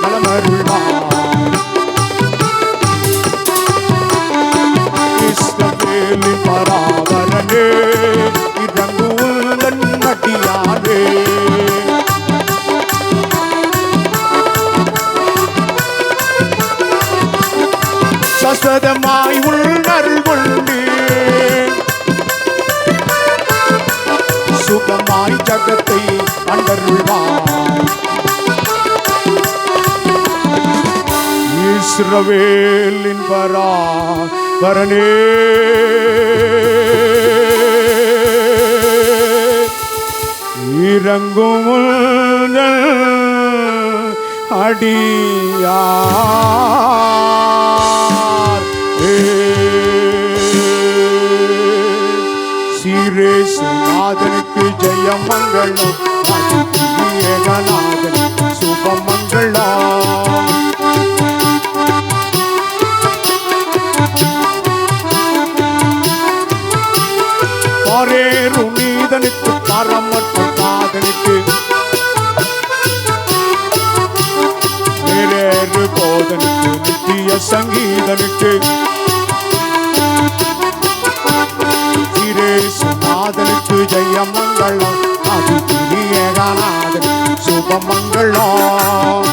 நலமருள்வார். பராவரனே இறங்குவன் மட்டியானே சஸ்வதமாய் உள்நருள் கொண்டு சுகமாய் ஜகத்தை அண்டருள்வார். இஸ்ரவேலின் பராபரனே இறங்கும் அடியார் சீரேசுநாதனுக்கு ஜெயமங்களம் ஏகநாதனுக்கு சுபமங்களம் பாரேரு நீதனுக்கு பரமற்ற நாதனுக்கு வேறேறு போதனுக்கு நித்திய சங்கீதனுக்கு சீரேசுநாதனுக்கு ஜெயமங்களம் ஆதித்ய ஏகநாதனுக்கு சுபமங்களம்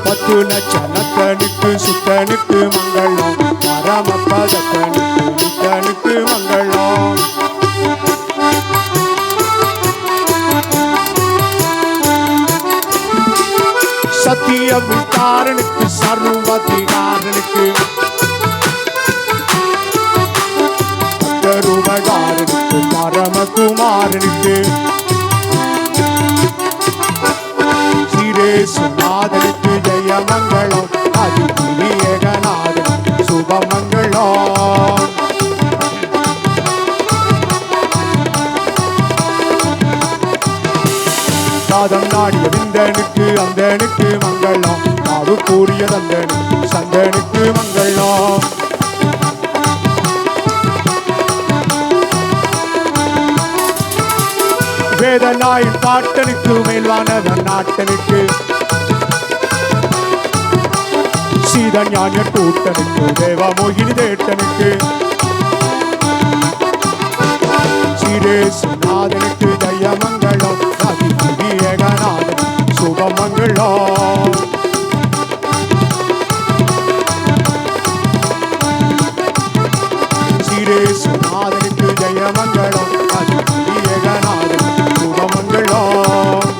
பத்து லட்சணத்தனுக்கு சுத்தனுக்கு மங்களம் பரமபதத்தனுக்கு நித்தனுக்கு மங்களம் சத்திய விகாரனுக்கு சர்வதிகாரனுக்கு ரூபகாரனுக்கு பரமகுமாரனுக்கு சீரேசுநாதனுக்கு ஜெயமங்களம் ஆதித்ய ஏகநாதனுக்கு சுபமங்களம் சாதம் நாடிய விந்தனுக்கு அந்தனுக்கு மங்களம் நாடு கூறிய தந்தனுக்கு சந்தனுக்கு மங்களம் வேதனாயின் பாட்டனுக்கு மேல்வானவன் நாட்டனுக்கு சீதஞான கூட்டனுக்கு தேவமோகினி தேட்டனுக்கு சீரேசுநாதனுக்கு ஜெயமங்களம் ஆதித்ய ஏகநாதனுக்கு சுபமங்களம் சீரேசுநாதனுக்கு ஜெயமங்களம் ஆதித்ய ஏகநாதனுக்கு சுபமங்களம்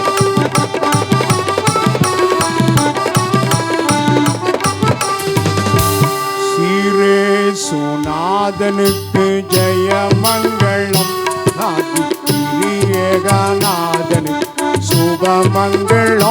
சீரேசுநாதனுக்கு ஜெயமங்களம் ஆதித்ய ஏகநாதனுக்கு சுபமங்களம்